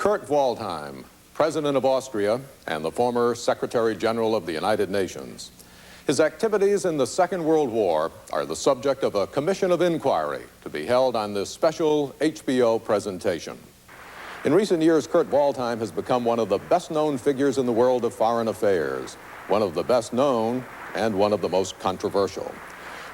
Kurt Waldheim, President of Austria and the former Secretary General of the United Nations. His activities in the Second World War are the subject of a commission of inquiry to be held on this special HBO presentation. In recent years, Kurt Waldheim has become one of the best-known figures in the world of foreign affairs, one of the best-known and one of the most controversial.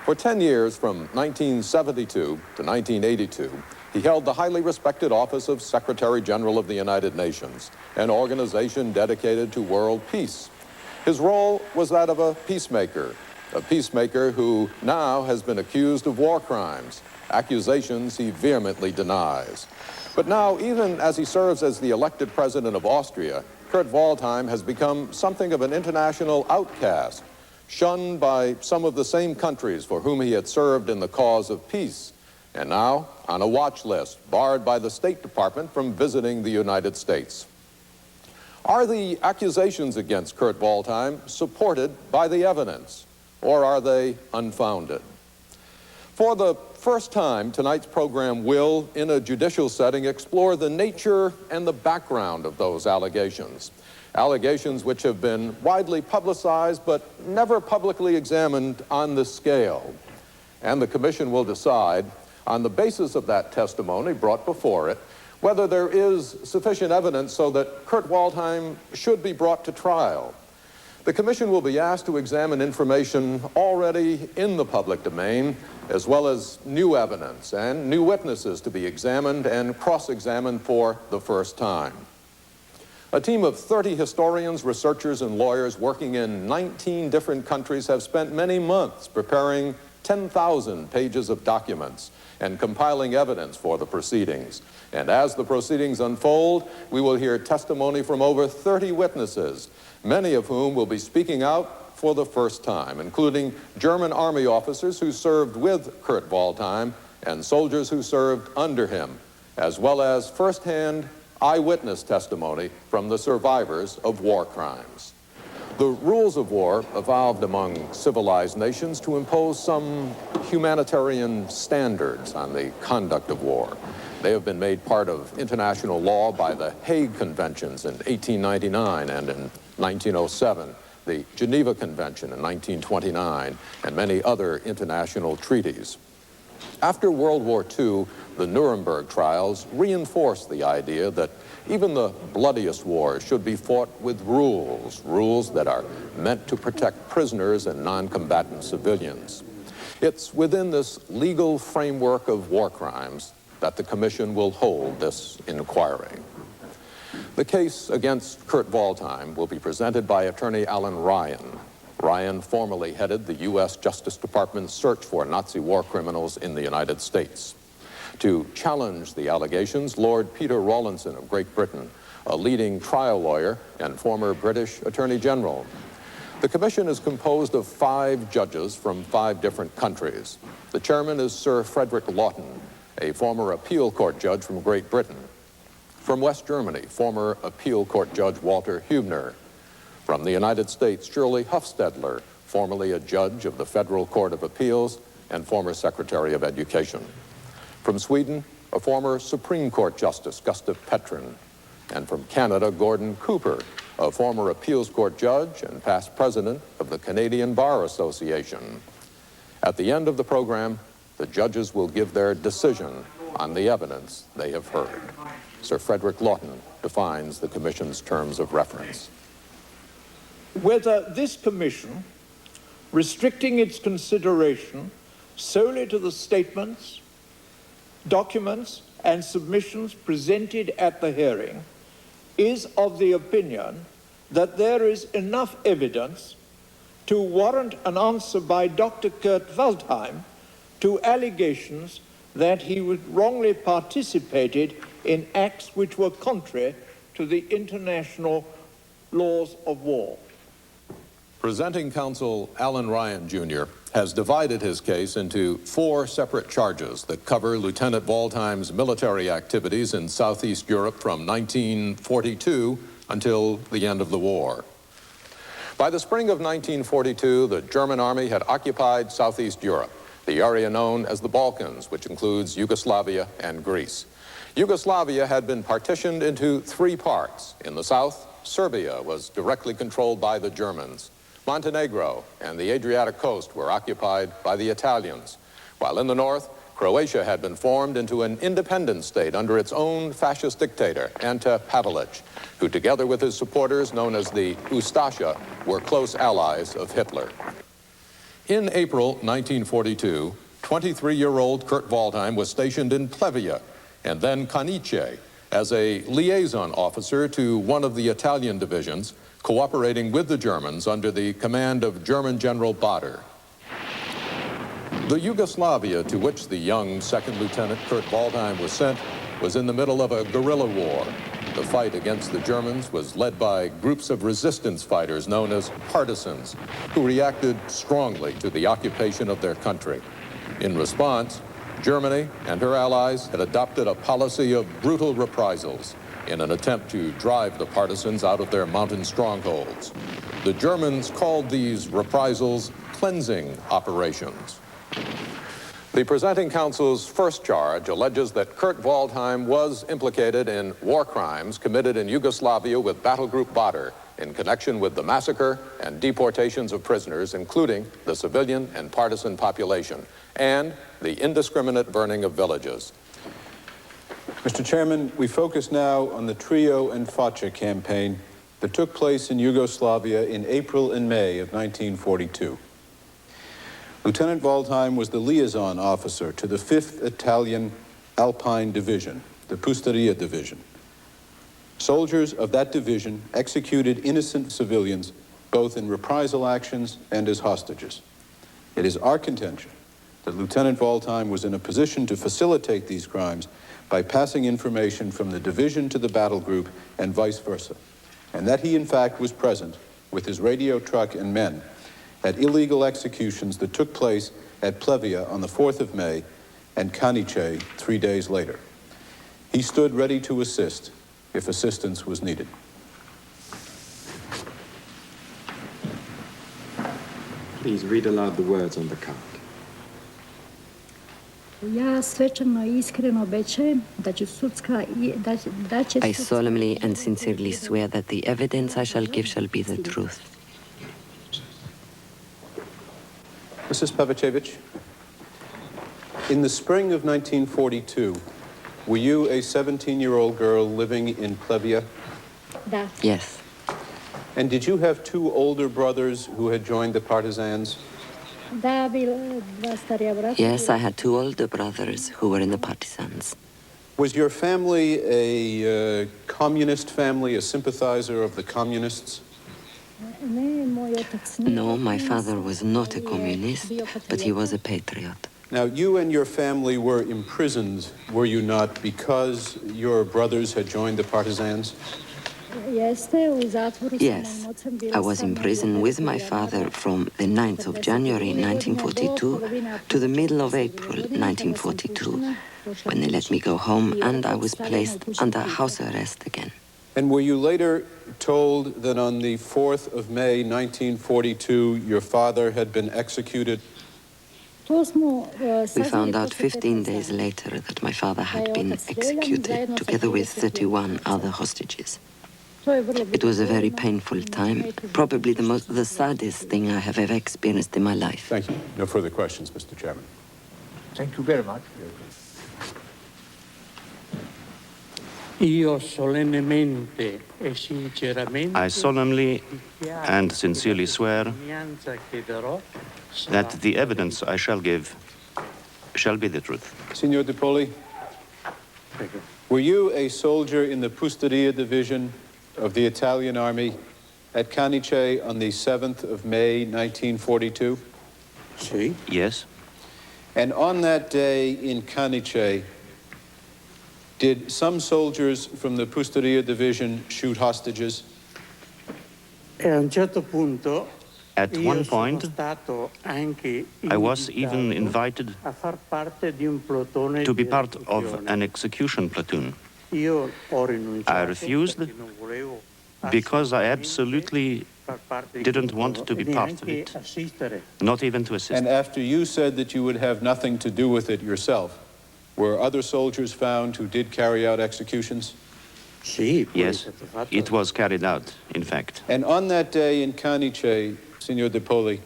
For 10 years, from 1972 to 1982, he held the highly respected office of Secretary General of the United Nations, an organization dedicated to world peace. His role was that of a peacemaker who now has been accused of war crimes, accusations he vehemently denies. But now, even as he serves as the elected president of Austria, Kurt Waldheim has become something of an international outcast, shunned by some of the same countries for whom he had served in the cause of peace, and now on a watch list, barred by the State Department from visiting the United States. Are the accusations against Kurt Waldheim supported by the evidence, or are they unfounded? For the first time, tonight's program will, in a judicial setting, explore the nature and the background of those allegations. Allegations which have been widely publicized but never publicly examined on this scale. And the Commission will decide, on the basis of that testimony brought before it, whether there is sufficient evidence so that Kurt Waldheim should be brought to trial. The Commission will be asked to examine information already in the public domain, as well as new evidence and new witnesses to be examined and cross-examined for the first time. A team of 30 historians, researchers, and lawyers working in 19 different countries have spent many months preparing 10,000 pages of documents and compiling evidence for the proceedings. And as the proceedings unfold, we will hear testimony from over 30 witnesses, many of whom will be speaking out for the first time, including German army officers who served with Kurt Waldheim and soldiers who served under him, as well as firsthand eyewitness testimony from the survivors of war crimes. The rules of war evolved among civilized nations to impose some humanitarian standards on the conduct of war. They have been made part of international law by the Hague Conventions in 1899 and in 1907, the Geneva Convention in 1929, and many other international treaties. After World War II, the Nuremberg trials reinforced the idea that even the bloodiest wars should be fought with rules that are meant to protect prisoners and non-combatant civilians. It's within this legal framework of war crimes that the Commission will hold this inquiry. The case against Kurt Waldheim will be presented by Attorney Alan Ryan. Ryan formerly headed the U.S. Justice Department's search for Nazi war criminals in the United States. To challenge the allegations, Lord Peter Rawlinson of Great Britain, a leading trial lawyer and former British Attorney General. The Commission is composed of 5 judges from 5 different countries. The chairman is Sir Frederick Lawton, a former appeal court judge from Great Britain. From West Germany, former appeal court judge Walter Hübner. From the United States, Shirley Hufstedler, formerly a judge of the Federal Court of Appeals and former Secretary of Education. From Sweden, a former Supreme Court Justice, Gustav Petrin. And from Canada, Gordon Cooper, a former appeals court judge and past president of the Canadian Bar Association. At the end of the program, the judges will give their decision on the evidence they have heard. Sir Frederick Lawton defines the Commission's terms of reference. Whether this Commission, restricting its consideration solely to the statements, documents, and submissions presented at the hearing, is of the opinion that there is enough evidence to warrant an answer by Dr. Kurt Waldheim to allegations that he wrongly participated in acts which were contrary to the international laws of war. Presenting counsel Alan Ryan, Jr. has divided his case into 4 separate charges that cover Lieutenant Waldheim's military activities in Southeast Europe from 1942 until the end of the war. By the spring of 1942, the German army had occupied Southeast Europe, the area known as the Balkans, which includes Yugoslavia and Greece. Yugoslavia had been partitioned into three parts. In the south, Serbia was directly controlled by the Germans. Montenegro and the Adriatic coast were occupied by the Italians, while in the north, Croatia had been formed into an independent state under its own fascist dictator, Ante Pavelic, who together with his supporters, known as the Ustasha, were close allies of Hitler. In April 1942, 23-year-old Kurt Waldheim was stationed in Plevia and then Kanice as a liaison officer to one of the Italian divisions, cooperating with the Germans under the command of German General Bader. The Yugoslavia to which the young second lieutenant Kurt Waldheim was sent was in the middle of a guerrilla war. The fight against the Germans was led by groups of resistance fighters known as partisans, who reacted strongly to the occupation of their country. In response, Germany and her allies had adopted a policy of brutal reprisals in an attempt to drive the partisans out of their mountain strongholds. The Germans called these reprisals cleansing operations. The presenting counsel's first charge alleges that Kurt Waldheim was implicated in war crimes committed in Yugoslavia with Battle Group Bader in connection with the massacre and deportations of prisoners, including the civilian and partisan population, and the indiscriminate burning of villages. Mr. Chairman, we focus now on the Trio and Faccia campaign that took place in Yugoslavia in April and May of 1942. Lieutenant Waldheim was the liaison officer to the 5th Italian Alpine Division, the Pusteria Division. Soldiers of that division executed innocent civilians both in reprisal actions and as hostages. It is our contention that Lieutenant Waldheim was in a position to facilitate these crimes by passing information from the division to the battle group and vice versa, and that he in fact was present with his radio truck and men at illegal executions that took place at Plevia on the 4th of May and Kanice 3 days later. He stood ready to assist if assistance was needed. Please read aloud the words on the card. I solemnly and sincerely swear that the evidence I shall give shall be the truth. Mrs. Pavicevic, in the spring of 1942, were you a 17-year-old girl living in Plevia? Yes. And did you have two older brothers who had joined the partisans? Yes, I had two older brothers who were in the partisans. Was your family a communist family, a sympathizer of the communists? No, my father was not a communist, but he was a patriot. Now, you and your family were imprisoned, were you not, because your brothers had joined the partisans? Yes, I was in prison with my father from the 9th of January 1942 to the middle of April 1942, when they let me go home and I was placed under house arrest again. And were you later told that on the 4th of May 1942 your father had been executed? We found out 15 days later that my father had been executed together with 31 other hostages. It was a very painful time, probably the saddest thing I have ever experienced in my life. Thank you. No further questions, Mr. Chairman. Thank you very much. I solemnly and sincerely swear that the evidence I shall give shall be the truth. Signor De Poli, were you a soldier in the Pusteria Division of the Italian Army at Kanice on the 7th of May, 1942? Yes. And on that day in Kanice, did some soldiers from the Pusteria Division shoot hostages? At one point, I was even invited to be part of an execution platoon. I refused because I absolutely didn't want to be part of it, not even to assist. And after you said that you would have nothing to do with it yourself, Were other soldiers found who did carry out executions? Yes, it was carried out, in fact. And on that day in Canice, Signor De Poli,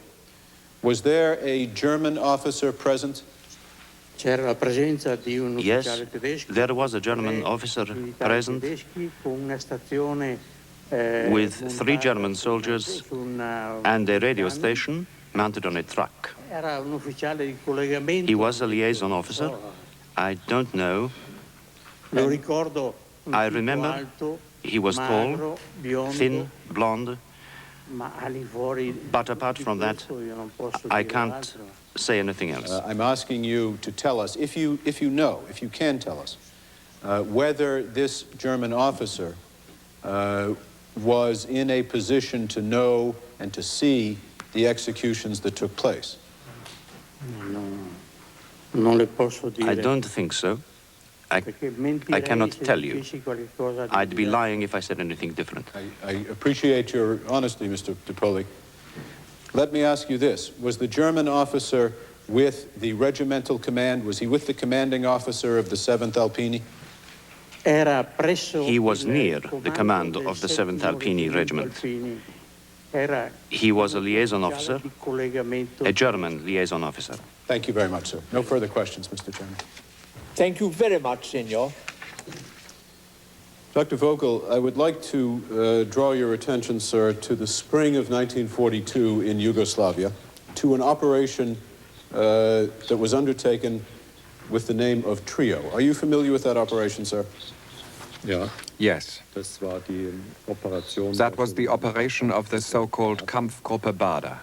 was there a German officer present? Yes, there was a German officer present with 3 German soldiers and a radio station mounted on a truck. He was a liaison officer. I don't know. I remember he was tall, thin, blonde, but apart from that, I can't say anything else. I'm asking you to tell us, if you can tell us, whether this German officer was in a position to know and to see the executions that took place. I don't think so. I cannot tell you. I'd be lying if I said anything different. I appreciate your honesty, Mr. De Poli. Let me ask you this. Was the German officer with the regimental command? Was he with the commanding officer of the 7th Alpini? He was near the command of the 7th Alpini Regiment. He was a liaison officer, a German liaison officer. Thank you very much, sir. No further questions, Mr. Chairman. Thank you very much, Senor. Dr. Vogel, I would like to draw your attention, sir, to the spring of 1942 in Yugoslavia, to an operation that was undertaken with the name of TRIO. Are you familiar with that operation, sir? Yes. That was the operation of the so-called Kampfgruppe Bader.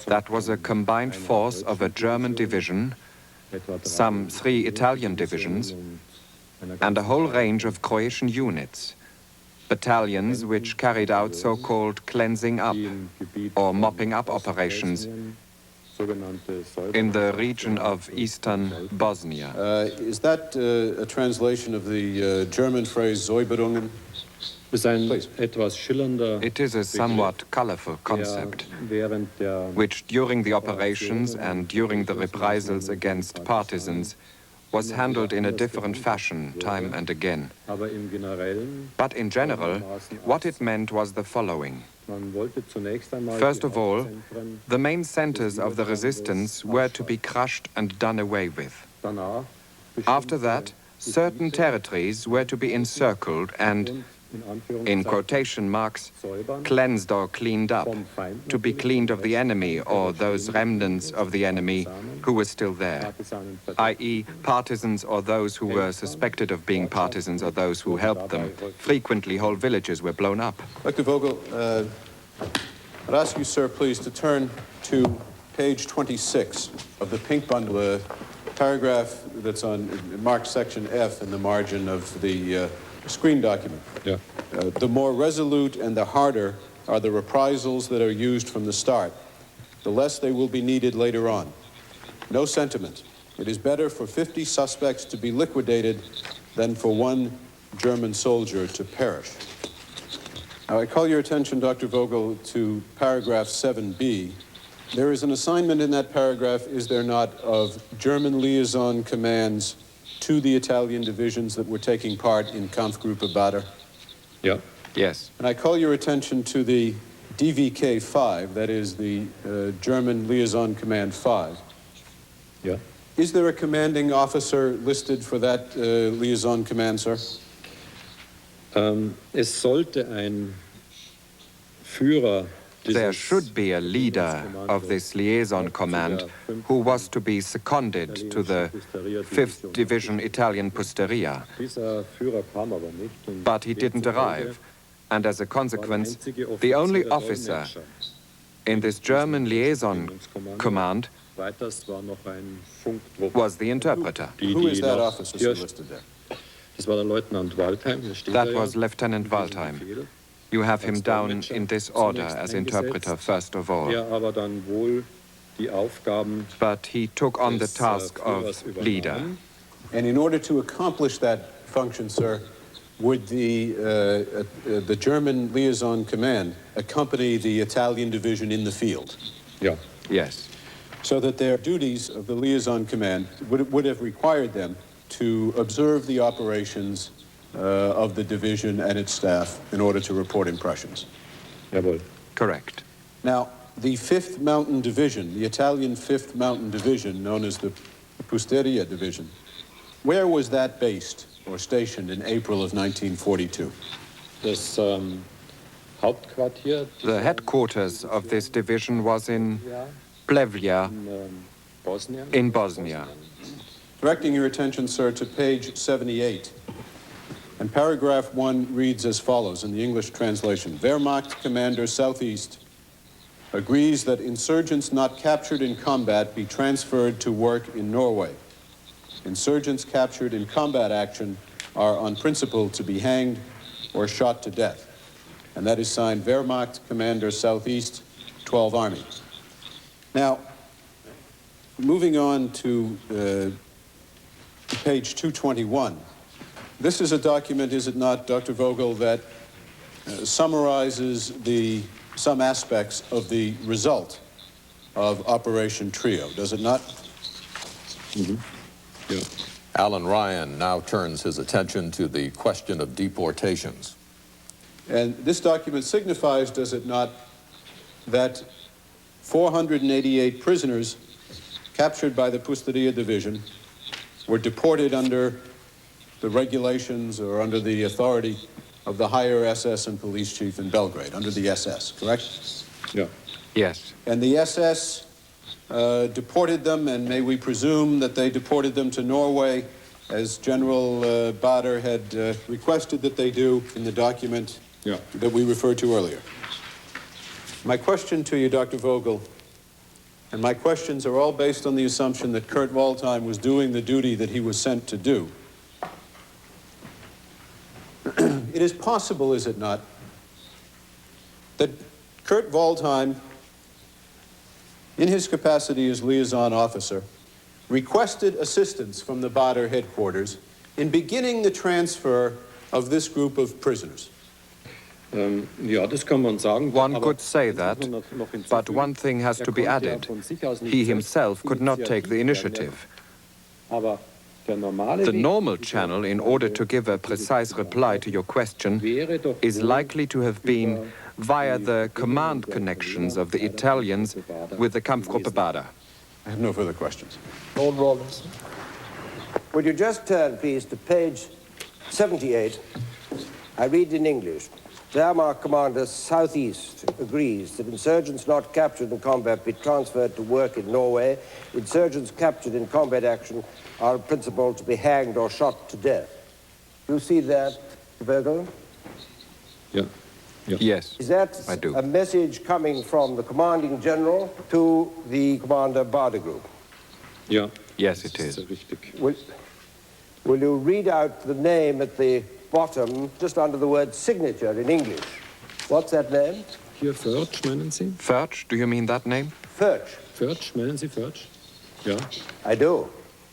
That was a combined force of a German division, some 3 Italian divisions, and a whole range of Croatian units, battalions which carried out so-called cleansing up or mopping up operations in the region of eastern Bosnia. Is that a translation of the German phrase Säuberungen? Please. It is a somewhat colorful concept, which during the operations and during the reprisals against partisans was handled in a different fashion time and again. But in general, what it meant was the following. First of all, the main centers of the resistance were to be crushed and done away with. After that, certain territories were to be encircled and, in quotation marks, cleansed or cleaned up, to be cleaned of the enemy or those remnants of the enemy who were still there, i.e. partisans or those who were suspected of being partisans or those who helped them. Frequently, whole villages were blown up. Dr. Vogel, I'd ask you, sir, please, to turn to page 26 of the pink bundle, a paragraph that's on marked section F in the margin of the screen document. The more resolute and the harder are the reprisals that are used from the start, the less they will be needed later on. No sentiment. It is better for 50 suspects to be liquidated than for 1 German soldier to perish. Now, I call your attention, Dr. Vogel, to paragraph 7b. There is an assignment in that paragraph, is there not, of German liaison commands to the Italian divisions that were taking part in Kampfgruppe Bader? Yes. And I call your attention to the DVK 5, that is the German Liaison Command 5. Is there a commanding officer listed for that liaison command, sir? There should be a leader of this liaison command who was to be seconded to the 5th Division Italian Pusteria. But he didn't arrive, and as a consequence, the only officer in this German liaison command was the interpreter. Who is that officer listed there? That was Lieutenant Waldheim. You have him down in this order as interpreter first of all. But he took on the task of leader. And in order to accomplish that function, sir, would the German liaison command accompany the Italian division in the field? Yes. so that their duties of the liaison command would have required them to observe the operations of the division and its staff in order to report impressions. Jawohl. Correct. Now, the 5th Mountain Division, the Italian 5th Mountain Division, known as the Pusteria Division, where was that based or stationed in April of 1942? The headquarters of this division was in Plevlja in Bosnia. Directing your attention, sir, to page 78. And paragraph 1 reads as follows in the English translation. Wehrmacht Commander Southeast agrees that insurgents not captured in combat be transferred to work in Norway. Insurgents captured in combat action are on principle to be hanged or shot to death. And that is signed Wehrmacht Commander Southeast, 12th Army. Now, moving on to page 221. This is a document, is it not, Dr. Vogel, that summarizes some aspects of the result of Operation Trio, does it not? Mm-hmm. Yeah. Alan Ryan now turns his attention to the question of deportations. And this document signifies, does it not, that 488 prisoners captured by the Pusteria Division were deported under the regulations or under the authority of the higher SS and police chief in Belgrade, under the SS, correct? Yeah. Yes. And the SS deported them, and may we presume that they deported them to Norway, as General Bader had requested that they do in the document that we referred to earlier. My question to you, Dr. Vogel, and my questions are all based on the assumption that Kurt Waldheim was doing the duty that he was sent to do. It is possible, is it not, that Kurt Waldheim, in his capacity as liaison officer, requested assistance from the Bader headquarters in beginning the transfer of this group of prisoners? One could say that, but one thing has to be added. He himself could not take the initiative. The normal channel, in order to give a precise reply to your question, is likely to have been via the command connections of the Italians with the Kampfgruppe Bader. I have no further questions. Lord Rawlinson. Would you just turn, please, to page 78. I read in English. Wehrmacht Commander Southeast agrees that insurgents not captured in combat be transferred to work in Norway. Insurgents captured in combat action are in principle to be hanged or shot to death. You see that, Vogel? Yeah. Yes, Is that I do. A message coming from the commanding general to the Commander Bader Group? Yeah. Yes, it is. Will you read out the name at the bottom, just under the word signature in English? What's that name? Hier Förtsch, meinen Sie? Förtsch, do you mean that name? Förtsch. Förtsch, meinen Sie Förtsch? Ja. I do.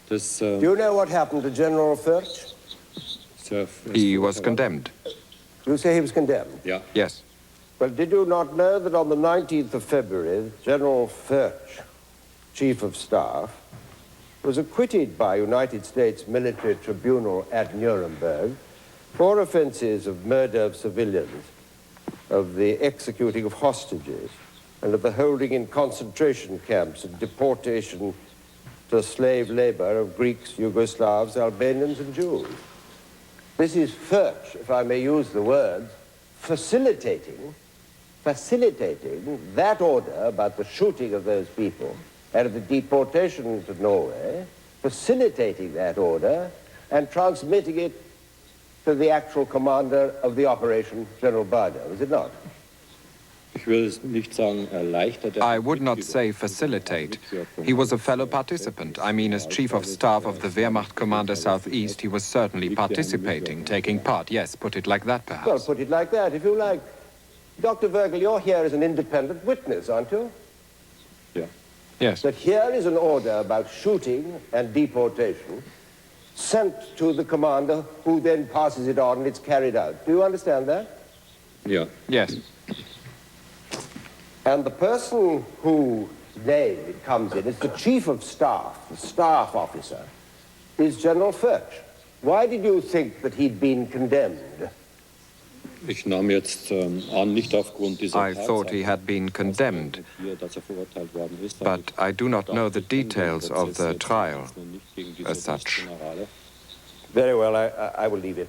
Do you know what happened to General Förtsch? He was condemned. You say he was condemned? Yeah. Yes. Well, did you not know that on the 19th of February, General Förtsch, Chief of Staff, was acquitted by United States military tribunal at Nuremberg for offenses of murder of civilians, of the executing of hostages, and of the holding in concentration camps and deportation to slave labor of Greeks, Yugoslavs, Albanians, and Jews. This is Förtsch, if I may use the word, facilitating that order about the shooting of those people and of the deportation to Norway, facilitating that order and transmitting it to the actual commander of the operation, General Bader, is it not? I would not say facilitate. He was a fellow participant. I mean, as Chief of Staff of the Wehrmacht Commander Southeast, he was certainly participating, taking part. Yes, put it like that, perhaps. Well, put it like that, if you like. Dr. Vogel, you're here as an independent witness, aren't you? Yeah. Yes. That here is an order about shooting and deportation sent to the commander, who then passes it on and it's carried out. Do you understand that? Yeah. Yes. And the person who name it comes in. It's the Chief of Staff, the staff officer, is General Furch. Why did you think that he'd been condemned? Ich nahm jetzt an, nicht aufgrund dieser I thought he had been condemned, dass verurteilt worden ist, but I do not know the details of the trial as such. Very well, I will leave it.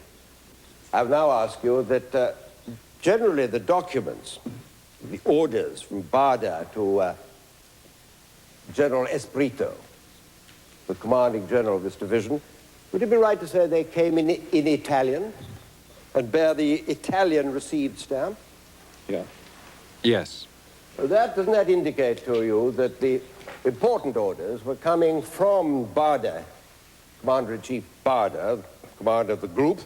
I'll now ask you that generally the documents, the orders from Bada to General Esprito, the commanding general of this division, would it be right to say they came in Italian and bear the Italian received stamp? Yeah. Yes. Doesn't that indicate to you that the important orders were coming from Bada, Commander-in-Chief Bada, commander of the group,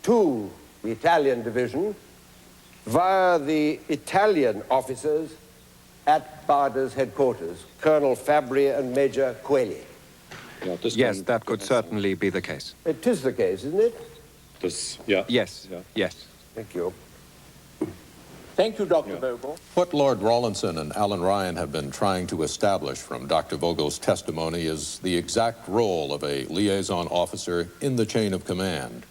to the Italian division via the Italian officers at Bada's headquarters, Colonel Fabri and Major Coeli? Yes, that could certainly be the case. It is the case, isn't it? Yeah. Yes, yes. Thank you. Thank you, Dr. Vogel. What Lord Rawlinson and Alan Ryan have been trying to establish from Dr. Vogel's testimony is the exact role of a liaison officer in the chain of command.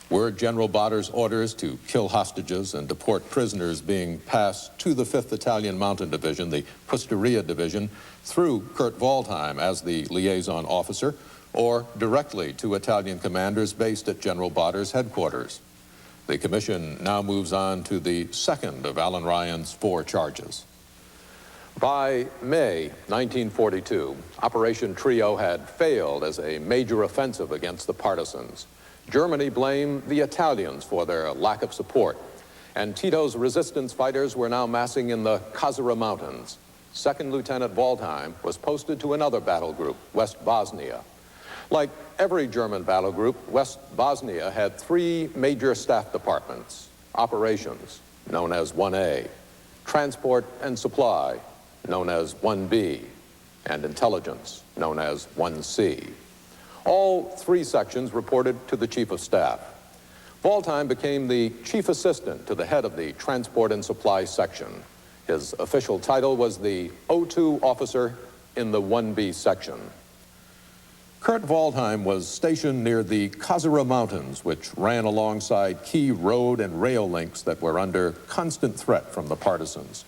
Were General Bader's orders to kill hostages and deport prisoners being passed to the 5th Italian Mountain Division, the Pusteria Division, through Kurt Waldheim as the liaison officer, or directly to Italian commanders based at General Bader's headquarters? The commission now moves on to the second of Alan Ryan's 4 charges. By May 1942, Operation Trio had failed as a major offensive against the partisans. Germany blamed the Italians for their lack of support, and Tito's resistance fighters were now massing in the Kozara Mountains. Second Lieutenant Waldheim was posted to another battle group, West Bosnia. Like every German battle group, West Bosnia had 3 major staff departments: operations, known as 1A, transport and supply, known as 1B, and intelligence, known as 1C. All 3 sections reported to the Chief of Staff. Waldheim became the chief assistant to the head of the transport and supply section. His official title was the O2 officer in the 1B section. Kurt Waldheim was stationed near the Kozara Mountains, which ran alongside key road and rail links that were under constant threat from the partisans.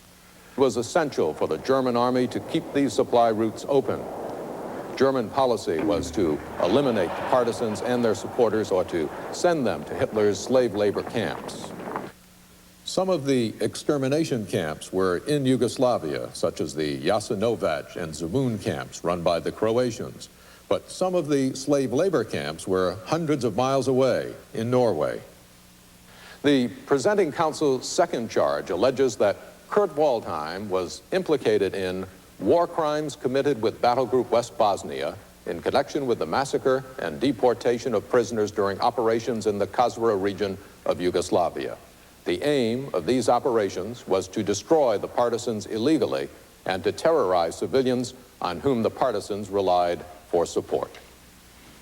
It was essential for the German army to keep these supply routes open. German policy was to eliminate the partisans and their supporters, or to send them to Hitler's slave labor camps. Some of the extermination camps were in Yugoslavia, such as the Jasenovac and Zemun camps run by the Croatians. But some of the slave labor camps were hundreds of miles away in Norway. The presenting counsel's second charge alleges that Kurt Waldheim was implicated in war crimes committed with Battle Group West Bosnia in connection with the massacre and deportation of prisoners during operations in the Kozara region of Yugoslavia. The aim of these operations was to destroy the partisans illegally and to terrorize civilians on whom the partisans relied for support.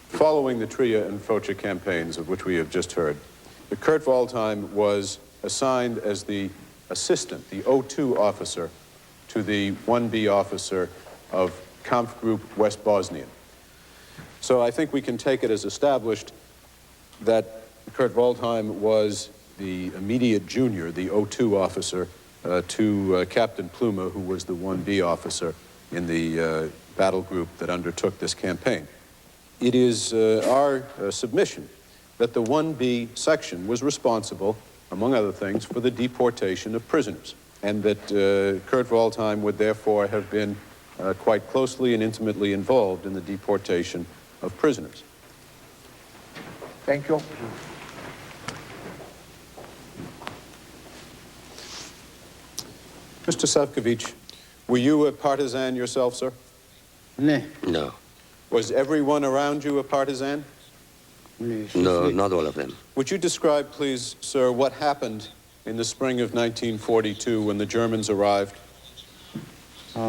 Following the Tria and Focha campaigns, of which we have just heard, Kurt Waldheim was assigned as the assistant, the O2 officer, to the 1B officer of Kampfgruppe West Bosnien. So I think we can take it as established that Kurt Waldheim was the immediate junior, the O2 officer, to Captain Pluma, who was the 1B officer in the battle group that undertook this campaign. It is our submission that the 1B section was responsible, among other things, for the deportation of prisoners, and that Kurt Waldheim would therefore have been quite closely and intimately involved in the deportation of prisoners. Thank you. Mr. Savkovich, were you a partisan yourself, sir? No. Was everyone around you a partisan? No, not all of them. Would you describe, please, sir, what happened in the spring of 1942 when the Germans arrived? The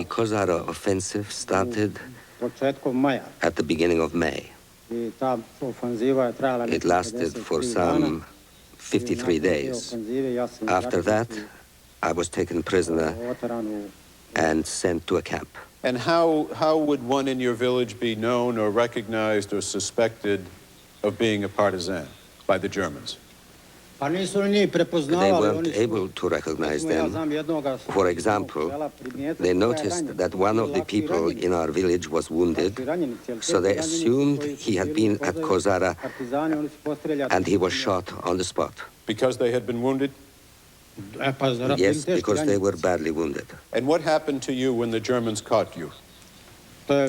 Kozara offensive started at the beginning of May. It lasted for some 53 days. After that, I was taken prisoner and sent to a camp. And how would one in your village be known or recognized or suspected of being a partisan by the Germans? They weren't able to recognize them. For example, they noticed that one of the people in our village was wounded, so they assumed he had been at Kozara and he was shot on the spot. Because they had been wounded? Yes, because they were badly wounded. And what happened to you when the Germans caught you? They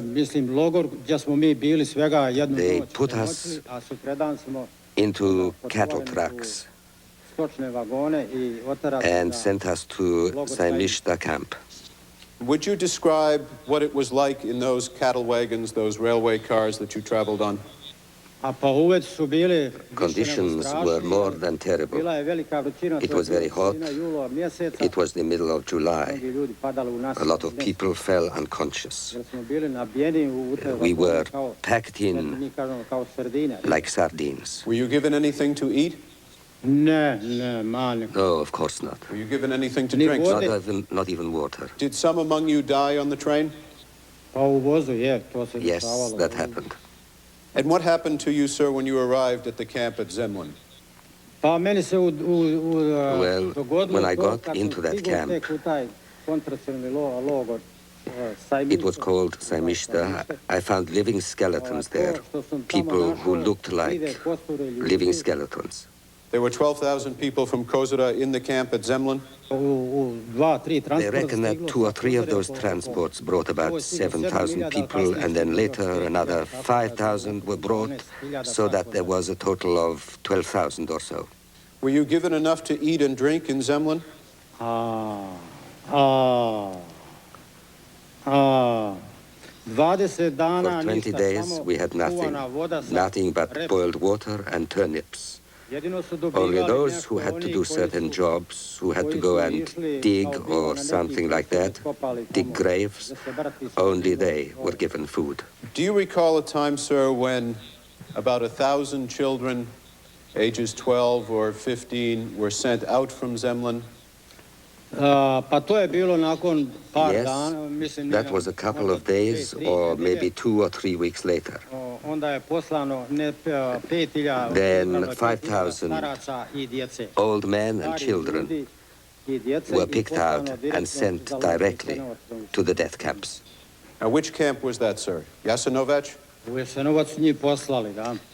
put us into cattle trucks and sent us to Sajmišta camp. Would you describe what it was like in those cattle wagons, those railway cars that you traveled on? Conditions were more than terrible. It was very hot. It was the middle of July. A lot of people fell unconscious. We were packed in like sardines. Were you given anything to eat? No, of course not. Were you given anything to drink? Not even water. Did some among you die on the train? Yes, that happened. And what happened to you, sir, when you arrived at the camp at Zemlin? Well, when I got into that camp, it was called Sajmišta. I found living skeletons there, people who looked like living skeletons. There were 12,000 people from Kozara in the camp at Zemlin? They reckon that 2 or 3 of those transports brought about 7,000 people, and then later another 5,000 were brought, so that there was a total of 12,000 or so. Were you given enough to eat and drink in Zemlin? For 20 days we had nothing but boiled water and turnips. Only those who had to do certain jobs, who had to go and dig or something like that, dig graves, only they were given food. Do you recall a time, sir, when about 1,000 children, ages 12 or 15, were sent out from Zemlin? Yes, that was a couple of days or maybe 2 or 3 weeks later. Then 5,000 old men and children were picked out and sent directly to the death camps. Now, which camp was that, sir? Jasenovac?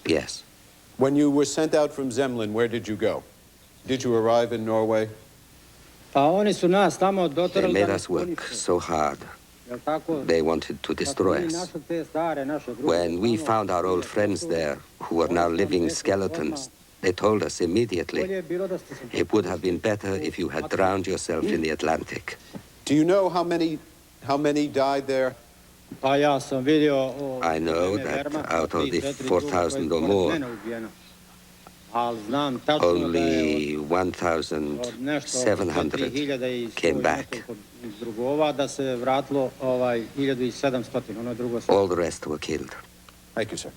Yes. When you were sent out from Zemlin, where did you go? Did you arrive in Norway? They made us work so hard. They wanted to destroy us. When we found our old friends there, who were now living skeletons, they told us immediately, it would have been better if you had drowned yourself in the Atlantic. Do you know how many died there? I know that out of the 4,000 or more, only 1,700 came back. All the rest were killed. Thank you, sir.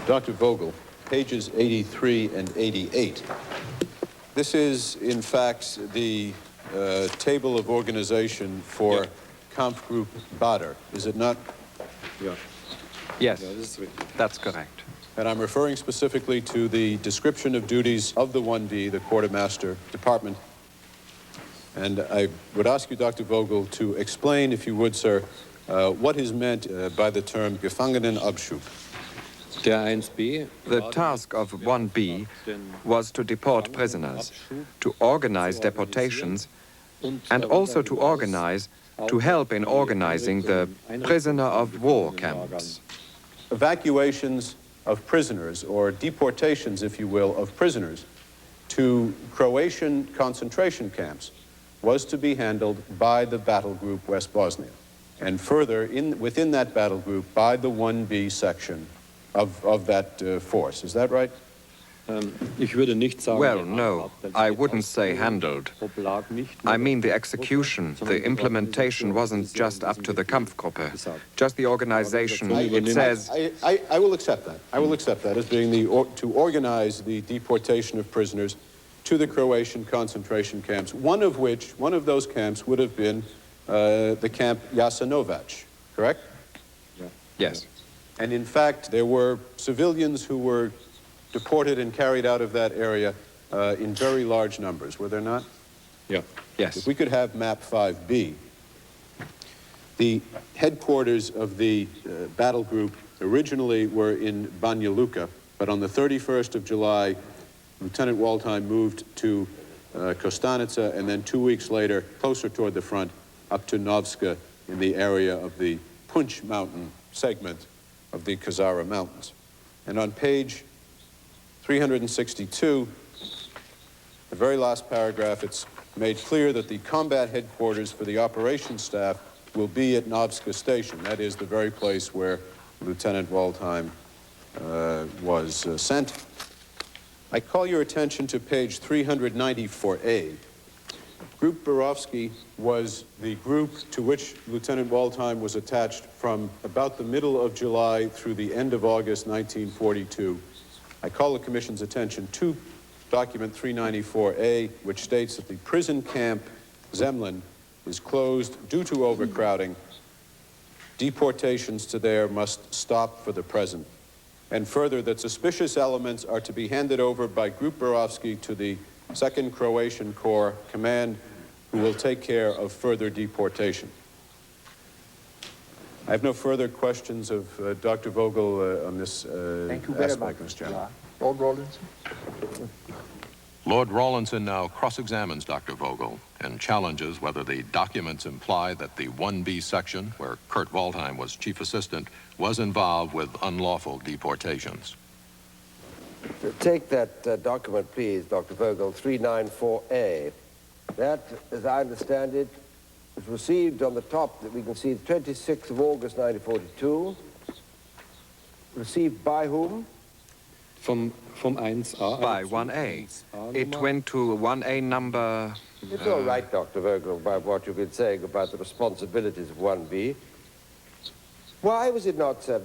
Dr. Vogel, pages 83 and 88. This is, in fact, the table of organization for Kampfgruppe Bader, is it not? Yeah. Yes, that's correct. And I'm referring specifically to the description of duties of the 1D, the quartermaster department. And I would ask you, Dr. Vogel, to explain, if you would, sir, what is meant by the term Gefangenenabschub. The task of 1B was to deport prisoners, to organize deportations, and also to help in organizing the prisoner of war camps. Evacuations of prisoners, or deportations, if you will, of prisoners to Croatian concentration camps was to be handled by the battle group West Bosnia, and further within that battle group by the 1B section of that force. Is that right? Well, no, I wouldn't say handled. I mean the execution, the implementation wasn't just up to the Kampfgruppe, just the organization. It says... I will accept that. I will accept that as being to organize the deportation of prisoners to the Croatian concentration camps, one of those camps would have been the camp Jasenovac, correct? Ja. Yes. And in fact, there were civilians who were deported and carried out of that area in very large numbers, were there not? Ja. Yes. If we could have map 5B, the headquarters of the battle group originally were in Banja Luka, but on the 31st of July, Lieutenant Waldheim moved to Kostanica, and then 2 weeks later, closer toward the front, up to Novska in the area of the Punch Mountain segment of the Kazara Mountains. And on page 362, the very last paragraph, it's made clear that the combat headquarters for the operations staff will be at Novska Station. That is the very place where Lieutenant Waldheim was sent. I call your attention to page 394A. Group Borovsky was the group to which Lieutenant Waldheim was attached from about the middle of July through the end of August 1942. I call the Commission's attention to document 394A, which states that the prison camp Zemlin is closed due to overcrowding. Deportations to there must stop for the present. And further, that suspicious elements are to be handed over by Group Borovsky to the 2nd Croatian Corps Command, who will take care of further deportation. I have no further questions of Dr. Vogel on this aspect, Mr. Chairman. Lord Rawlinson. Lord Rawlinson now cross-examines Dr. Vogel and challenges whether the documents imply that the 1B section, where Kurt Waldheim was chief assistant, was involved with unlawful deportations. Take that document, please, Dr. Vogel, 394A. That, as I understand it, was received on the top, that we can see, the 26th of August, 1942. Received by whom? Vom 1A. By 1A. It went to 1A number... It's all right, Dr. Vogel, about what you've been saying about the responsibilities of 1B. Why was it not sent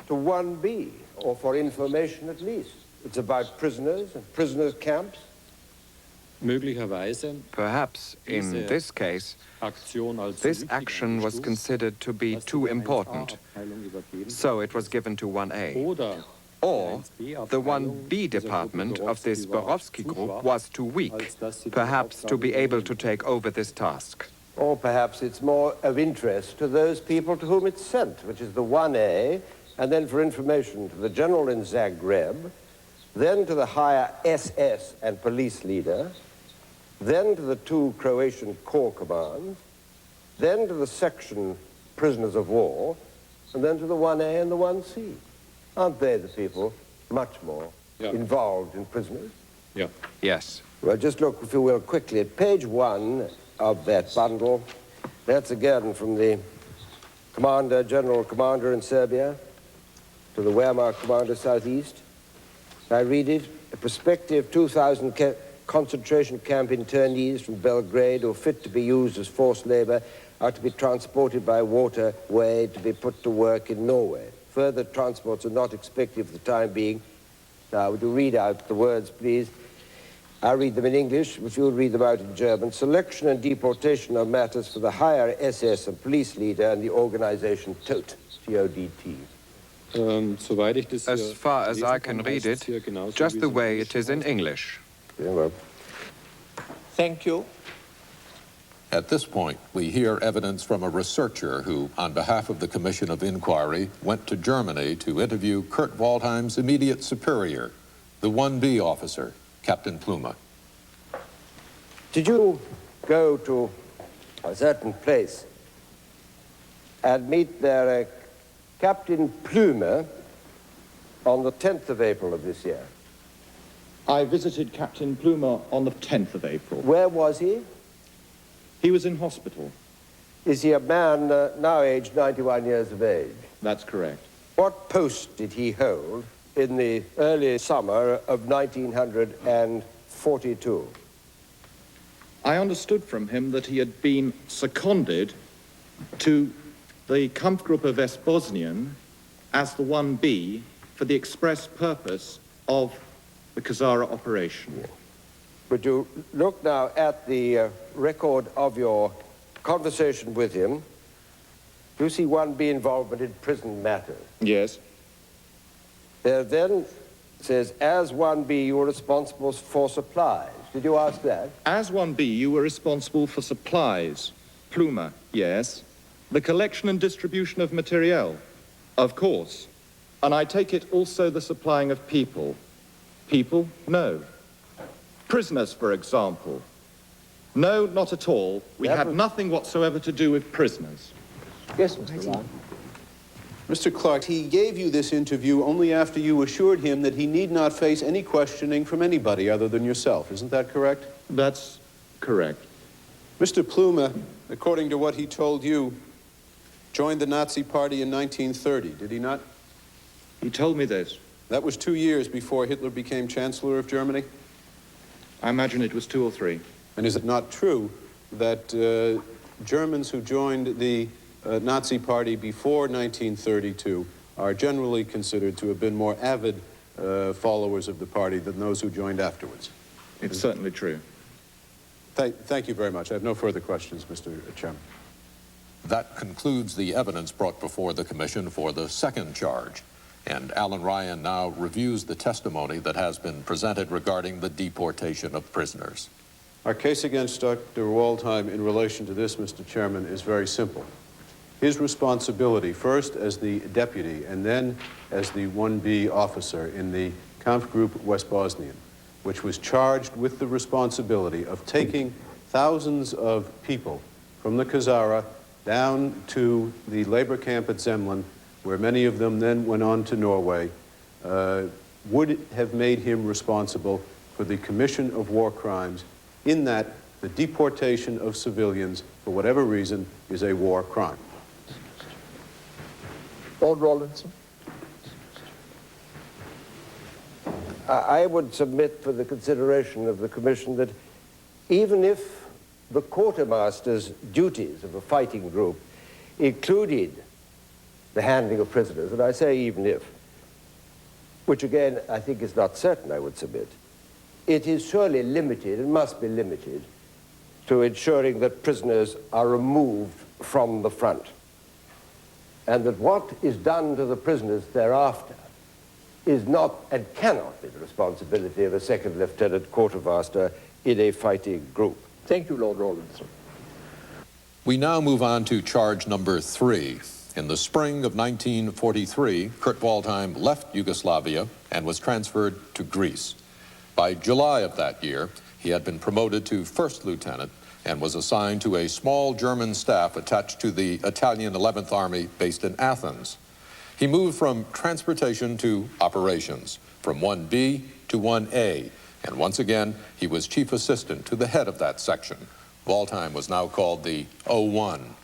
to 1B, or for information at least? It's about prisoners and prisoners' camps. Möglicherweise. Perhaps, in this case, this action was considered to be too important, so it was given to 1A. Or the 1B department of this Borovsky group was too weak, perhaps to be able to take over this task. Or perhaps it's more of interest to those people to whom it's sent, which is the 1A, and then for information to the general in Zagreb, then to the higher SS and police leader, then to the 2 Croatian Corps commands, then to the section prisoners of war, and then to the 1A and the 1C. Aren't they the people much more involved in prisoners? Yeah. Yes. Well, just look, if you will, quickly at page 1 of that bundle. That's again from the commander, general commander in Serbia, to the Wehrmacht commander southeast. I read it: a prospective 2,000 concentration camp internees from Belgrade who are fit to be used as forced labor are to be transported by waterway to be put to work in Norway. Further transports are not expected for the time being. Now, would you read out the words, please? I'll read them in English, if you'll read them out in German. Selection and deportation are matters for the higher SS and police leader and the organization TOT, T-O-D-T. As far as I can read it, just the way it is in English. Very well. Thank you. At this point, we hear evidence from a researcher who, on behalf of the Commission of Inquiry, went to Germany to interview Kurt Waldheim's immediate superior, the 1B officer, Captain Plumer. Did you go to a certain place and meet there Captain Plumer on the 10th of April of this year? I visited Captain Plumer on the 10th of April. Where was he? He was in hospital. Is he a man now aged 91 years of age? That's correct. What post did he hold in the early summer of 1942? I understood from him that he had been seconded to the Kampfgruppe West Bosnien as the 1B for the express purpose of the Kazara operation. Would you look now at the record of your conversation with him? Do you see 1B involvement in prison matters? Yes. There then says, as 1B, you were responsible for supplies. Did you ask that? As 1B, you were responsible for supplies. Pluma, yes. The collection and distribution of materiel, of course. And I take it also the supplying of people. People? No. Prisoners, for example. No, not at all. We had nothing whatsoever to do with prisoners. Yes, Mr. Ryan. Mr. Clark, he gave you this interview only after you assured him that he need not face any questioning from anybody other than yourself. Isn't that correct? That's correct. Mr. Pluma, according to what he told you, joined the Nazi Party in 1930, did he not? He told me this. That was 2 years before Hitler became Chancellor of Germany? I imagine it was 2 or 3. And is it not true that Germans who joined the Nazi Party before 1932 are generally considered to have been more avid followers of the party than those who joined afterwards? It's certainly true. Thank you very much. I have no further questions, Mr. Chairman. That concludes the evidence brought before the Commission for the second charge. And Alan Ryan now reviews the testimony that has been presented regarding the deportation of prisoners. Our case against Dr. Waldheim in relation to this, Mr. Chairman, is very simple. His responsibility, first as the deputy and then as the 1B officer in the Kampfgruppe West Bosnian, which was charged with the responsibility of taking thousands of people from the Kazara down to the labor camp at Zemlin, where many of them then went on to Norway, would have made him responsible for the commission of war crimes, in that the deportation of civilians, for whatever reason, is a war crime. Lord Rawlinson. I would submit for the consideration of the Commission that even if the quartermaster's duties of a fighting group included the handling of prisoners, and I say even if, which again I think is not certain, I would submit, it is surely limited, and must be limited, to ensuring that prisoners are removed from the front, and that what is done to the prisoners thereafter is not and cannot be the responsibility of a second lieutenant quartermaster in a fighting group. Thank you, Lord Rawlinson. We now move on to charge number 3. In the spring of 1943, Kurt Waldheim left Yugoslavia and was transferred to Greece. By July of that year, he had been promoted to first lieutenant and was assigned to a small German staff attached to the Italian 11th Army based in Athens. He moved from transportation to operations, from 1B to 1A, and once again, he was chief assistant to the head of that section. Waldheim was now called the 01.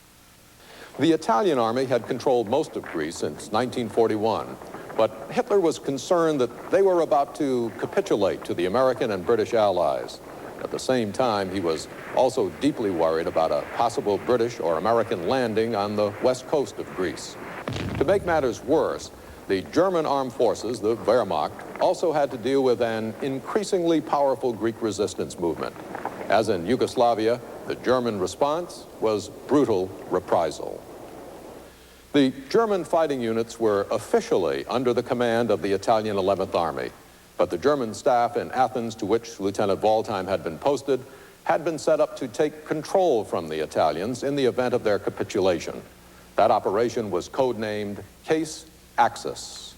The Italian army had controlled most of Greece since 1941, but Hitler was concerned that they were about to capitulate to the American and British allies. At the same time, he was also deeply worried about a possible British or American landing on the west coast of Greece. To make matters worse, the German armed forces, the Wehrmacht, also had to deal with an increasingly powerful Greek resistance movement. As in Yugoslavia, the German response was brutal reprisal. The German fighting units were officially under the command of the Italian 11th Army, but the German staff in Athens, to which Lieutenant Waldheim had been posted, had been set up to take control from the Italians in the event of their capitulation. That operation was codenamed Case Axis.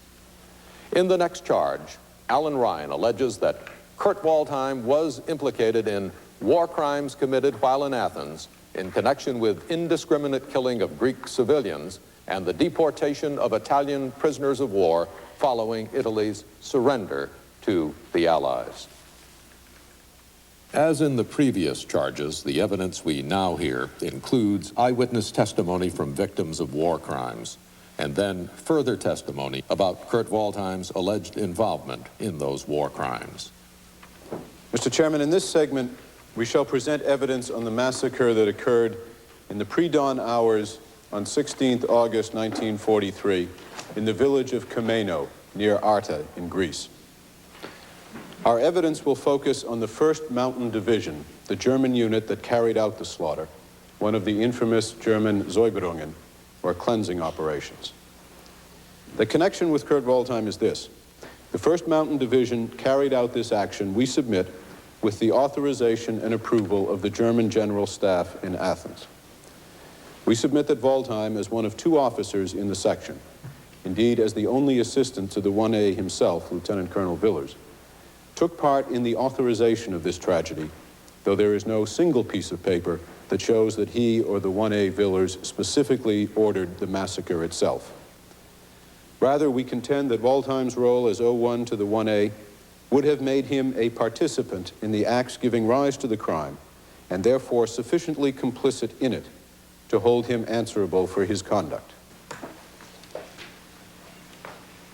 In the next charge, Alan Ryan alleges that Kurt Waldheim was implicated in war crimes committed while in Athens in connection with indiscriminate killing of Greek civilians and the deportation of Italian prisoners of war following Italy's surrender to the Allies. As in the previous charges, the evidence we now hear includes eyewitness testimony from victims of war crimes, and then further testimony about Kurt Waldheim's alleged involvement in those war crimes. Mr. Chairman, in this segment, we shall present evidence on the massacre that occurred in the pre-dawn hours on 16th August 1943 in the village of Komeno near Arta in Greece. Our evidence will focus on the 1st Mountain Division, the German unit that carried out the slaughter, one of the infamous German Säuberungen, or cleansing operations. The connection with Kurt Waldheim is this. The 1st Mountain Division carried out this action, we submit, with the authorization and approval of the German General Staff in Athens. We submit that Waldheim, as one of 2 officers in the section, indeed as the only assistant to the 1A himself, Lieutenant Colonel Villers, took part in the authorization of this tragedy, though there is no single piece of paper that shows that he or the 1A Villers specifically ordered the massacre itself. Rather, we contend that Waldheim's role as O1 to the 1A would have made him a participant in the acts giving rise to the crime, and therefore sufficiently complicit in it to hold him answerable for his conduct.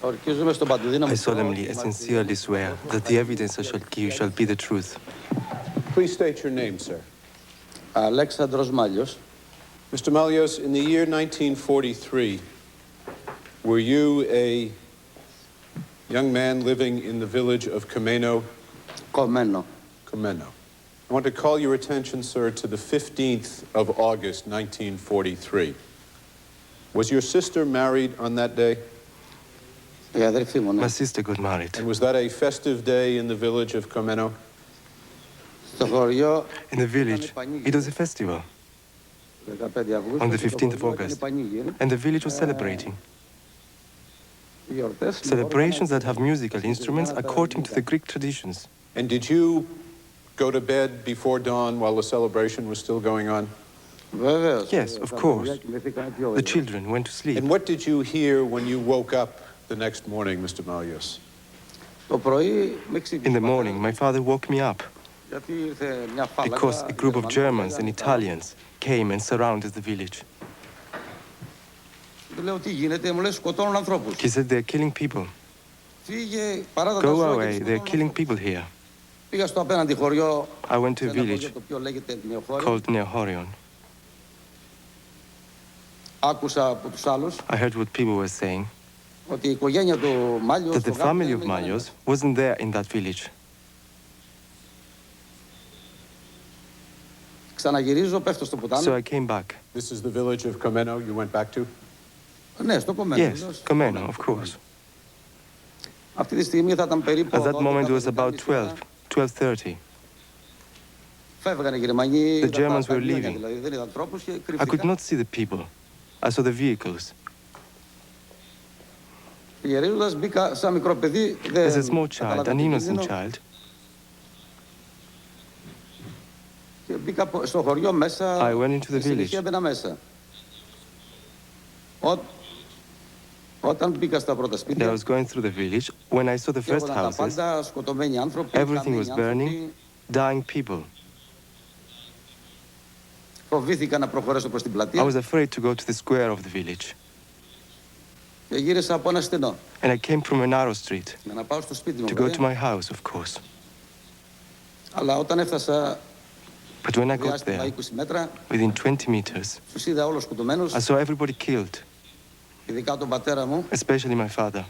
I solemnly and sincerely swear that the evidence I shall give shall be the truth. Please state your name, sir. Alexandros Malios. Mr. Malios, in the year 1943, were you a young man living in the village of Komeno? Komeno. Komeno. I want to call your attention, sir, to the 15th of August, 1943. Was your sister married on that day? My sister got married. And was that a festive day in the village of Komeno? In the village, it was a festival on the 15th of August, and the village was celebrating. Celebrations that have musical instruments according to the Greek traditions. And did you go to bed before dawn while the celebration was still going on? Yes, of course. The children went to sleep. And what did you hear when you woke up the next morning, Mr. Malios? In the morning, my father woke me up because a group of Germans and Italians came and surrounded the village. He said, they're killing people. Go away, they're killing people here. I went to a village called Neohorion. I heard what people were saying, that the family of Malios wasn't there in that village. So I came back. This is the village of Komeno you went back to? Yes, Komeno, of course. At that moment, it was about 12:30. The Germans were leaving. I could not see the people. I saw the vehicles. As a small child, an innocent child, I went into the village. I was going through the village. When I saw the first houses, everything was burning, dying people. I was afraid to go to the square of the village. And I came from a narrow street to go to my house, of course. But when I got there, within 20 meters, I saw everybody killed, especially my father,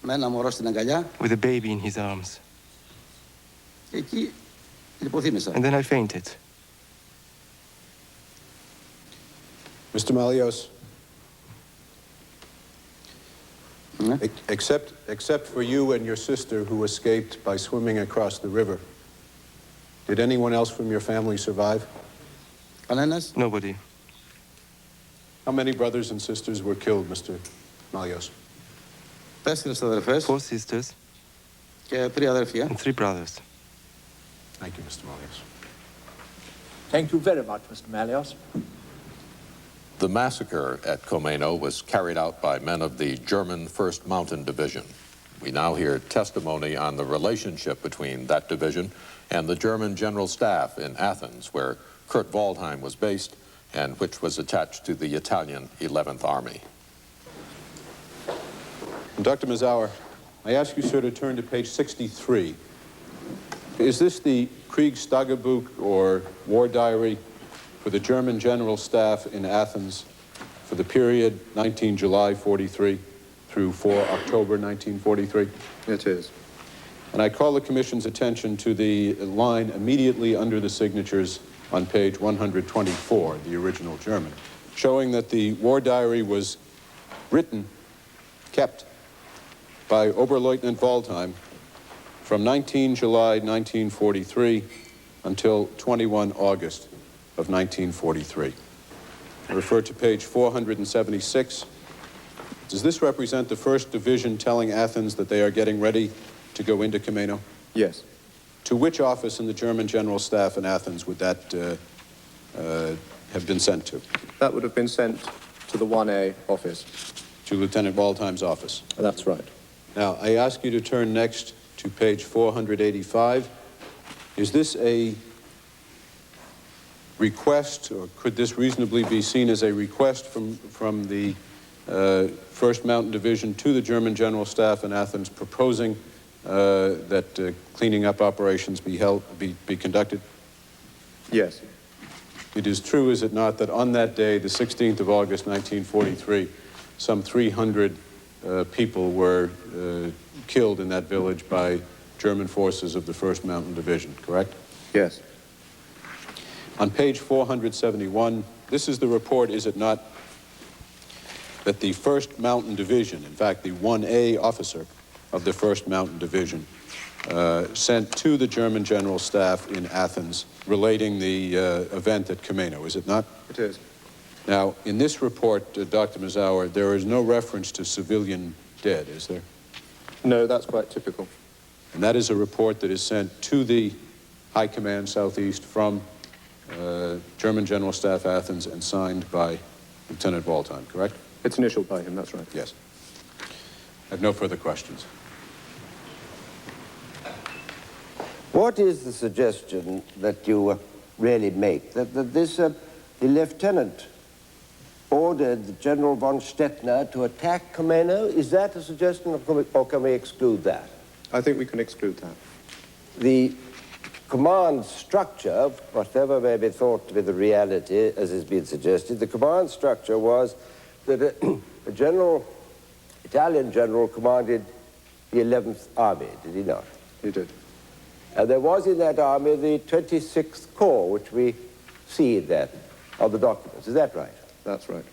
with a baby in his arms. And then I fainted. Mr. Malios, except for you and your sister who escaped by swimming across the river, did anyone else from your family survive? Nobody. How many brothers and sisters were killed, Mr. Malios? 4 sisters and 3 brothers. Thank you, Mr. Malios. Thank you very much, Mr. Malios. The massacre at Komeno was carried out by men of the German 1st Mountain Division. We now hear testimony on the relationship between that division and the German General Staff in Athens, where Kurt Waldheim was based and which was attached to the Italian 11th Army. Dr. Mazauer, I ask you, sir, to turn to page 63. Is this the Kriegstagebuch, or war diary, for the German General Staff in Athens for the period 19 July 43 through 4 October 1943? It is. And I call the Commission's attention to the line immediately under the signatures on page 124, the original German, showing that the war diary was kept by Oberleutnant Waldheim from 19 July 1943 until 21 August of 1943. I refer to page 476. Does this represent the 1st Division telling Athens that they are getting ready to go into Komeno? Yes. To which office in the German General Staff in Athens would that have been sent to? That would have been sent to the 1A office. To Lieutenant Waldheim's office? That's right. Now, I ask you to turn next to page 485. Is this a request, or could this reasonably be seen as a request from the 1st Mountain Division to the German General Staff in Athens proposing that cleaning up operations be conducted? Yes. It is true, is it not, that on that day, the 16th of August, 1943, some 300 people were killed in that village by German forces of the 1st Mountain Division, correct? Yes. On page 471, this is the report, is it not, that the 1st Mountain Division, in fact, the 1A officer of the 1st Mountain Division, sent to the German General Staff in Athens relating the event at Komeno, is it not? It is. Now, in this report, Dr. Mazauer, there is no reference to civilian dead, is there? No, that's quite typical. And that is a report that is sent to the High Command Southeast from German General Staff Athens and signed by Lieutenant Waldheim, correct? It's initialed by him, that's right. Yes. I have no further questions. What is the suggestion that you really make? That the lieutenant ordered General von Stettner to attack Komeno? Is that a suggestion, or can we exclude that? I think we can exclude that. The command structure, whatever may be thought to be the reality, as has been suggested, the command structure was that a general, Italian general, commanded the 11th Army, did he not? He did. And there was in that army the 26th Corps, which we see in that, of the documents. Is that right? That's right.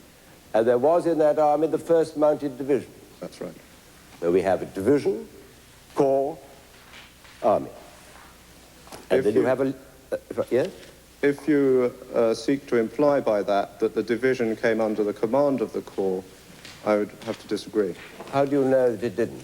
And there was in that army the 1st Mounted Division. That's right. So we have a division, corps, army. And then you have a... yes? If you seek to imply by that that the division came under the command of the Corps, I would have to disagree. How do you know that it didn't?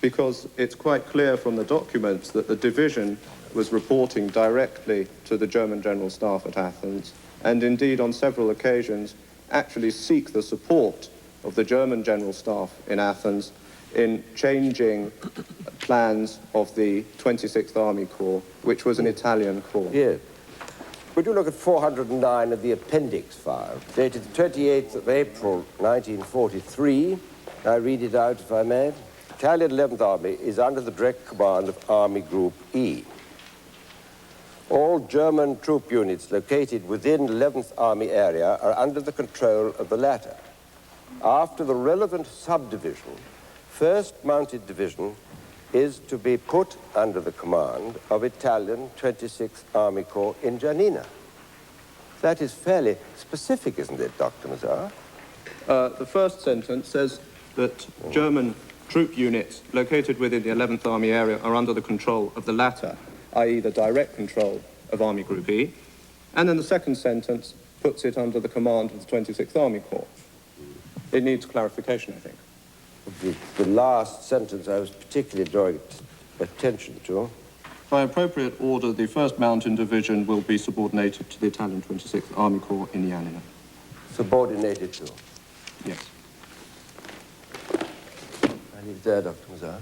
Because it's quite clear from the documents that the division was reporting directly to the German General Staff at Athens, and indeed on several occasions actually seek the support of the German General Staff in Athens in changing plans of the 26th Army Corps, which was an Italian corps. Yes. Would you look at 409 of the appendix file, dated the 28th of April, 1943. I read it out, if I may. Italian 11th Army is under the direct command of Army Group E. All German troop units located within 11th Army area are under the control of the latter. After the relevant subdivision, 1st Mounted Division is to be put under the command of Italian 26th Army Corps in Giannina. That is fairly specific, isn't it, Dr. Mazar? The first sentence says that German troop units located within the 11th Army area are under the control of the latter, i.e. the direct control of Army Group E. And then the second sentence puts it under the command of the 26th Army Corps. It needs clarification, I think. The last sentence I was particularly drawing attention to. By appropriate order, the 1st Mountain Division will be subordinated to the Italian 26th Army Corps in Ioannina. Subordinated to? Yes. I leave it there, Dr. Mazar.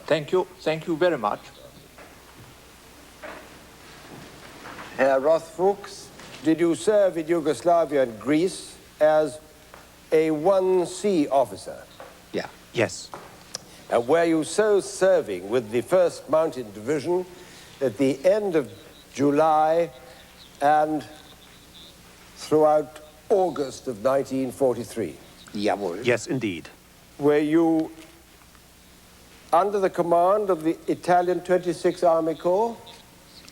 Thank you. Thank you very much. Herr Rothfuchs, did you serve in Yugoslavia and Greece as a 1C officer? Yeah. Yes. And were you so serving with the 1st Mounted Division at the end of July and throughout August of 1943? Jawohl. Yes, indeed. Were you under the command of the Italian 26th Army Corps?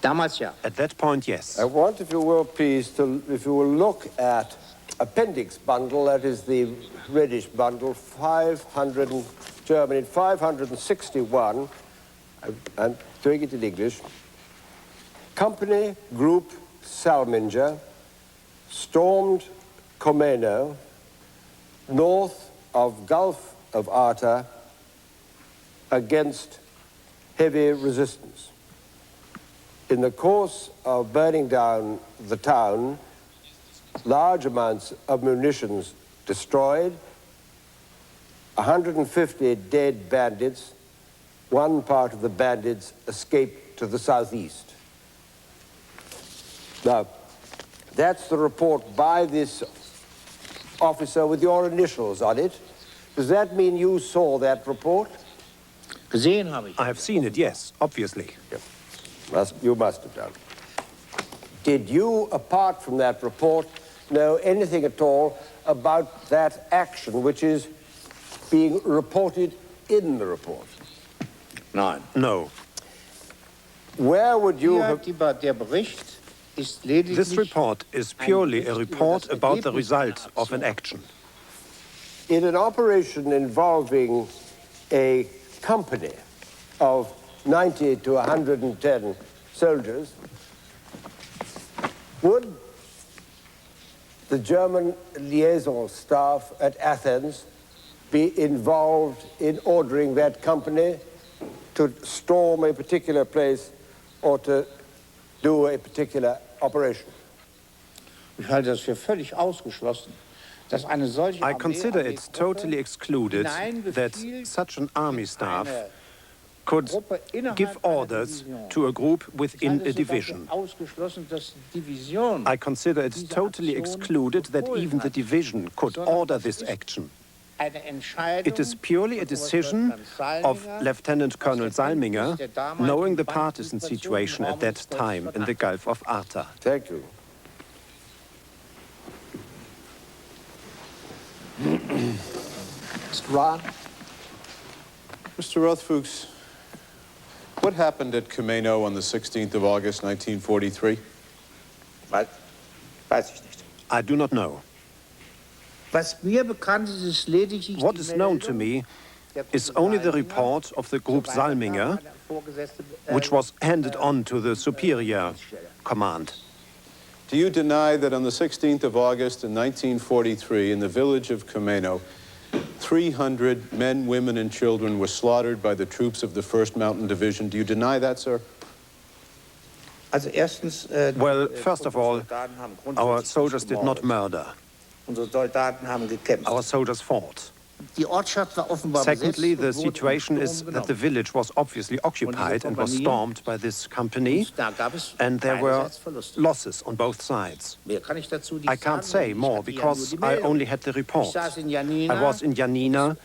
At that point, yes. I want, if you will, please, if you will look at appendix bundle, that is the reddish bundle, 500, German in 561, I'm doing it in English, Company Group Salminger stormed Komeno, north of Gulf of Arta, against heavy resistance. In the course of burning down the town, large amounts of munitions destroyed, 150 dead bandits. One part of the bandits escaped to the southeast. Now, that's the report by this officer with your initials on it. Does that mean you saw that report? I have seen it, yes, obviously. Yeah. You must have done. Did you, apart from that report, know anything at all about that action which is being reported in the report? No. Where would you have... This report is purely a report about the result of an action. In an operation involving a company of 90 to 110 soldiers, would the German liaison staff at Athens be involved in ordering that company to storm a particular place or to do a particular operation? I consider it totally excluded that such an army staff could give orders to a group within a division. I consider it totally excluded that even the division could order this action. It is purely a decision of Lieutenant Colonel Salminger, knowing the partisan situation at that time in the Gulf of Arta. Thank you. Mr. Ryan. Mr. Rothfuchs, what happened at Komeno on the 16th of August, 1943? I do not know. What is known to me is only the report of the group Salminger, which was handed on to the superior command. Do you deny that on the 16th of August in 1943, in the village of Komeno, 300 men, women, and children were slaughtered by the troops of the 1st Mountain Division? Do you deny that, sir? Well, first of all, our soldiers did not murder. Our soldiers fought. Secondly, the situation is that the village was obviously occupied and was stormed by this company, and there were losses on both sides. I can't say more because I only had the report. I was in Janina,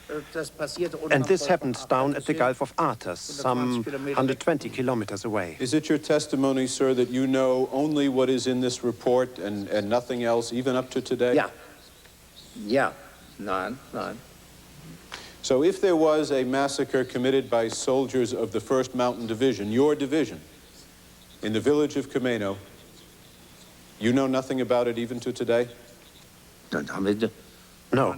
and this happened down at the Gulf of Arta, some 120 kilometers away. Is it your testimony, sir, that you know only what is in this report and nothing else, even up to today? Yeah. Nein. So if there was a massacre committed by soldiers of the 1st Mountain Division, your division, in the village of Komeno, you know nothing about it even to today? No.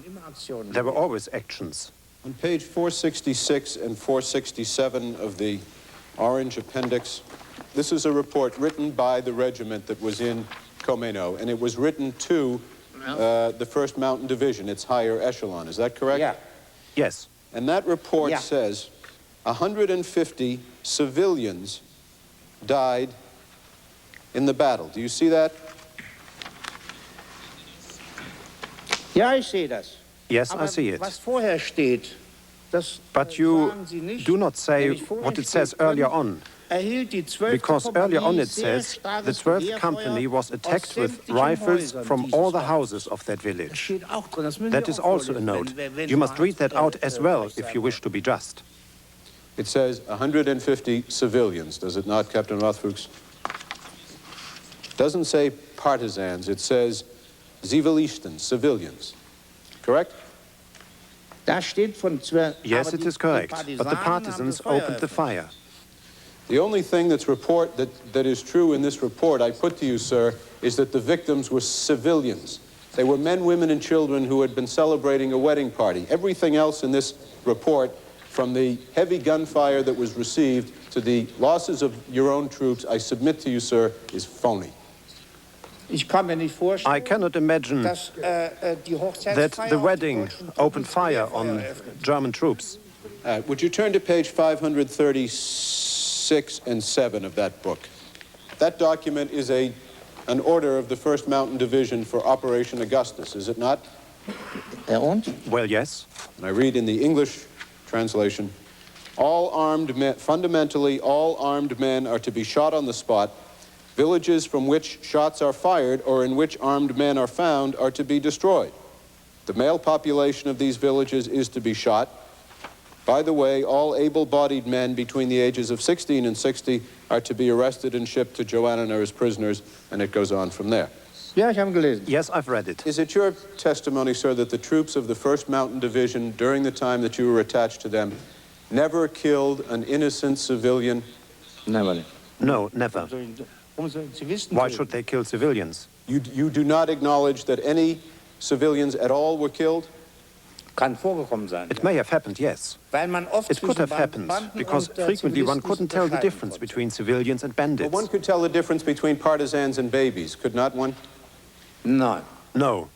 There were always actions. On page 466 and 467 of the orange appendix, this is a report written by the regiment that was in Komeno, and it was written to the 1st Mountain Division, its higher echelon. Is that correct? Yeah. Yes. And that report says 150 civilians died in the battle. Do you see that? Yes, I see it. But you do not say what it says earlier on. Because earlier on it says the 12th Company was attacked with rifles from all the houses of that village. That is also a note. You must read that out as well if you wish to be just. It says 150 civilians, does it not, Captain Rothfuchs? It doesn't say partisans, it says Zivilisten, civilians. Correct? Yes, it is correct, but the partisans opened the fire. The only thing that is true in this report, I put to you, sir, is that the victims were civilians. They were men, women, and children who had been celebrating a wedding party. Everything else in this report, from the heavy gunfire that was received to the losses of your own troops, I submit to you, sir, is phony. I cannot imagine that the wedding opened fire on German troops. Would you turn to page 536 and 7 of that book? That document is an order of the 1st Mountain Division for Operation Augustus, is it not? Well, yes. And I read in the English translation, fundamentally, all armed men are to be shot on the spot. Villages from which shots are fired or in which armed men are found are to be destroyed. The male population of these villages is to be shot. By the way, all able-bodied men between the ages of 16 and 60 are to be arrested and shipped to Joanna as prisoners, and it goes on from there. Yes, I've read it. Is it your testimony, sir, that the troops of the 1st Mountain Division, during the time that you were attached to them, never killed an innocent civilian? Never. No, never. Why should they kill civilians? You do not acknowledge that any civilians at all were killed? It may have happened, yes. It could have happened, because frequently one couldn't tell the difference between civilians and bandits. But one could tell the difference between partisans and babies, could not one? No. No.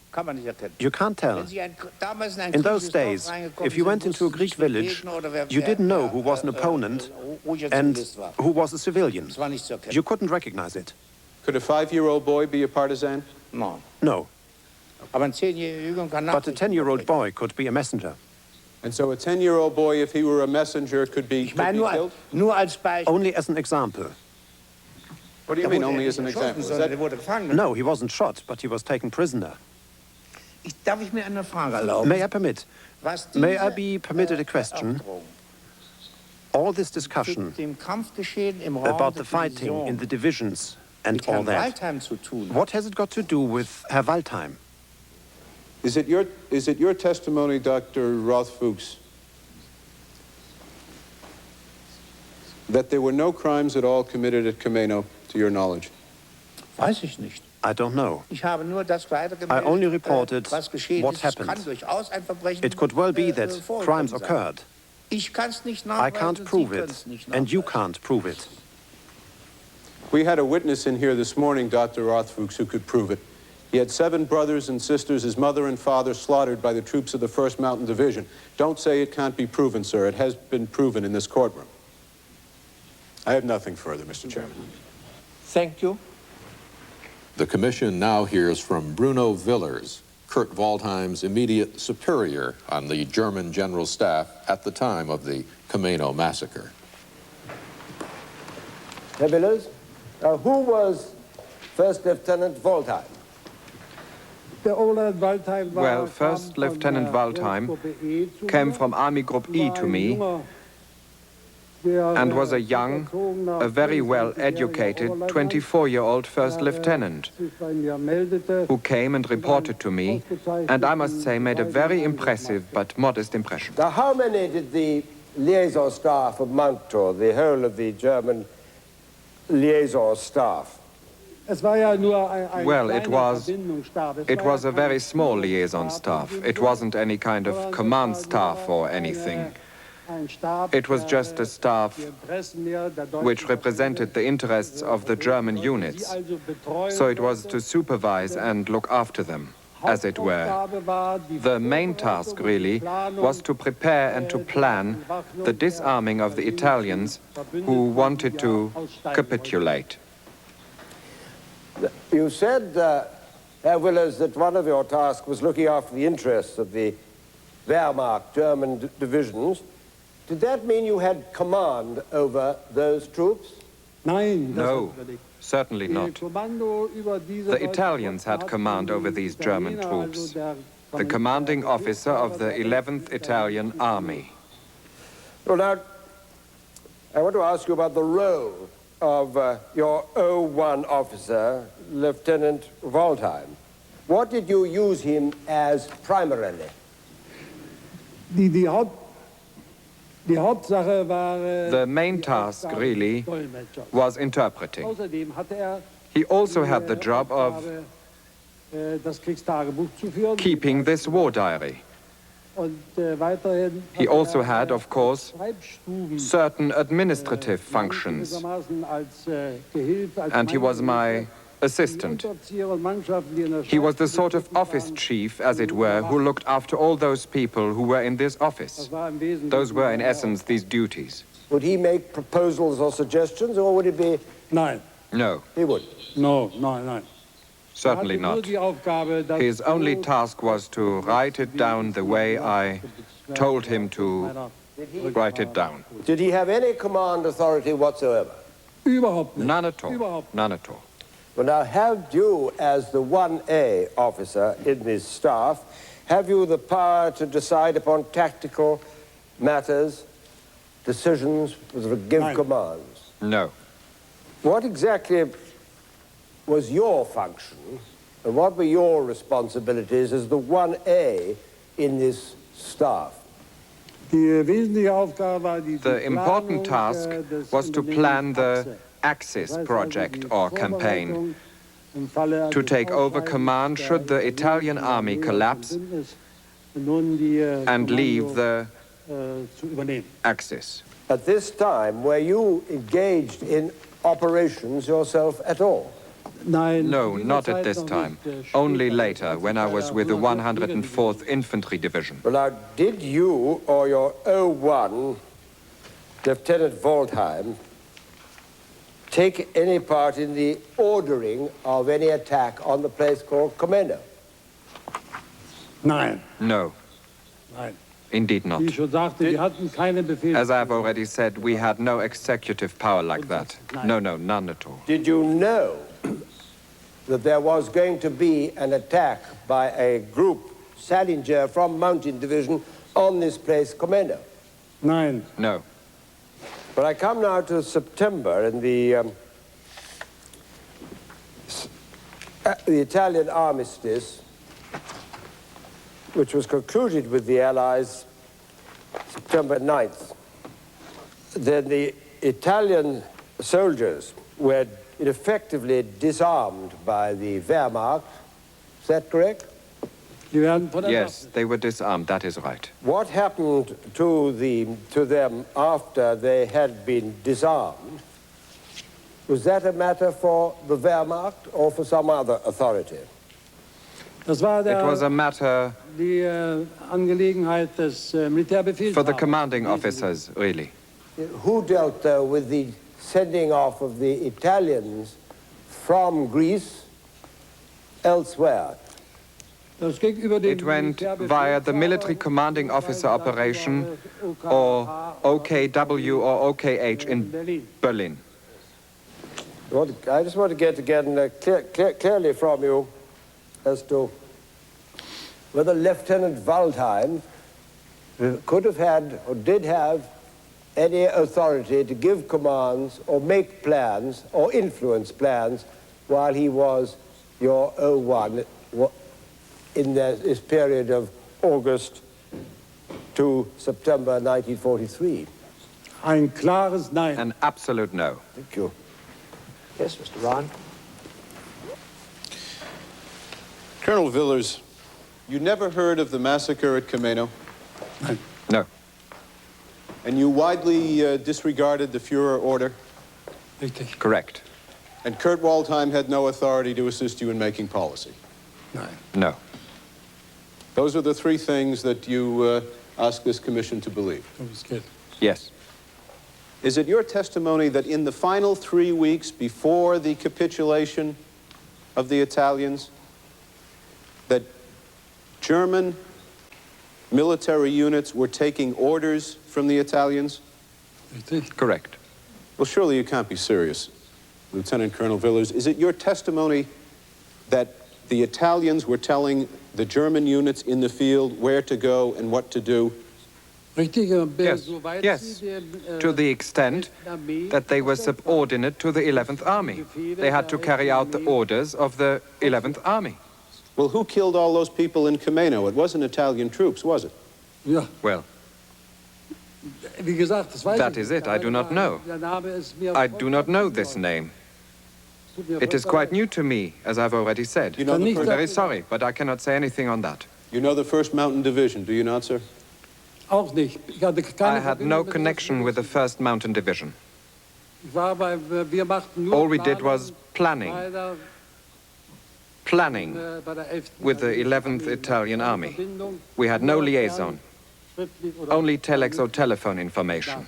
You can't tell. In those days, if you went into a Greek village, you didn't know who was an opponent and who was a civilian. You couldn't recognize it. Could a 5-year-old boy be a partisan? No. No. But a 10-year-old boy could be a messenger. And so a 10-year-old boy, if he were a messenger, could be killed? Only as an example. What do you mean, only as an example? No, he wasn't shot, but he was taken prisoner. May I be permitted a question? All this discussion about the fighting in the divisions and all that, what has it got to do with Herr Waldheim? Is it your testimony, Dr. Rothfuchs, that there were no crimes at all committed at Komeno, to your knowledge? I don't know. I only reported what happened. It could well be that crimes occurred. I can't prove it, and you can't prove it. We had a witness in here this morning, Dr. Rothfuchs, who could prove it. He had 7 brothers and sisters, his mother and father, slaughtered by the troops of the 1st Mountain Division. Don't say it can't be proven, sir. It has been proven in this courtroom. I have nothing further, Mr. Chairman. Thank you. The commission now hears from Bruno Villers, Kurt Waldheim's immediate superior on the German General Staff at the time of the Komeno massacre. Herr Villers, who was First Lieutenant Waldheim? Well, First Lieutenant Waldheim came from Army Group E to me and was a young, a very well-educated 24-year-old First Lieutenant who came and reported to me, and I must say made a very impressive but modest impression. Now, how many did the liaison staff amount to, the whole of the German liaison staff? Well, it was a very small liaison staff. It wasn't any kind of command staff or anything. It was just a staff which represented the interests of the German units. So it was to supervise and look after them, as it were. The main task, really, was to prepare and to plan the disarming of the Italians who wanted to capitulate. You said, Herr Willers, that one of your tasks was looking after the interests of the Wehrmacht German divisions. Did that mean you had command over those troops? No, certainly not. The Italians had command over these German troops. The commanding officer of the 11th Italian Army. Well, now, I want to ask you about the role of your 01 officer, Lieutenant Waldheim. What did you use him as primarily? The main task, really, was interpreting. He also had the job of keeping this war diary. He also had, of course, certain administrative functions, and he was my assistant. He was the sort of office chief, as it were, who looked after all those people who were in this office. Those were, in essence, these duties. Would he make proposals or suggestions, or would it be... Nein. No. He would? No, no, no. Certainly not. His only task was to write it down the way I told him to write it down. Did he have any command authority whatsoever? None at all. None at all. Well, now, have you, as the 1A officer in this staff, have you the power to decide upon tactical matters, decisions, give commands? No. What exactly was your function, and what were your responsibilities as the 1A in this staff? The important task was to plan the Axis project or campaign, to take over command should the Italian army collapse and leave the Axis. At this time, were you engaged in operations yourself at all? No, not at this time. Only later, when I was with the 104th Infantry Division. Well, now, did you or your 01, Lieutenant Waldheim, take any part in the ordering of any attack on the place called Komeno? Nein. No. Nein. Indeed not. As I've already said, we had no executive power like that. No, no, none at all. Did you know that there was going to be an attack by a group, Salinger, from Mountain Division on this place, Komeno? Nein. No. But I come now to September, and the Italian armistice, which was concluded with the Allies September 9th. Then the Italian soldiers were effectively disarmed by the Wehrmacht. Is that correct? Yes, they were disarmed, that is right. What happened to them after they had been disarmed? Was that a matter for the Wehrmacht or for some other authority? It was a matter for the commanding officers, really. Who dealt, though, with the sending off of the Italians from Greece elsewhere? It went via the military commanding officer operation, or OKW or OKH in Berlin. I just want to get again clearly from you as to whether Lieutenant Waldheim could have had or did have any authority to give commands or make plans or influence plans while he was your 01 in this period of August to September 1943. Ein klares Nein. An absolute no. Thank you. Yes, Mr. Ryan. Colonel Villers, you never heard of the massacre at Komeno? No. And you widely disregarded the Führer order? Correct. And Kurt Waldheim had no authority to assist you in making policy? No. Those are the three things that you ask this commission to believe? Yes. Is it your testimony that in the final 3 weeks before the capitulation of the Italians, that German military units were taking orders from the Italians? Correct. Well, surely you can't be serious, Lieutenant Colonel Villers. Is it your testimony that the Italians were telling the German units in the field where to go and what to do? Yes, yes, to the extent that they were subordinate to the 11th Army. They had to carry out the orders of the 11th Army. Well, who killed all those people in Komeno? It wasn't Italian troops, was it? Well, that is it. I do not know. I do not know this name. It is quite new to me, as I've already said. You know I'm very sorry, but I cannot say anything on that. You know the 1st Mountain Division, do you not, sir? I had no connection with the 1st Mountain Division. All we did was planning with the 11th Italian Army. We had no liaison, only telex or telephone information.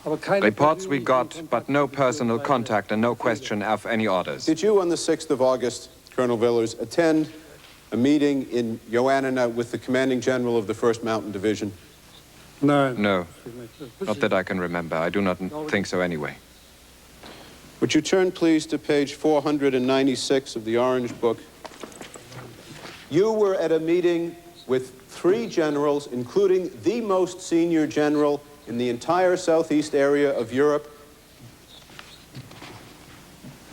Reports we got, but no personal contact and no question of any orders. Did you, on the 6th of August, Colonel Villers, attend a meeting in Ioannina with the commanding general of the 1st Mountain Division? No, not that I can remember. I do not think so anyway. Would you turn, please, to page 496 of the Orange Book? You were at a meeting with 3 generals, including the most senior general in the entire southeast area of Europe.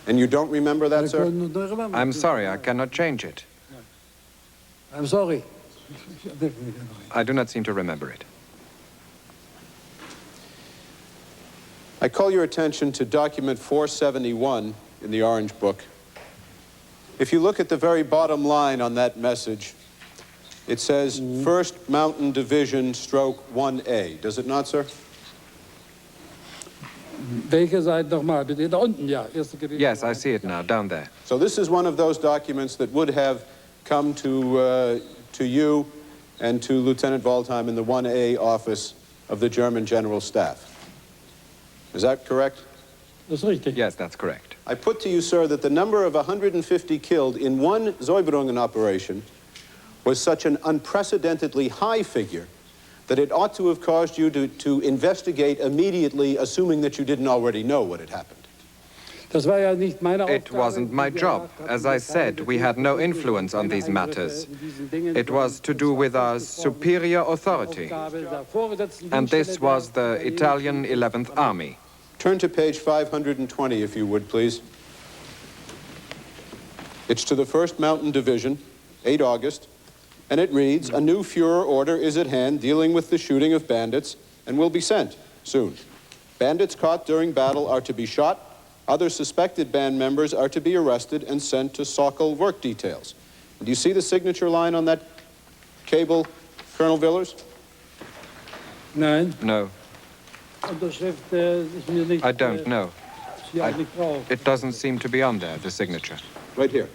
And you don't remember that, sir? I'm sorry, I cannot change it. I'm sorry. I do not seem to remember it. I call your attention to document 471 in the Orange Book. If you look at the very bottom line on that message, it says 1st Mountain Division stroke 1A. Does it not, sir? Yes, I see it now, down there. So this is one of those documents that would have come to you and to Lieutenant Waldheim in the 1A office of the German General Staff. Is that correct? Yes, that's correct. I put to you, sir, that the number of 150 killed in one Säuberungen operation was such an unprecedentedly high figure that it ought to have caused you to investigate immediately, assuming that you didn't already know what had happened. It wasn't my job. As I said, we had no influence on these matters. It was to do with our superior authority. And this was the Italian 11th Army. Turn to page 520, if you would, please. It's to the 1st Mountain Division, 8 August, and it reads, "A new Führer order is at hand dealing with the shooting of bandits and will be sent soon. Bandits caught during battle are to be shot. Other suspected band members are to be arrested and sent to Sokol work details." Do you see the signature line on that cable, Colonel Villers? No. I don't know. It doesn't seem to be on there, the signature. Right here.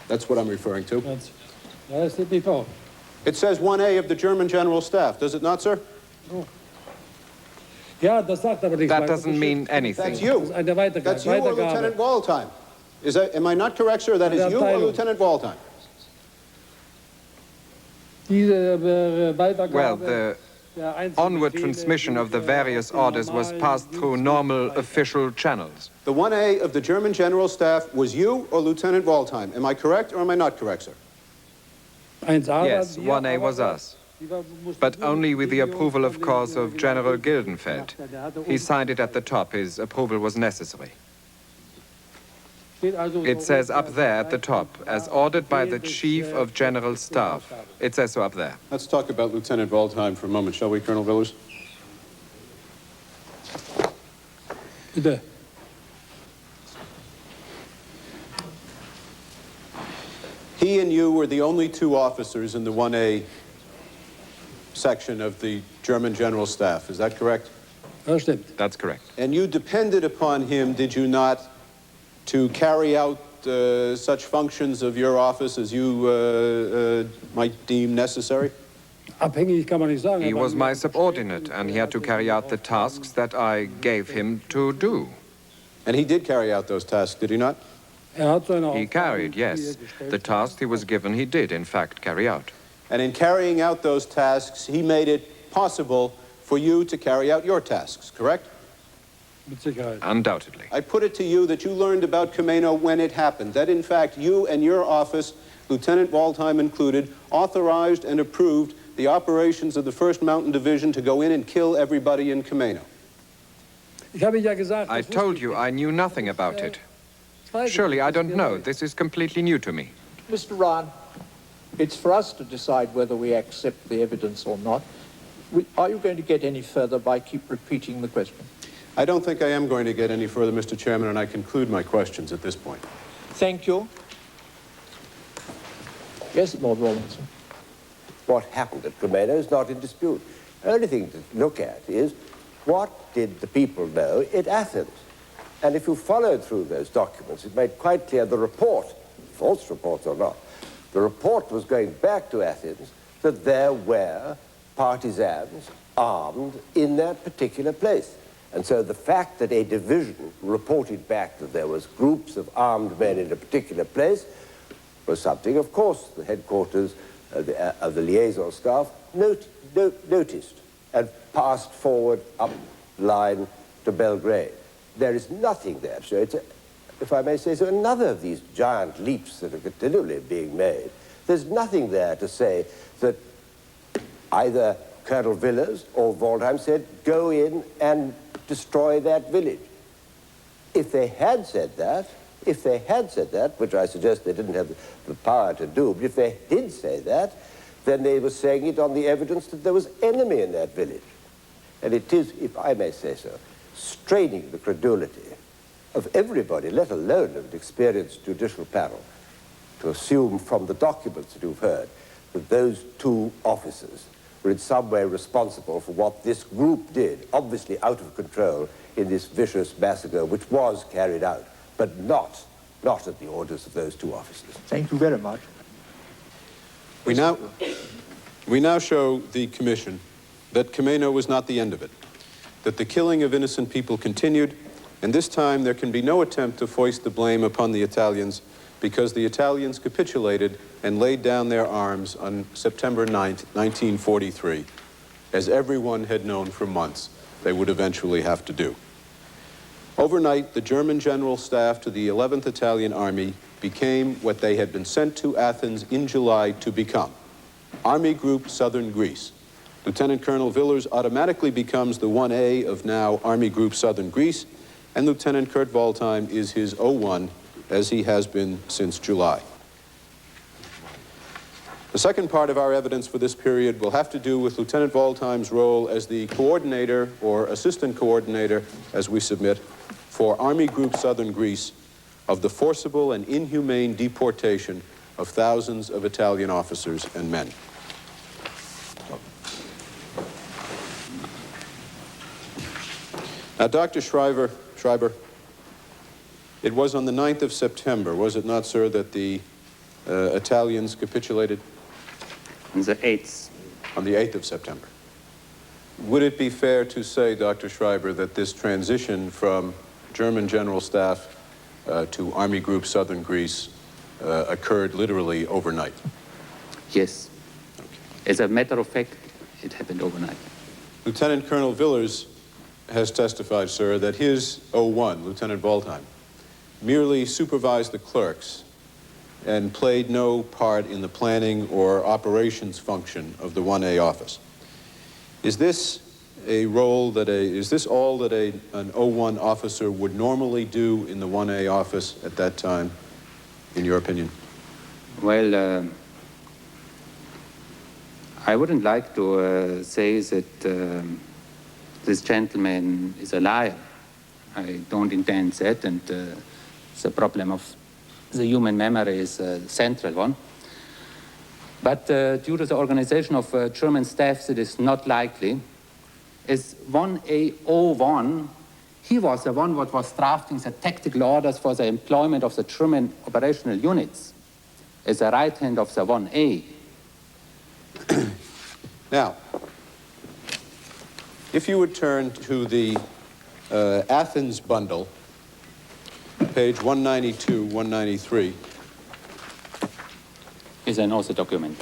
That's what I'm referring to. It says 1A of the German General Staff, does it not, sir? That doesn't mean anything. That's you. That's you or Lieutenant Waldheim. Am I not correct, sir? That is you or Lieutenant Waldheim? Well, the onward transmission of the various orders was passed through normal official channels. The 1A of the German General Staff was you or Lieutenant Waldheim. Am I correct or am I not correct, sir? Yes, 1A was us. But only with the approval, of course, of General Gildenfeld. He signed it at the top. His approval was necessary. It says up there at the top, as ordered by the Chief of General Staff. It says so up there. Let's talk about Lieutenant Waldheim for a moment, shall we, Colonel Villers? He and you were the only 2 officers in the 1A section of the German General Staff. Is that correct? That's correct. And you depended upon him, did you not, to carry out such functions of your office as you might deem necessary? He was my subordinate, and he had to carry out the tasks that I gave him to do. And he did carry out those tasks, did he not? He carried, yes. The task he was given, he did, in fact, carry out. And in carrying out those tasks, he made it possible for you to carry out your tasks, correct? Undoubtedly. I put it to you that you learned about Komeno when it happened, that in fact you and your office, Lieutenant Waldheim included, authorized and approved the operations of the 1st Mountain Division to go in and kill everybody in Komeno. I told you I knew nothing about it. Surely I don't know. This is completely new to me. Mr. Ron, It's for us to decide whether we accept the evidence or not. Are you going to get any further by keep repeating the question? I don't think I am going to get any further, Mr. Chairman, and I conclude my questions at this point. Thank you. Yes, Lord Rawlinson. What happened at Komeno is not in dispute. The only thing to look at is what did the people know at Athens? And if you followed through those documents, it made quite clear the report, false reports or not, the report was going back to Athens that there were partisans armed in that particular place. And so the fact that a division reported back that there was groups of armed men in a particular place was something, of course, the headquarters of the liaison staff noticed and passed forward up line to Belgrade. There is nothing there. So it's, if I may say so, another of these giant leaps that are continually being made. There's nothing there to say that either Colonel Villers or Waldheim said, go in and destroy that village. If they had said that, which I suggest they didn't have the power to do, but if they did say that, then they were saying it on the evidence that there was enemy in that village. And it is, if I may say so, straining the credulity of everybody, let alone of an experienced judicial panel, to assume from the documents that you've heard that those two officers were in some way responsible for what this group did, obviously out of control in this vicious massacre which was carried out, but not at the orders of those two officers. Thank you very much. We now show the Commission that Komeno was not the end of it, that the killing of innocent people continued, and this time there can be no attempt to foist the blame upon the Italians because the Italians capitulated and laid down their arms on September 9th, 1943, as everyone had known for months they would eventually have to do. Overnight, the German General Staff to the 11th Italian Army became what they had been sent to Athens in July to become, Army Group Southern Greece. Lieutenant Colonel Villers automatically becomes the 1A of now Army Group Southern Greece, and Lieutenant Kurt Waldheim is his 01, as he has been since July. The second part of our evidence for this period will have to do with Lieutenant Waldheim's role as the coordinator or assistant coordinator, as we submit, for Army Group Southern Greece of the forcible and inhumane deportation of thousands of Italian officers and men. Now, Dr. Schreiber, it was on the 9th of September, was it not, sir, that the Italians capitulated? On the 8th. On the 8th of September. Would it be fair to say, Dr. Schreiber, that this transition from German General Staff to Army Group Southern Greece occurred literally overnight? Yes. Okay. As a matter of fact, it happened overnight. Lieutenant Colonel Villers has testified, sir, that his 01, Lieutenant Waldheim, merely supervised the clerks and played no part in the planning or operations function of the 1A office. Is this a role that is this all that an 01 officer would normally do in the 1A office at that time, in your opinion? Well, I wouldn't like to say that this gentleman is a liar. I don't intend that, and the problem of the human memory is a central one. But due to the organization of German staffs, it is not likely. As 1A01, he was the one that was drafting the tactical orders for the employment of the German operational units as the right hand of the 1A. Now, if you would turn to the Athens bundle, page 192, 193. Is I know the document.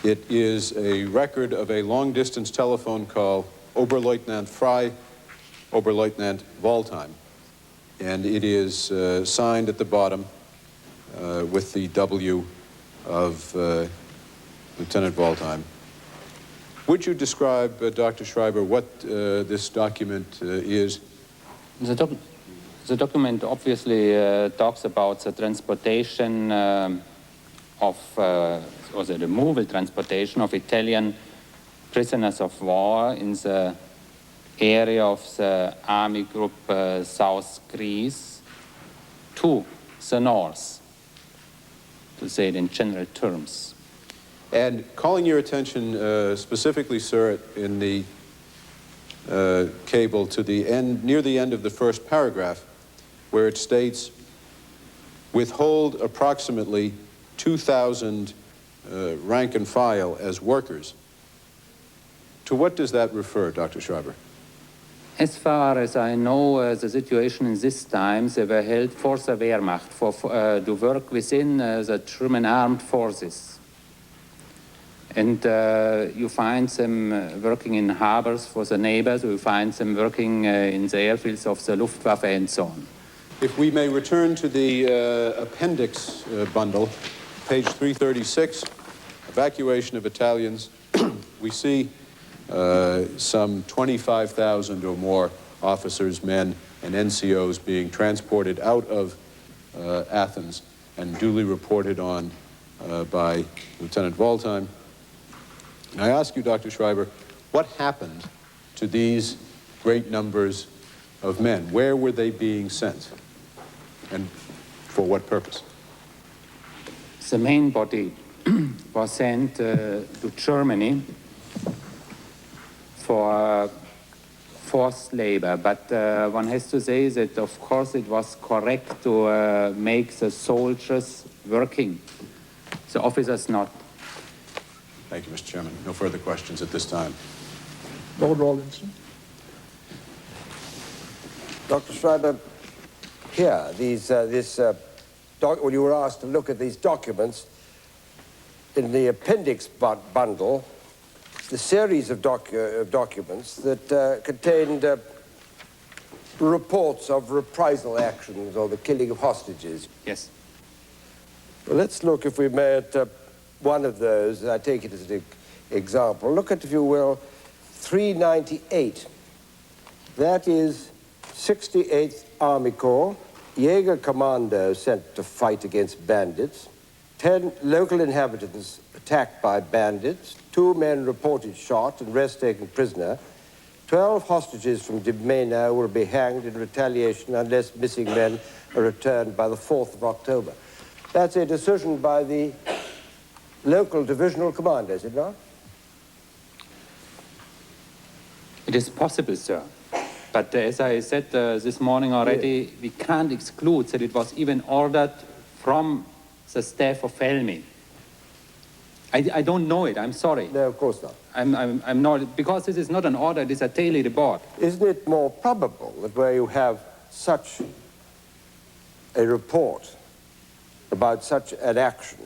It is a record of a long-distance telephone call, Oberleutnant Frey, Oberleutnant Waldheim. And it is signed at the bottom with the W of Lieutenant Waldheim. Would you describe, Dr. Schreiber, what this document is? The document obviously talks about the transportation of, or the removal, transportation of Italian prisoners of war in the area of the army group South Greece to the north, to say it in general terms. And calling your attention specifically, sir, in the cable to the end, near the end of the first paragraph, where it states, withhold approximately 2,000 rank and file as workers. To what does that refer, Dr. Schreiber? As far as I know, the situation in this time, they were held for the Wehrmacht, to work within the German armed forces. And you find them working in harbors for the neighbors, you find them working in the airfields of the Luftwaffe and so on. If we may return to the appendix bundle, page 336, evacuation of Italians, we see some 25,000 or more officers, men, and NCOs being transported out of Athens and duly reported on by Lieutenant Waldheim. And I ask you, Dr. Schreiber, what happened to these great numbers of men? Where were they being sent? And for what purpose? The main body was sent to Germany for forced labor, but one has to say that, of course, it was correct to make the soldiers working, the officers not. Thank you, Mr. Chairman. No further questions at this time. Lord Rawlinson. Dr. Schreiber, here, when you were asked to look at these documents, in the appendix bundle, the series of documents that contained reports of reprisal actions or the killing of hostages. Yes. Well, let's look, if we may, at one of those. I take it as an example. Look at, if you will, 398. That is 68th Army Corps, Jaeger Commando sent to fight against bandits, 10 local inhabitants attacked by bandits, 2 men reported shot and rest taken prisoner, 12 hostages from Komeno will be hanged in retaliation unless missing men are returned by the 4th of October. That's a decision by the local divisional commander, is it not? It is possible, sir. But as I said this morning already, we can't exclude that it was even ordered from the staff of Helmi. I don't know it, I'm sorry. No, of course not. I'm not, because this is not an order, it is a daily report. Isn't it more probable that where you have such a report about such an action,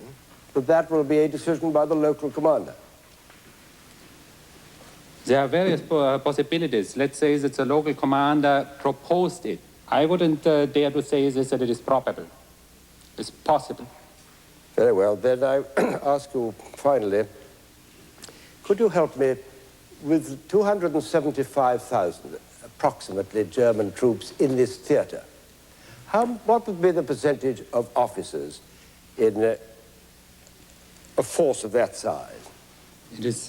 that will be a decision by the local commander? There are various possibilities. Let's say that the local commander proposed it. I wouldn't dare to say this, that it is probable. It's possible. Very well. Then I ask you finally, could you help me with 275,000 approximately German troops in this theater? What would be the percentage of officers in a force of that size? It is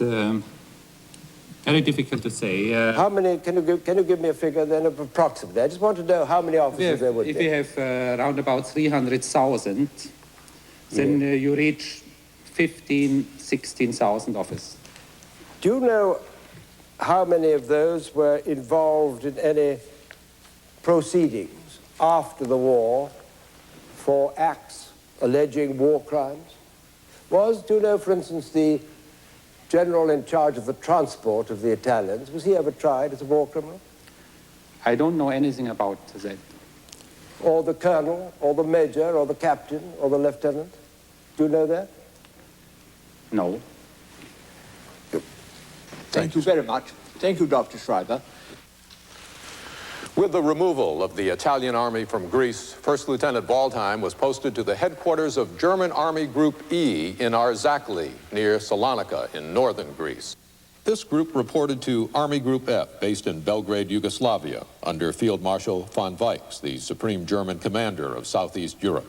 very difficult to say. How many, can you give me a figure then of approximately? I just want to know how many officers there would be. If you have around about 300,000, then you reach 16,000 officers. Do you know how many of those were involved in any proceedings after the war for acts alleging war crimes? Do you know, for instance, the general in charge of the transport of the Italians, was he ever tried as a war criminal? I don't know anything about that. Or the colonel, or the major, or the captain, or the lieutenant? Do you know that? No. Thank you very much. Thank you, Dr. Schreiber. With the removal of the Italian army from Greece, First Lieutenant Waldheim was posted to the headquarters of German Army Group E in Arzakli, near Salonika in northern Greece. This group reported to Army Group F, based in Belgrade, Yugoslavia, under Field Marshal von Weichs, the supreme German commander of Southeast Europe.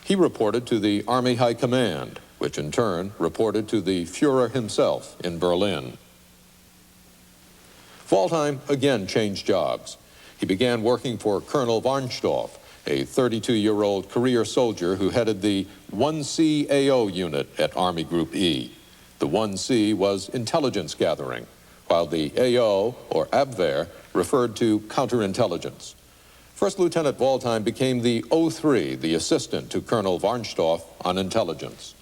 He reported to the Army High Command, which in turn reported to the Führer himself in Berlin. Waldheim again changed jobs. He began working for Colonel Warnsdorf, a 32-year-old career soldier who headed the 1C AO unit at Army Group E. The 1C was intelligence gathering, while the AO, or Abwehr, referred to counterintelligence. First Lieutenant Waldheim became the 03, the assistant to Colonel Warnsdorf on intelligence.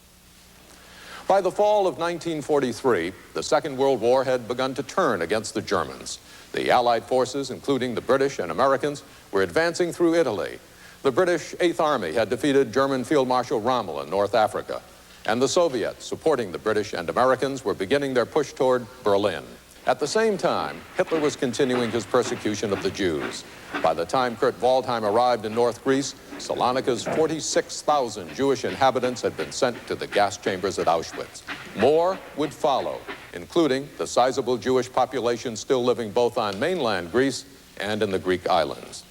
By the fall of 1943, the Second World War had begun to turn against the Germans. The Allied forces, including the British and Americans, were advancing through Italy. The British Eighth Army had defeated German Field Marshal Rommel in North Africa, and the Soviets, supporting the British and Americans, were beginning their push toward Berlin. At the same time, Hitler was continuing his persecution of the Jews. By the time Kurt Waldheim arrived in North Greece, Salonika's 46,000 Jewish inhabitants had been sent to the gas chambers at Auschwitz. More would follow, including the sizable Jewish population still living both on mainland Greece and in the Greek islands.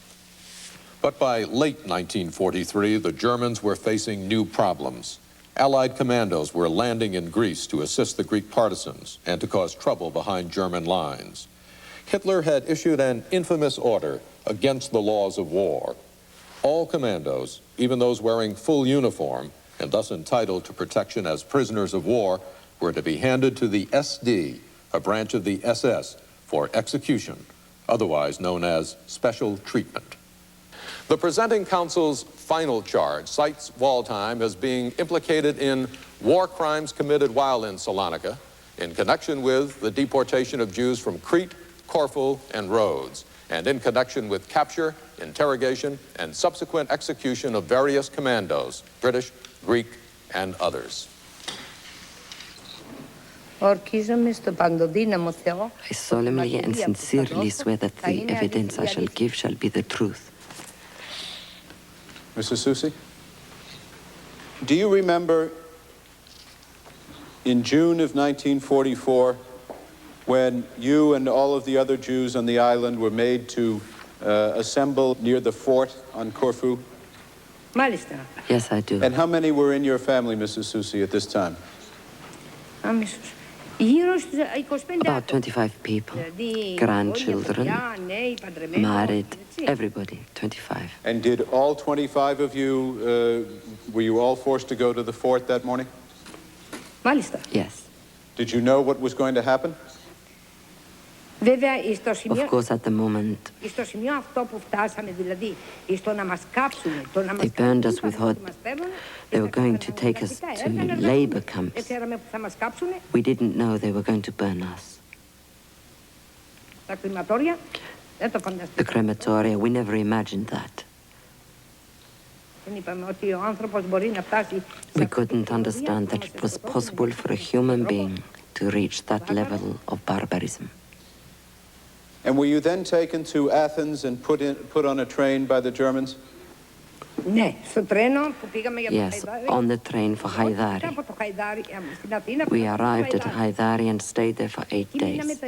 But by late 1943, the Germans were facing new problems. Allied commandos were landing in Greece to assist the Greek partisans and to cause trouble behind German lines. Hitler had issued an infamous order against the laws of war. All commandos, even those wearing full uniform and thus entitled to protection as prisoners of war, were to be handed to the SD, a branch of the SS, for execution, otherwise known as special treatment. The presenting counsel's final charge cites Waldheim as being implicated in war crimes committed while in Salonika in connection with the deportation of Jews from Crete, Corfu, and Rhodes, and in connection with capture, interrogation, and subsequent execution of various commandos, British, Greek, and others. I solemnly and sincerely swear that the evidence I shall give shall be the truth. Mrs. Susi, do you remember in June of 1944 when you and all of the other Jews on the island were made to assemble near the fort on Corfu? Yes, I do. And how many were in your family, Mrs. Susi, at this time? About 25 people, grandchildren, married, everybody, 25. And did all 25 of you, were you all forced to go to the fort that morning? Yes. Did you know what was going to happen? Of course, at the moment, they burned us with hot. They were going to take us to labor camps. We didn't know they were going to burn us. The crematoria, we never imagined that. We couldn't understand that it was possible for a human being to reach that level of barbarism. And were you then taken to Athens and put on a train by the Germans? Yes, on the train for Haidari. We arrived at Haidari and stayed there for 8 days.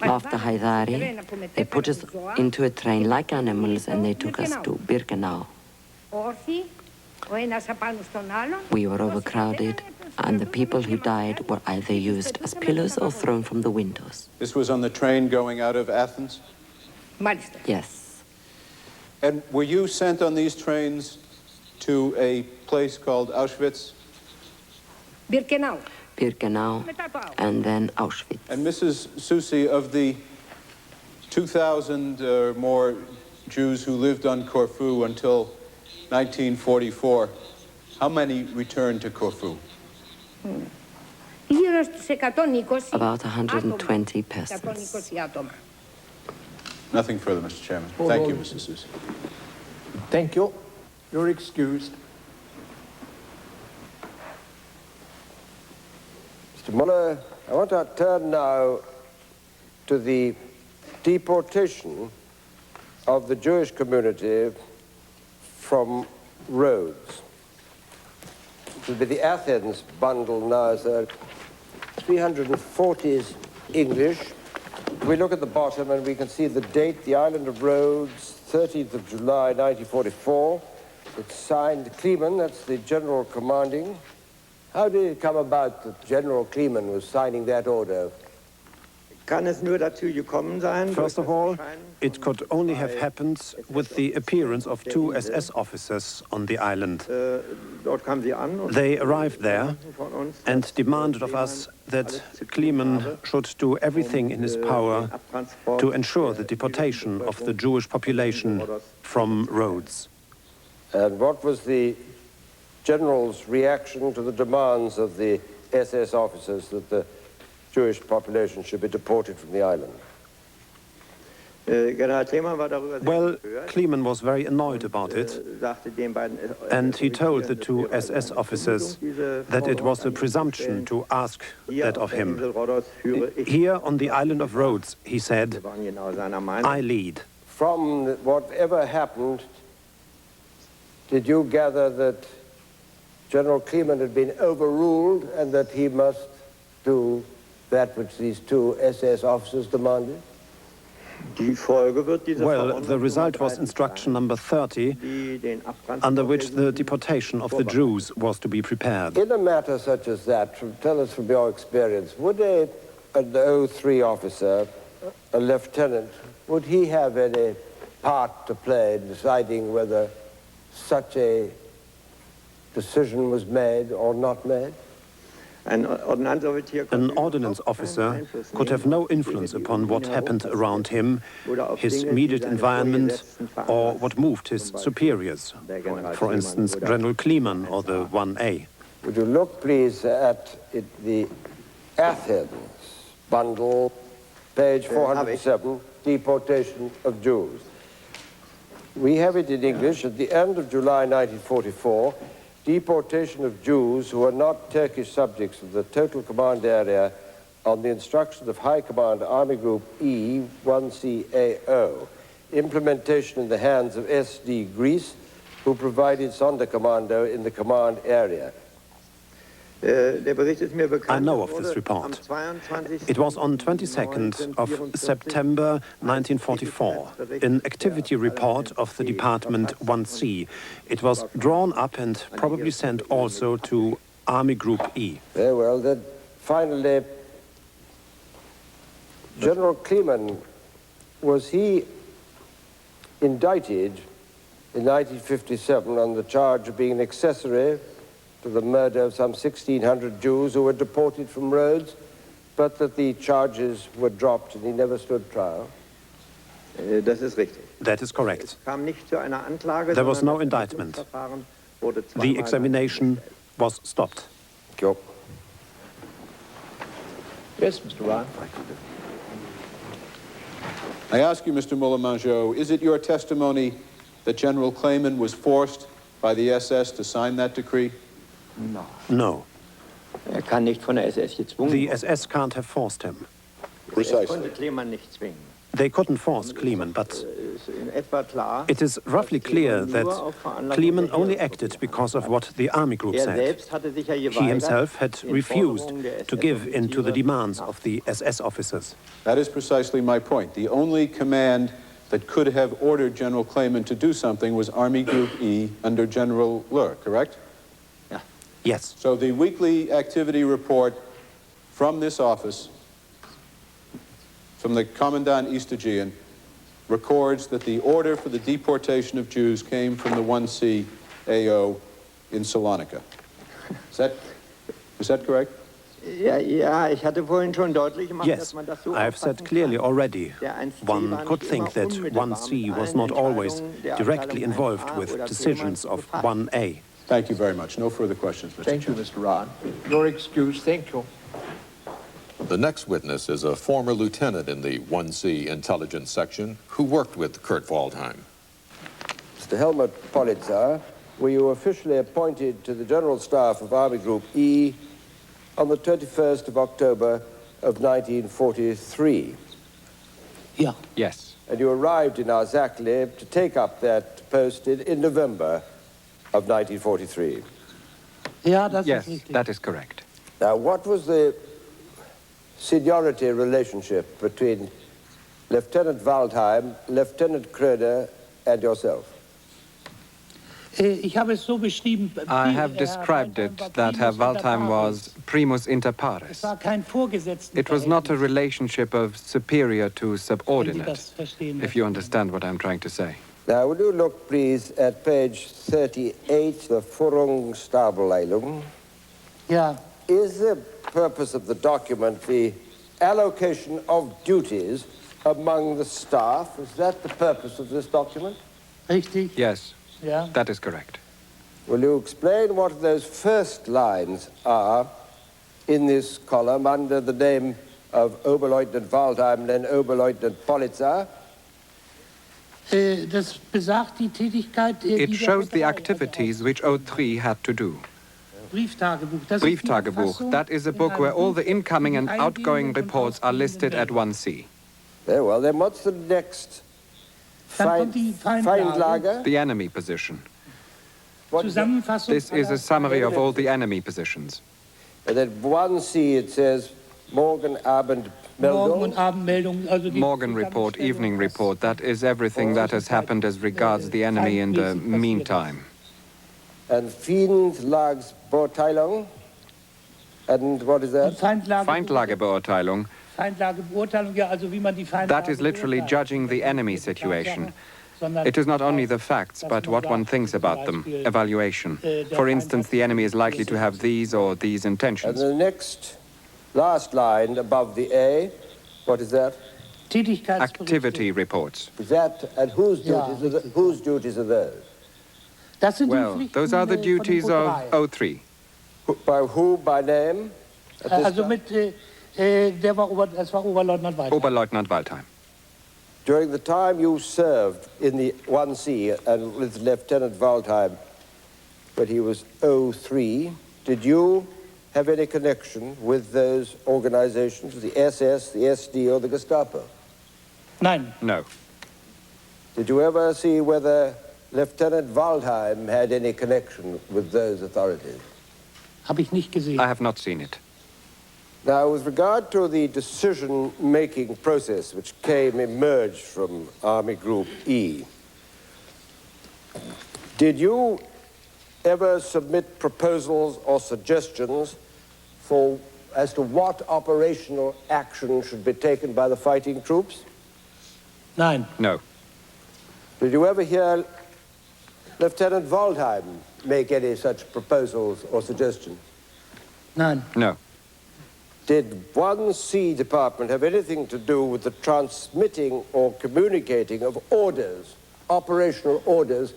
After Haidari, they put us into a train like animals and they took us to Birkenau. We were overcrowded, and the people who died were either used as pillows or thrown from the windows. This was on the train going out of Athens? Yes. And were you sent on these trains to a place called Auschwitz? Birkenau, and then Auschwitz. And Mrs. Susi, of the 2,000 or more Jews who lived on Corfu until 1944, how many returned to Corfu? About 120 persons. Nothing further, Mr. Chairman. Thank you, Mrs. Susi. Thank you. You're excused. Mr. Muller, I want to turn now to the deportation of the Jewish community from Rhodes. It will be the Athens bundle now, so 340 is English. We look at the bottom and we can see the date, the island of Rhodes, 13th of July, 1944. It's signed Kleeman, that's the general commanding. How did it come about that General Kleeman was signing that order? First of all, it could only have happened with the appearance of two SS officers on the island. They arrived there and demanded of us that Kleeman should do everything in his power to ensure the deportation of the Jewish population from Rhodes. And what was the general's reaction to the demands of the SS officers that the Jewish population should be deported from the island? Well, Kleeman was very annoyed about it, and he told the two SS officers that it was a presumption to ask that of him. Here on the island of Rhodes, he said, I lead. From whatever happened, did you gather that General Kleeman had been overruled and that he must do that which these two SS officers demanded? Well, the result was instruction number 30, under which the deportation of the Jews was to be prepared. In a matter such as that, tell us from your experience, would an 03 officer, a lieutenant, would he have any part to play in deciding whether such a decision was made or not made? An ordnance officer could have no influence upon what happened around him, his immediate environment, or what moved his superiors. For instance, General Kleeman or the 1A. Would you look, please, at the Athens bundle, page 407, Deportation of Jews. We have it in English. At the end of July 1944, deportation of Jews who are not Turkish subjects of the total command area on the instructions of High Command Army Group E, 1CAO. Implementation in the hands of SD Greece, who provided Sonderkommando in the command area. I know of this report. It was on 22nd of September 1944, an activity report of the Department 1C. It was drawn up and probably sent also to Army Group E. Very well, then finally, General Kleeman, was he indicted in 1957 on the charge of being an accessory to the murder of some 1,600 Jews who were deported from Rhodes, but that the charges were dropped and he never stood trial? That is correct. There was no indictment. The examination was stopped. Thank you. Yes, Mr. Ryan. I ask you, Mr. Muller-Mangeot, is it your testimony that General Kleeman was forced by the SS to sign that decree? No. The SS can't have forced him. Precisely. They couldn't force Kleeman, but it is roughly clear that Kleeman only acted because of what the army group said. He himself had refused to give in to the demands of the SS officers. That is precisely my point. The only command that could have ordered General Kleeman to do something was Army Group E under General Luhr, correct? Yes. So the weekly activity report from this office, from the Commandant East Aegean, records that the order for the deportation of Jews came from the 1C AO in Salonika. Is that correct? Yes, I have said clearly already. One could think that 1C was not always directly involved with decisions of 1A. Thank you very much. No further questions, Mr. Thank you, Mr. Ryan. Your excuse. Thank you. The next witness is a former lieutenant in the 1C intelligence section who worked with Kurt Waldheim. Mr. Helmut Politzer, were you officially appointed to the General Staff of Army Group E on the 21st of October of 1943? Yeah. Yes. And you arrived in Arzakli to take up that post in November of 1943? Yes, that is correct. Now, what was the seniority relationship between Lieutenant Waldheim, Lieutenant Kröder, and yourself? I have described it that Herr Waldheim was primus inter pares. It was not a relationship of superior to subordinate, if you understand what I'm trying to say. Now, would you look, please, at page 38, the Führungsstableilung? Yeah. Is the purpose of the document the allocation of duties among the staff? Is that the purpose of this document? Richtig. Yes, Yeah. that is correct. Will you explain what those first lines are in this column under the name of Oberleutnant Waldheim, then Oberleutnant Polizei? It shows the activities which O3 had to do. Brieftagebuch, that is a book where all the incoming and outgoing reports are listed at 1C. Very well, then what's the next? Feindlager? The enemy position. What is that? This is a summary of all the enemy positions. And at 1C it says Morgen, Abend, Meldung. Morgen report, evening report, that is everything that has happened as regards the enemy in the meantime. And Feindlagsbeurteilung. And what is that? Feindlagebeurteilung. That is literally judging the enemy situation. It is not only the facts, but what one thinks about them, evaluation. For instance, the enemy is likely to have these or these intentions. And the next, last line above the A, what is that? Activity reports. Is that, and whose duties are those? Well, those are the duties of O3. By who, by name? Oberleutnant Waldheim. During the time you served in the 1C and with Lieutenant Waldheim, when he was 03, did you have any connection with those organizations, the SS, the SD, or the Gestapo? No. Did you ever see whether Lieutenant Waldheim had any connection with those authorities? I have not seen it. Now, with regard to the decision-making process which emerged from Army Group E, did you ever submit proposals or suggestions as to what operational action should be taken by the fighting troops? No. Did you ever hear Lieutenant Waldheim make any such proposals or suggestions? No. Did 1C department have anything to do with the transmitting or communicating of orders, operational orders,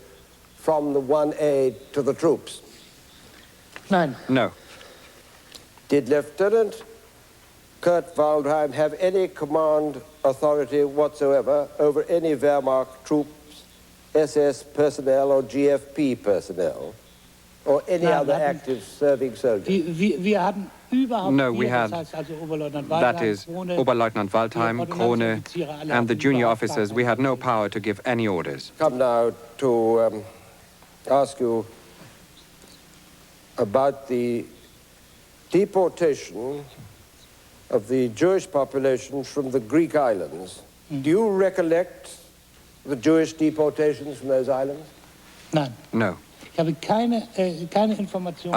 from the 1A to the troops? No. Did Lieutenant Kurt Waldheim have any command authority whatsoever over any Wehrmacht troops, SS personnel, or GFP personnel, or any other active serving soldier? No, we had, that is, Oberleutnant Waldheim, Krone, and the junior officers. We had no power to give any orders. Come now to ask you about the deportation of the Jewish population from the Greek islands. Do you recollect the Jewish deportations from those islands? No. I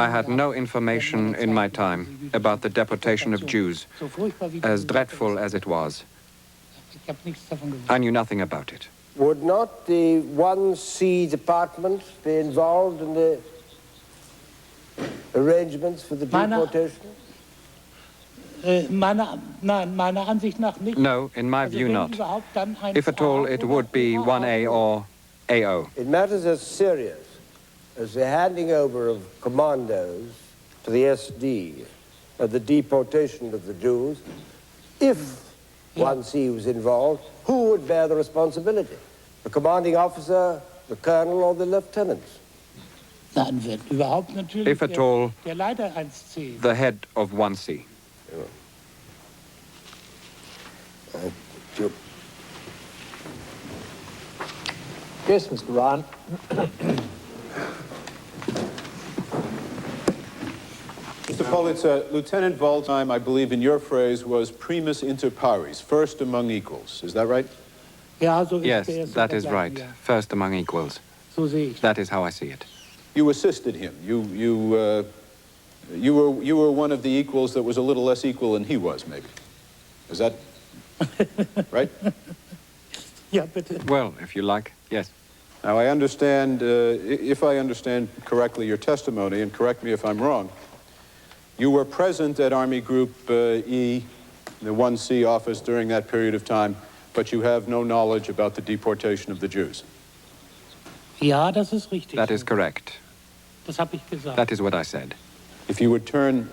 had no information in my time about the deportation of Jews, as dreadful as it was. I knew nothing about it. Would not the 1C department be involved in the arrangements for the deportation? No, in my view not. If at all, it would be 1A or AO. It matters as serious as the handing over of commandos to the SD, the deportation of the Jews. If 1C was involved, who would bear the responsibility? The commanding officer, the colonel, or the lieutenants? If at all, the head of 1C. Yes, Mr. Ryan. Mr. Politzer, Lieutenant Waldheim, I believe in your phrase, was primus inter pares, first among equals. Is that right? Yes, that is right. First among equals. That is how I see it. You assisted him. You were one of the equals that was a little less equal than he was, maybe. Is that right? Yeah, but... Well, if you like, yes. Now, I understand, if I understand correctly your testimony, and correct me if I'm wrong, you were present at Army Group E, the 1C office during that period of time, but you have no knowledge about the deportation of the Jews. Ja, das ist richtig. That is correct. Das habe ich gesagt. That is what I said. If you would turn,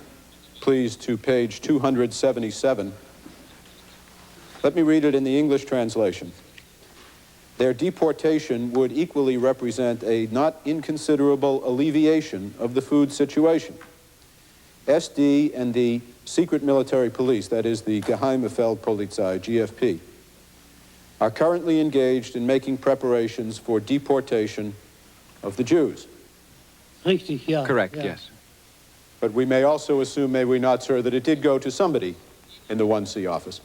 please, to page 277. Let me read it in the English translation. Their deportation would equally represent a not inconsiderable alleviation of the food situation. SD and the secret military police, that is the Geheime Feldpolizei, GFP, are currently engaged in making preparations for deportation of the Jews. Richtig, ja. Correct, ja. yes. But we may also assume, may we not, sir, that it did go to somebody in the 1C office.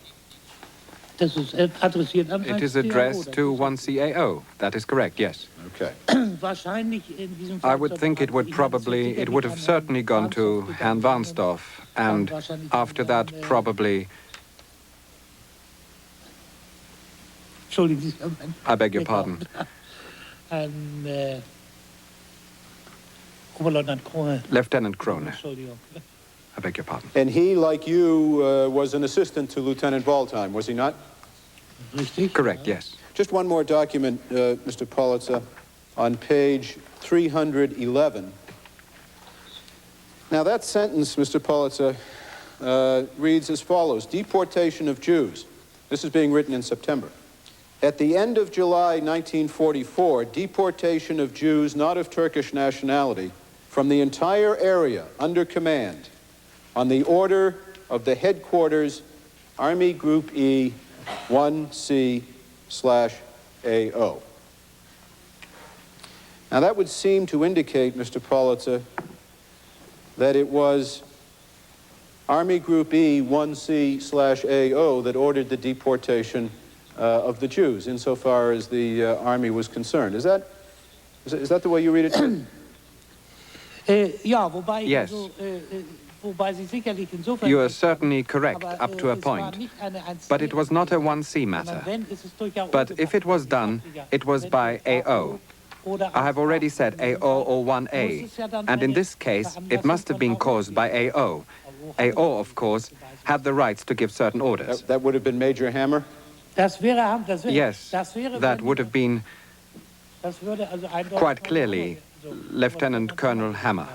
Das ist adressiert an It is addressed to 1CAO. That is correct, yes. Okay. Wahrscheinlich in diesem Fall I would think it would have certainly gone to Herrn Warnsdorf, and after that, probably... Entschuldigen Sie. I beg your pardon. An Oberleutnant Krone. Lieutenant Krone. Entschuldigung. I beg your pardon. And he, like you, was an assistant to Lieutenant Waldheim, was he not? Richtig. Correct, yes. Just one more document, Mr. Politzer, on page 311. Now that sentence, Mr. Politzer, reads as follows: deportation of Jews. This is being written in September. At the end of July 1944, deportation of Jews not of Turkish nationality from the entire area under command on the order of the headquarters Army Group E 1C/AO. Now that would seem to indicate, Mr. Politzer, that it was Army Group E 1C/AO that ordered the deportation of the Jews, insofar as the Army was concerned. Is that the way you read it? Ja, wobei, yes. Also, wobei Sie sicherlich insofern... You are certainly correct up to a point, but it was not a 1C matter. But if it was done, it was by AO. I have already said AO or 1A, and in this case, it must have been caused by AO. AO, of course, had the rights to give certain orders. That would have been Major Hammer? Yes, that would have been quite clearly Lieutenant Colonel Hammer.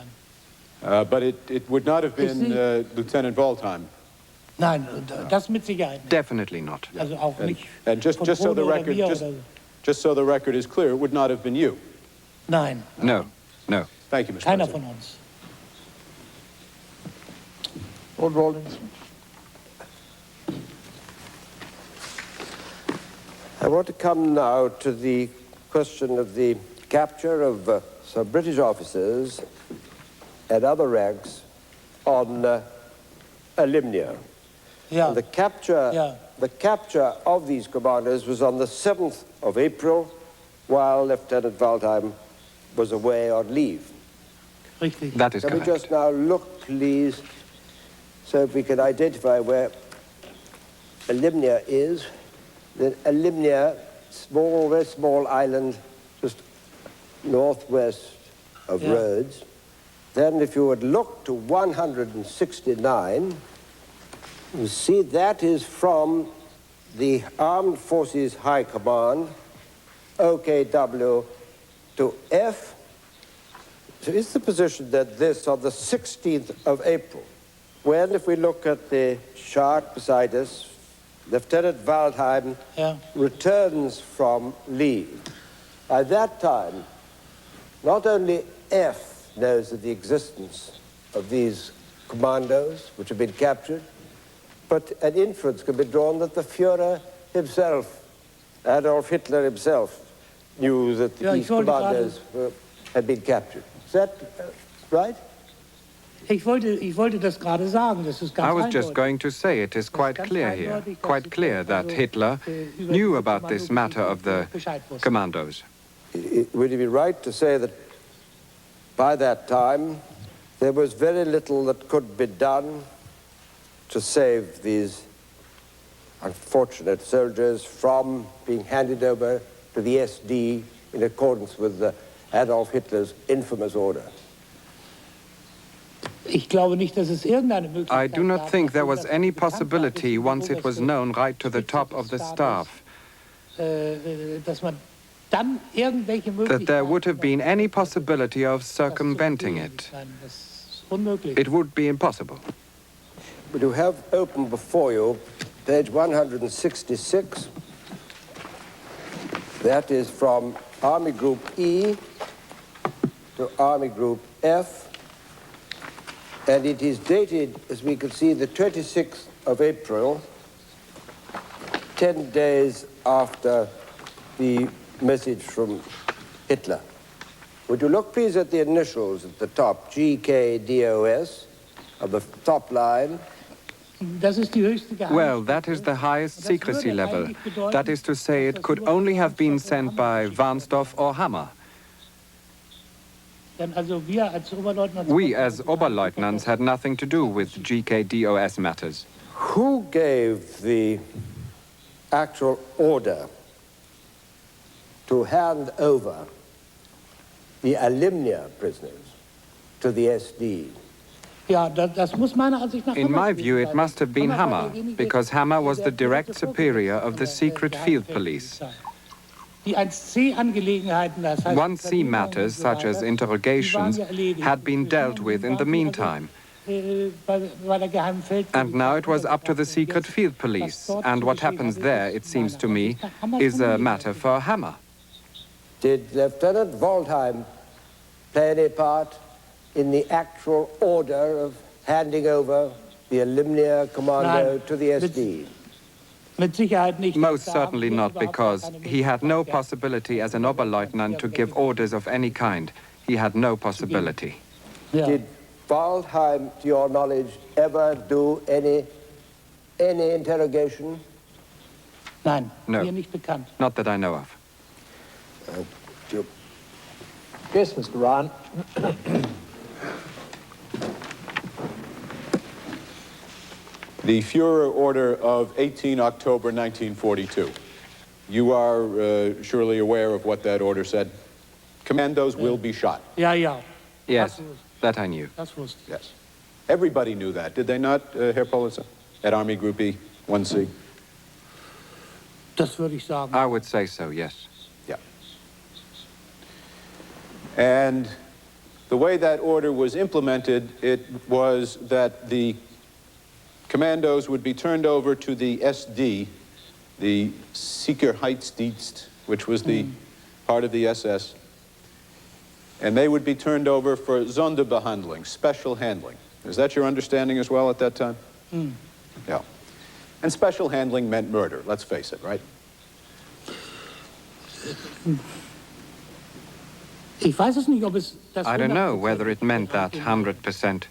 But it would not have been Lieutenant Waldheim. Nein, das mit Sicherheit nicht. Definitely not. Also auch nicht. And just so the record, just so the record is clear, it would not have been you. Nein. No, no. Thank you, Mr. Keiner President. von uns. Lord Rawlings. I want to come now to the question of the capture of some British officers and other ranks on Limnia. Yeah. The capture of these commanders was on the 7th of April, while Lieutenant Waldheim was away on leave. Richtig. That is correct. Can we just now look, please, so if we can identify where Limnia is. Then Limnia, very small island, just northwest of Rhodes. Then if you would look to 169, you see that is from the Armed Forces High Command, OKW to F. So it's the position that this, on the 16th of April, when, if we look at the chart beside us, Lieutenant Waldheim returns from leave. By that time, not only F knows of the existence of these commandos which have been captured, but an inference can be drawn that the Führer himself, Adolf Hitler himself, knew that these commandos had been captured. Is that right? Ich wollte das gerade sagen. Das ist ganz I was just going to say it is quite clear here, quite clear that Hitler knew about this matter of the commandos. would it be right to say that by that time there was very little that could be done to save these unfortunate soldiers from being handed over to the SD in accordance with Adolf Hitler's infamous order? I do not think there was any possibility, once it was known right to the top of the staff, that there would have been any possibility of circumventing it. It would be impossible. But you have open before you page 166. That is from Army Group E to Army Group F. And it is dated, as we can see, the 26th of April, 10 days after the message from Hitler. Would you look, please, at the initials at the top, GKDOS, of the top line? Well, that is the highest secrecy level. That is to say, it could only have been sent by Warnsdorf or Hammer. We, as Oberleutnants, had nothing to do with GKDOS matters. Who gave the actual order to hand over the Alimnia prisoners to the SD? In my view, it must have been Hammer, because Hammer was the direct superior of the secret field police. 1C matters, such as interrogations, had been dealt with in the meantime. And now it was up to the secret field police, and what happens there, it seems to me, is a matter for Hammer. Did Lieutenant Waldheim play any part in the actual order of handing over the Alimnia commando to the SD? Most certainly not, because he had no possibility as an Oberleutnant to give orders of any kind. He had no possibility. Did Waldheim, to your knowledge, ever do any interrogation? No, not that I know of. Yes, Mr. Ryan. The Führer order of 18 October 1942. You are surely aware of what that order said. Commandos will be shot. Yes, that I knew. Yes. Everybody knew that, did they not, Herr Politzer? At Army Group E, 1C? I would say so, yes. Yeah. And the way that order was implemented, it was that the commandos would be turned over to the SD, the Sicherheitsdienst, which was the part of the SS, and they would be turned over for Sonderbehandlung, special handling. Is that your understanding as well at that time? Yeah. And special handling meant murder, let's face it, right? I don't know whether it meant that 100%.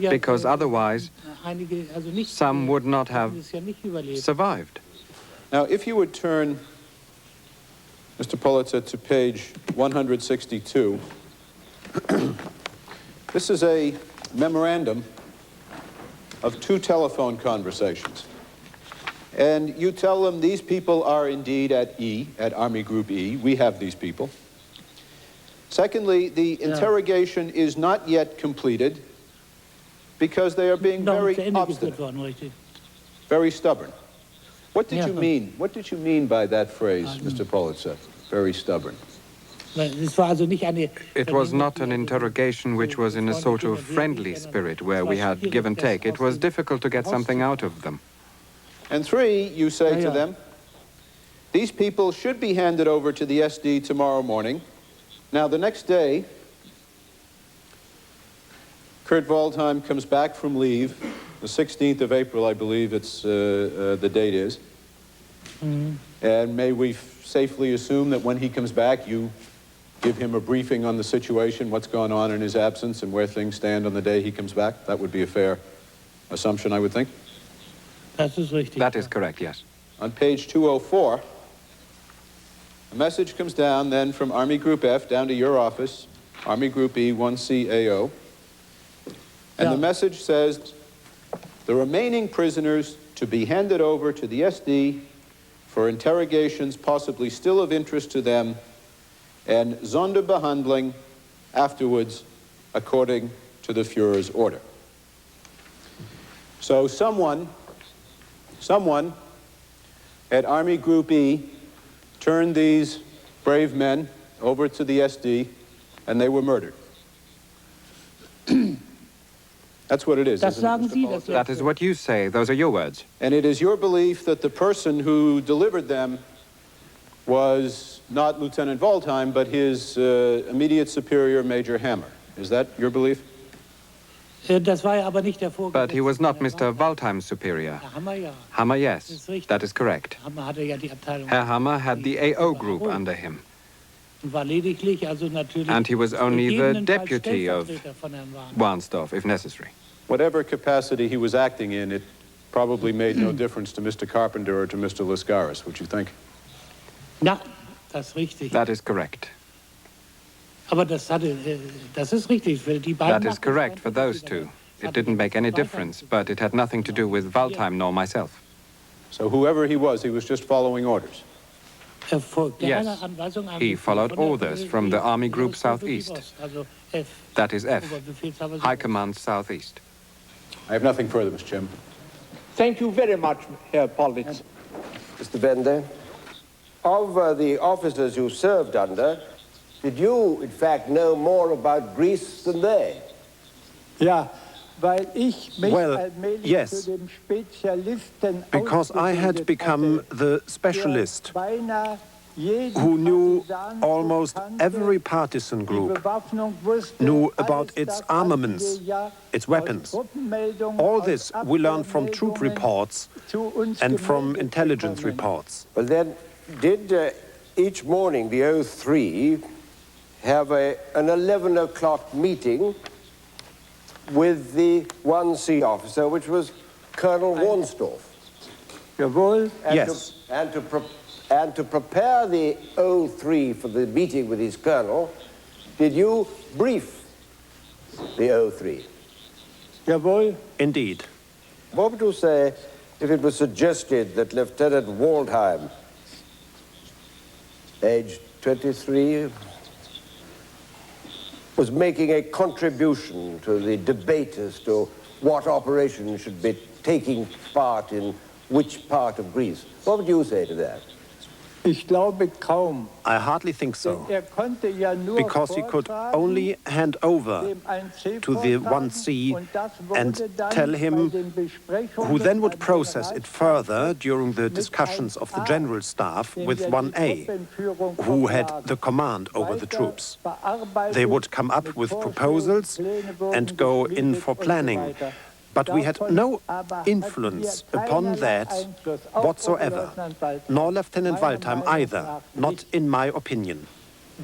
Because otherwise, some would not have survived. Now, if you would turn, Mr. Politzer, to page 162, this is a memorandum of 2 telephone conversations. And you tell them these people are indeed at E, at Army Group E. We have these people. Secondly, the interrogation is not yet completed, because they are being very obstinate, very stubborn. What did you mean? What did you mean by that phrase, Mr. Politzer? Very stubborn. It was not an interrogation which was in a sort of friendly spirit where we had give and take. It was difficult to get something out of them. And 3, you say to them, these people should be handed over to the SD tomorrow morning. Now, the next day, Kurt Waldheim comes back from leave, the 16th of April, I believe it's the date is. And may we safely assume that when he comes back, you give him a briefing on the situation, what's gone on in his absence, and where things stand on the day he comes back? That would be a fair assumption, I would think. That is correct, yes. On page 204, A message comes down then from Army Group F down to your office, Army Group E, 1CAO. And the message says, the remaining prisoners to be handed over to the SD for interrogations possibly still of interest to them, and Sonderbehandling afterwards according to the Führer's order. So someone at Army Group E turned these brave men over to the SD, and they were murdered. That's what it is. Das sagen Sie, das That is what you say. Those are your words. And it is your belief that the person who delivered them was not Lieutenant Waldheim, but his immediate superior, Major Hammer. Is that your belief? Das war ja aber nicht der Vorgesetzte. But he was not Mr. Waldheim's superior. Hammer, ja. Hammer, yes. That is correct. Hammer hatte ja die Abteilung. Herr Hammer had the AO group under him. War lediglich, also natürlich And he was only the deputy of Stellvertreter von Herrn Wahn. Warnsdorf, if necessary. Whatever capacity he was acting in, it probably made no difference to Mr. Carpenter or to Mr. Lascaris, would you think? Ja, das ist richtig. That is correct. Aber das ist richtig. Für die beiden That is correct for those two. It didn't make any difference, but it had nothing to do with Waldheim nor myself. So whoever he was just following orders. Yes, he followed orders from the Army Group Southeast. That is F, High Command Southeast. I have nothing further, Mr. Chairman. Thank you very much, Herr Pollitz. Mr. Bender, of the officers you served under, did you, in fact, know more about Greece than they? Well, yes, because I had become the specialist who knew almost every partisan group, knew about its armaments, its weapons. All this we learned from troop reports and from intelligence reports. Well then, did each morning the 03 have an 11 o'clock meeting with the 1C officer, which was Colonel Warnsdorf? Yes. And to prepare the 03 for the meeting with his colonel, did you brief the 03? Indeed. What would you say if it was suggested that Lieutenant Waldheim, aged 23, was making a contribution to the debate as to what operation should be taking part in which part of Greece? What would you say to that? I hardly think so, because he could only hand over to the 1C and tell him, who then would process it further during the discussions of the General Staff with 1A, who had the command over the troops. They would come up with proposals and go in for planning. But we had no influence upon that whatsoever, nor Lieutenant Waldheim either, not in my opinion.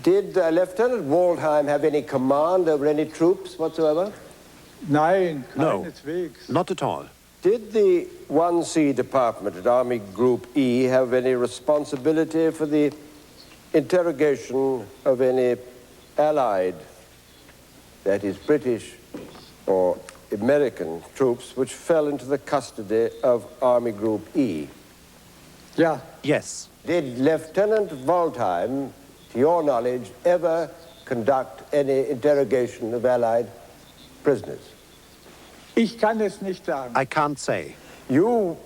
Did Lieutenant Waldheim have any command over any troops whatsoever? No, not at all. Did the 1C department at Army Group E have any responsibility for the interrogation of any Allied, that is British or American troops which fell into the custody of Army Group E? Yes. Did Lieutenant Waldheim, to your knowledge, ever conduct any interrogation of Allied prisoners? I can't say. You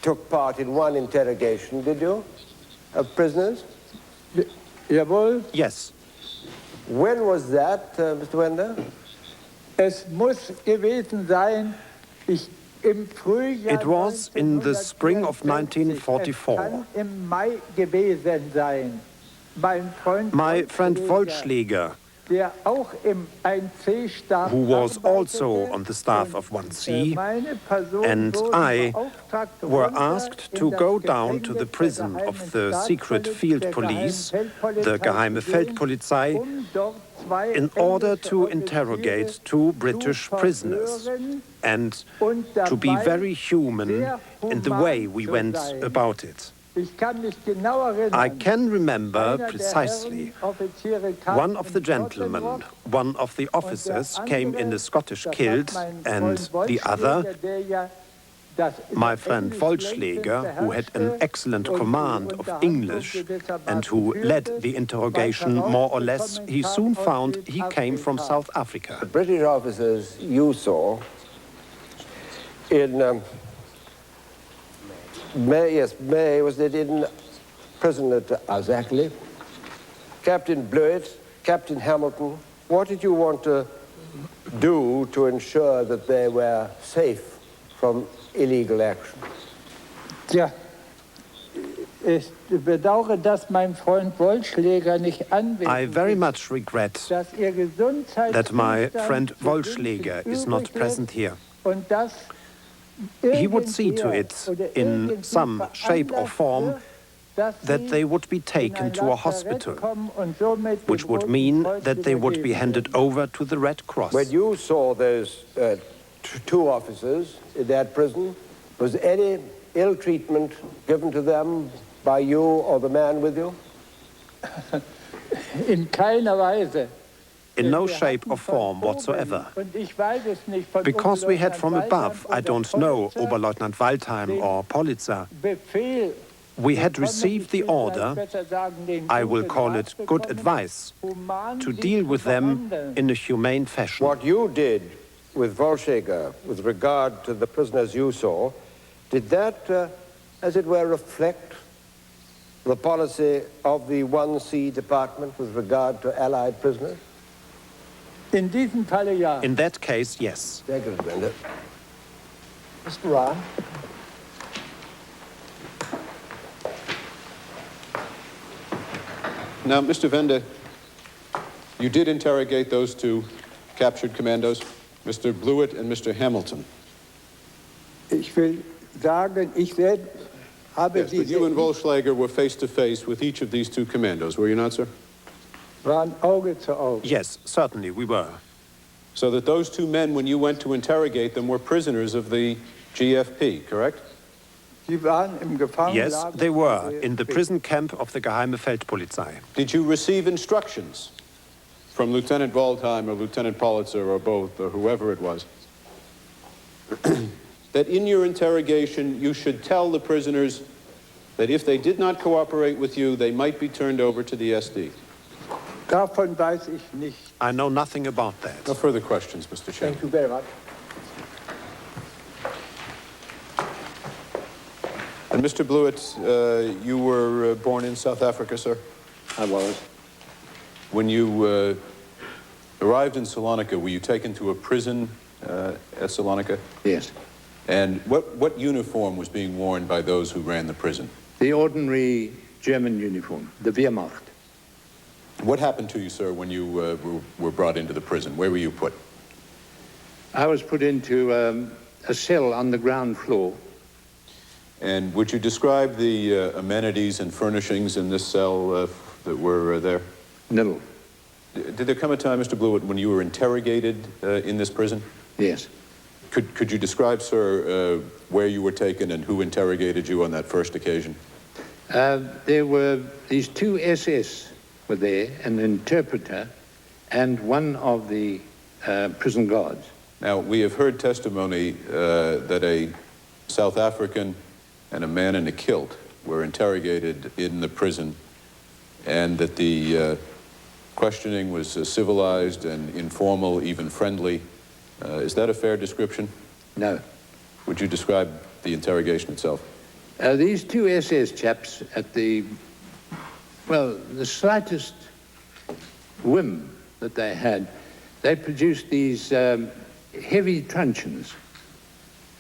took part in one interrogation, did you, of prisoners? Yes. When was that, Mr. Wender? Es muss gewesen sein, It was in the spring of 1944. Im Mai gewesen sein. My friend Wollschläger, der auch im 1C Staff who was also on the staff of 1C, and I were asked to go down to the prison of the secret field police, the Geheime Feldpolizei, in order to interrogate two British prisoners and to be very human in the way we went about it. I can remember precisely. One of the gentlemen, one of the officers, came in a Scottish kilt, and the other, my friend Waldheim, who had an excellent command of English and who led the interrogation more or less, he soon found he came from South Africa. The British officers you saw in May, was it in prison at Azakli? Captain Blewett, Captain Hamilton, what did you want to do to ensure that they were safe from illegal action? Ja, ich bedauere, dass mein Freund Wollschläger nicht anwesend I very much regret dass ihr that my friend Gesundheitszustand Wollschläger is not present here. und dass He would see to it, in some shape or form, that they would be taken to a hospital, which would mean that they would be handed over to the Red Cross. When you saw those two officers in that prison, was any ill treatment given to them by you or the man with you? In keiner Weise. In no shape or form whatsoever. Because we had from above, I don't know, Oberleutnant Waldheim or Politzer, we had received the order, I will call it good advice, to deal with them in a humane fashion. What you did with Wollschläger with regard to the prisoners you saw, did that, as it were, reflect the policy of the 1C department with regard to Allied prisoners? In diesem Falle, ja. In that case, yes. Sehr gut, Bender. Mr. Rahn. Now, Mr. Vende, you did interrogate those two captured commandos, Mr. Blewett and Mr. Hamilton. Ich will sagen, Yes, but you and Wollschläger were face to face with each of these two commandos, were you not, sir? Yes, certainly we were. So that those two men, when you went to interrogate them, were prisoners of the GFP, correct? Yes, they were, in the prison camp of the Geheime Feldpolizei. Did you receive instructions from Lieutenant Waldheim or Lieutenant Politzer or both, or whoever it was, that in your interrogation you should tell the prisoners that if they did not cooperate with you, they might be turned over to the SD? Davon weiß ich nicht. I know nothing about that. No further questions, Mr. Chairman. Thank you very much. And Mr. Blewett, you were born in South Africa, sir? I was. When you arrived in Salonika, were you taken to a prison at Salonika? Yes. And what uniform was being worn by those who ran the prison? The ordinary German uniform, the Wehrmacht. What happened to you, sir, when you were brought into the prison? Where were you put? I was put into a cell on the ground floor. And would you describe the amenities and furnishings in this cell that were there? No. Did there come a time, Mr. Blewett, when you were interrogated in this prison? Yes. Could you describe, sir, where you were taken and who interrogated you on that first occasion? There were these two SS were there, an interpreter, and one of the prison guards. Now, we have heard testimony that a South African and a man in a kilt were interrogated in the prison, and that the questioning was civilized and informal, even friendly. Is that a fair description? No. Would you describe the interrogation itself? These two SS chaps at the slightest whim that they had, they produced these heavy truncheons,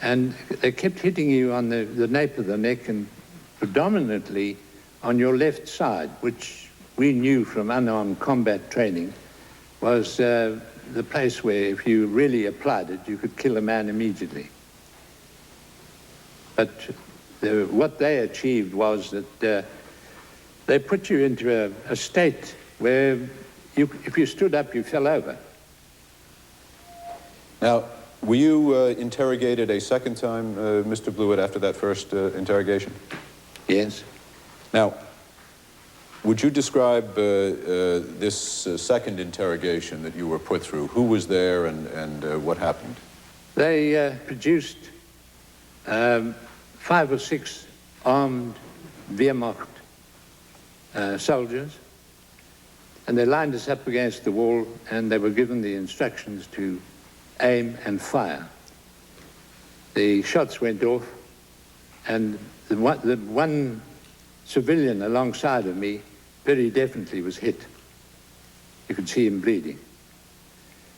and they kept hitting you on the nape of the neck and predominantly on your left side, which we knew from unarmed combat training was the place where if you really applied it, you could kill a man immediately. But what they achieved was that they put you into a state where if you stood up, you fell over. Now, were you interrogated a second time, Mr. Blewett, after that first interrogation? Yes. Now, would you describe this second interrogation that you were put through? Who was there and what happened? They produced 5 or 6 armed Wehrmacht soldiers, and they lined us up against the wall, and they were given the instructions to aim and fire. The shots went off, and the one civilian alongside of me very definitely was hit. You could see him bleeding.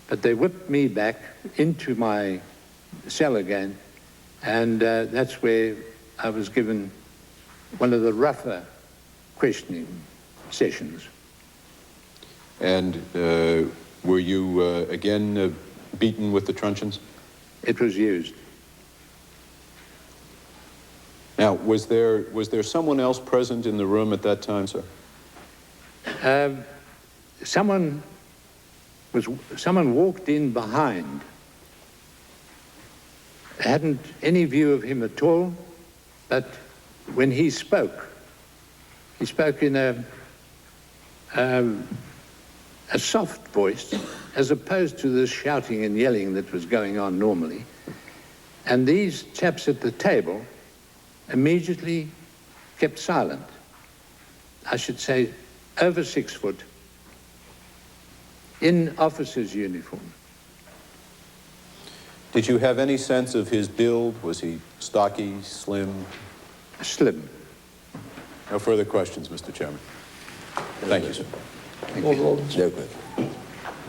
But they whipped me back into my cell again, and that's where I was given one of the rougher questioning sessions. And were you again beaten with the truncheons? It was used. Now, was there someone else present in the room at that time, sir? Someone walked in behind. I hadn't any view of him at all, but when he spoke in a soft voice, as opposed to the shouting and yelling that was going on normally. And these chaps at the table immediately kept silent. I should say over 6 foot, in officer's uniform. Did you have any sense of his build? Was he stocky, slim? Slim. No further questions, Mr. Chairman. Thank you, sir. Thank you.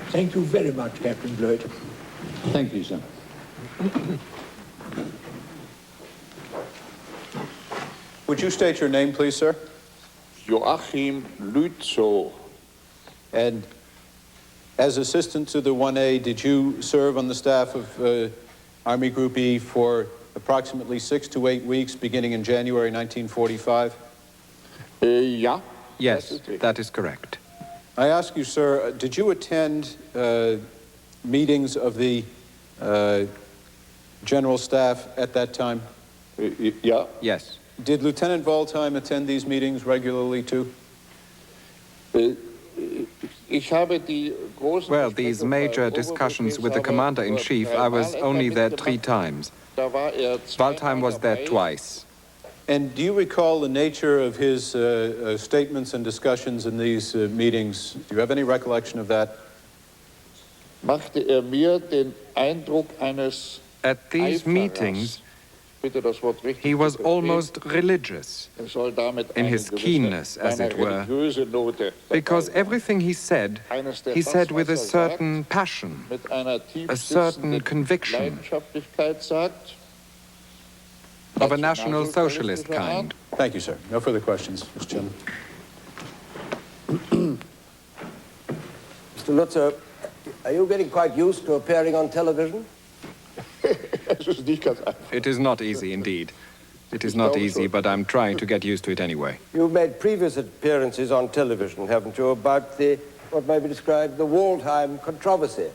Thank you very much, Captain Blurt. Thank you, sir. Would you state your name, please, sir? Joachim Lützow. And as assistant to the 1A, did you serve on the staff of Army Group E for approximately 6 to 8 weeks, beginning in January 1945? Yeah. Yes, that is correct. I ask you, sir, did you attend meetings of the General Staff at that time? Yeah. Yes. Did Lieutenant Waldheim attend these meetings regularly, too? Well, these major discussions with the Commander-in-Chief, I was only there 3 times. Waldheim was there twice. And do you recall the nature of his statements and discussions in these meetings? Do you have any recollection of that? At these meetings, he was almost religious in his keenness, as it were, because everything he said with a certain passion, a certain conviction of a National Socialist kind. Thank you, sir. No further questions, Mr. Chairman. Mr. Lutzer, are you getting quite used to appearing on television? It is not easy, indeed. It is not easy, but I'm trying to get used to it anyway. You've made previous appearances on television, haven't you, about the, what may be described, the Waldheim controversy?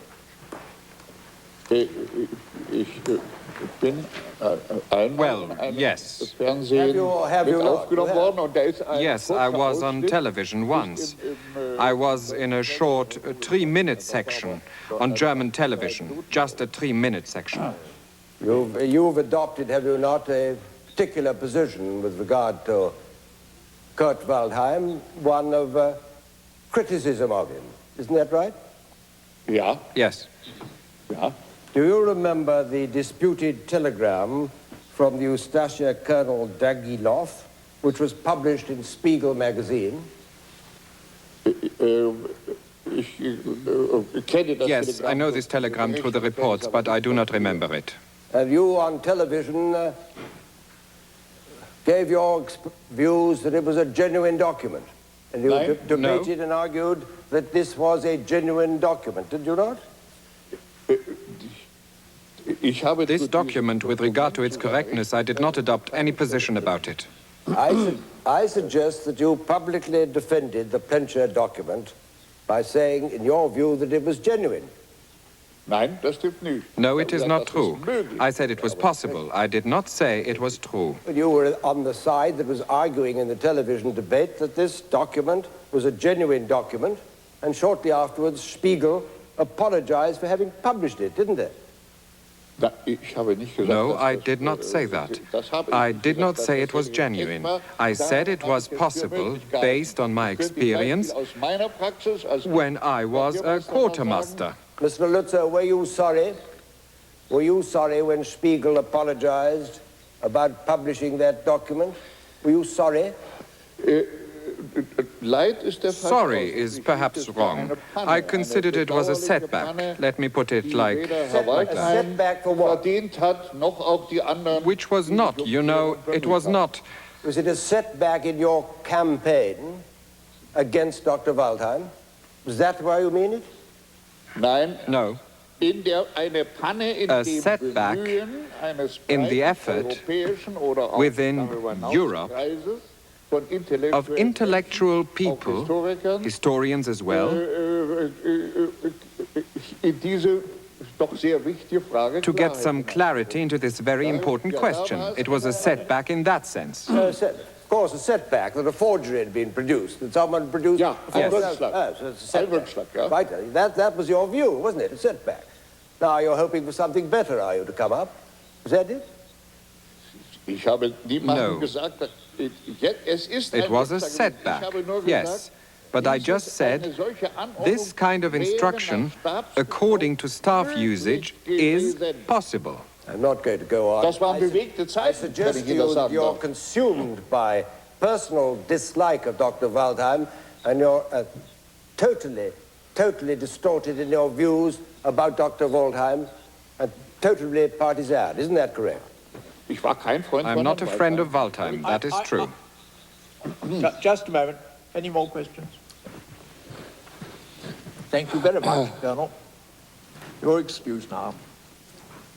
Well, yes. Have you not? Yes, I was on television once. I was in a short 3-minute section on German television, just a 3-minute section. You've adopted, have you not, a particular position with regard to Kurt Waldheim, one of criticism of him. Isn't that right? Yeah. Yes. Yeah. Do you remember the disputed telegram from the Ustasha Colonel Dagilov, which was published in Spiegel magazine? Yes, I know this telegram through the reports, but I do not remember it. And you on television gave your views that it was a genuine document. And you debated and argued that this was a genuine document, did you not? This document, with regard to its correctness, I did not adopt any position about it. I suggest that you publicly defended the Plencher document by saying, in your view, that it was genuine. Nein, das stimmt nicht. No, it is not true. I said it was possible. I did not say it was true. You were on the side that was arguing in the television debate that this document was a genuine document, and shortly afterwards Spiegel apologized for having published it, didn't they? No, I did not say that. I did not say it was genuine. I said it was possible based on my experience when I was a quartermaster. Mr. Lutzer, were you sorry? Were you sorry when Spiegel apologized about publishing that document? Were you sorry? Sorry is perhaps wrong. I considered it was a setback. Let me put it like that. A setback for what? Which was not, you know, it was not. Was it a setback in your campaign against Dr. Waldheim? Is that why you mean it? No. A setback in the effort within Europe of intellectual people, historians as well, to get some clarity into this very important question. It was a setback in that sense. Of course, a setback that a forgery had been produced, that someone produced... Yes. Right, that was your view, wasn't it? A setback. Now you're hoping for something better, are you, to come up? Is that it? No. It was a setback, yes. But I just said this kind of instruction, according to staff usage, is possible. I'm not going to go on. I suggest to you that you're consumed by personal dislike of Dr. Waldheim, and you're totally distorted in your views about Dr. Waldheim, and totally partisan. Isn't that correct? I'm not a friend of Waldheim, that is true. Just a moment. Any more questions? Thank you very much, Colonel. You're excused now.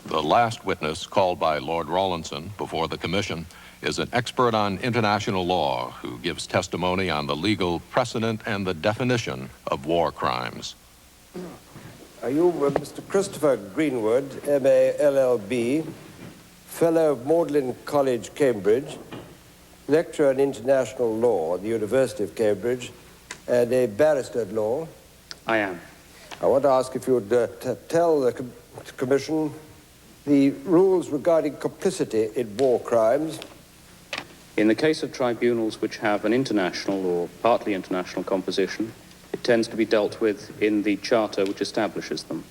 The last witness called by Lord Rawlinson before the commission is an expert on international law who gives testimony on the legal precedent and the definition of war crimes. Are you Mr. Christopher Greenwood, M.A. LLB, Fellow of Magdalen College, Cambridge, lecturer in international law at the University of Cambridge, and a barrister at law? I am. I want to ask if you would tell the Commission the rules regarding complicity in war crimes. In the case of tribunals which have an international or partly international composition, it tends to be dealt with in the charter which establishes them.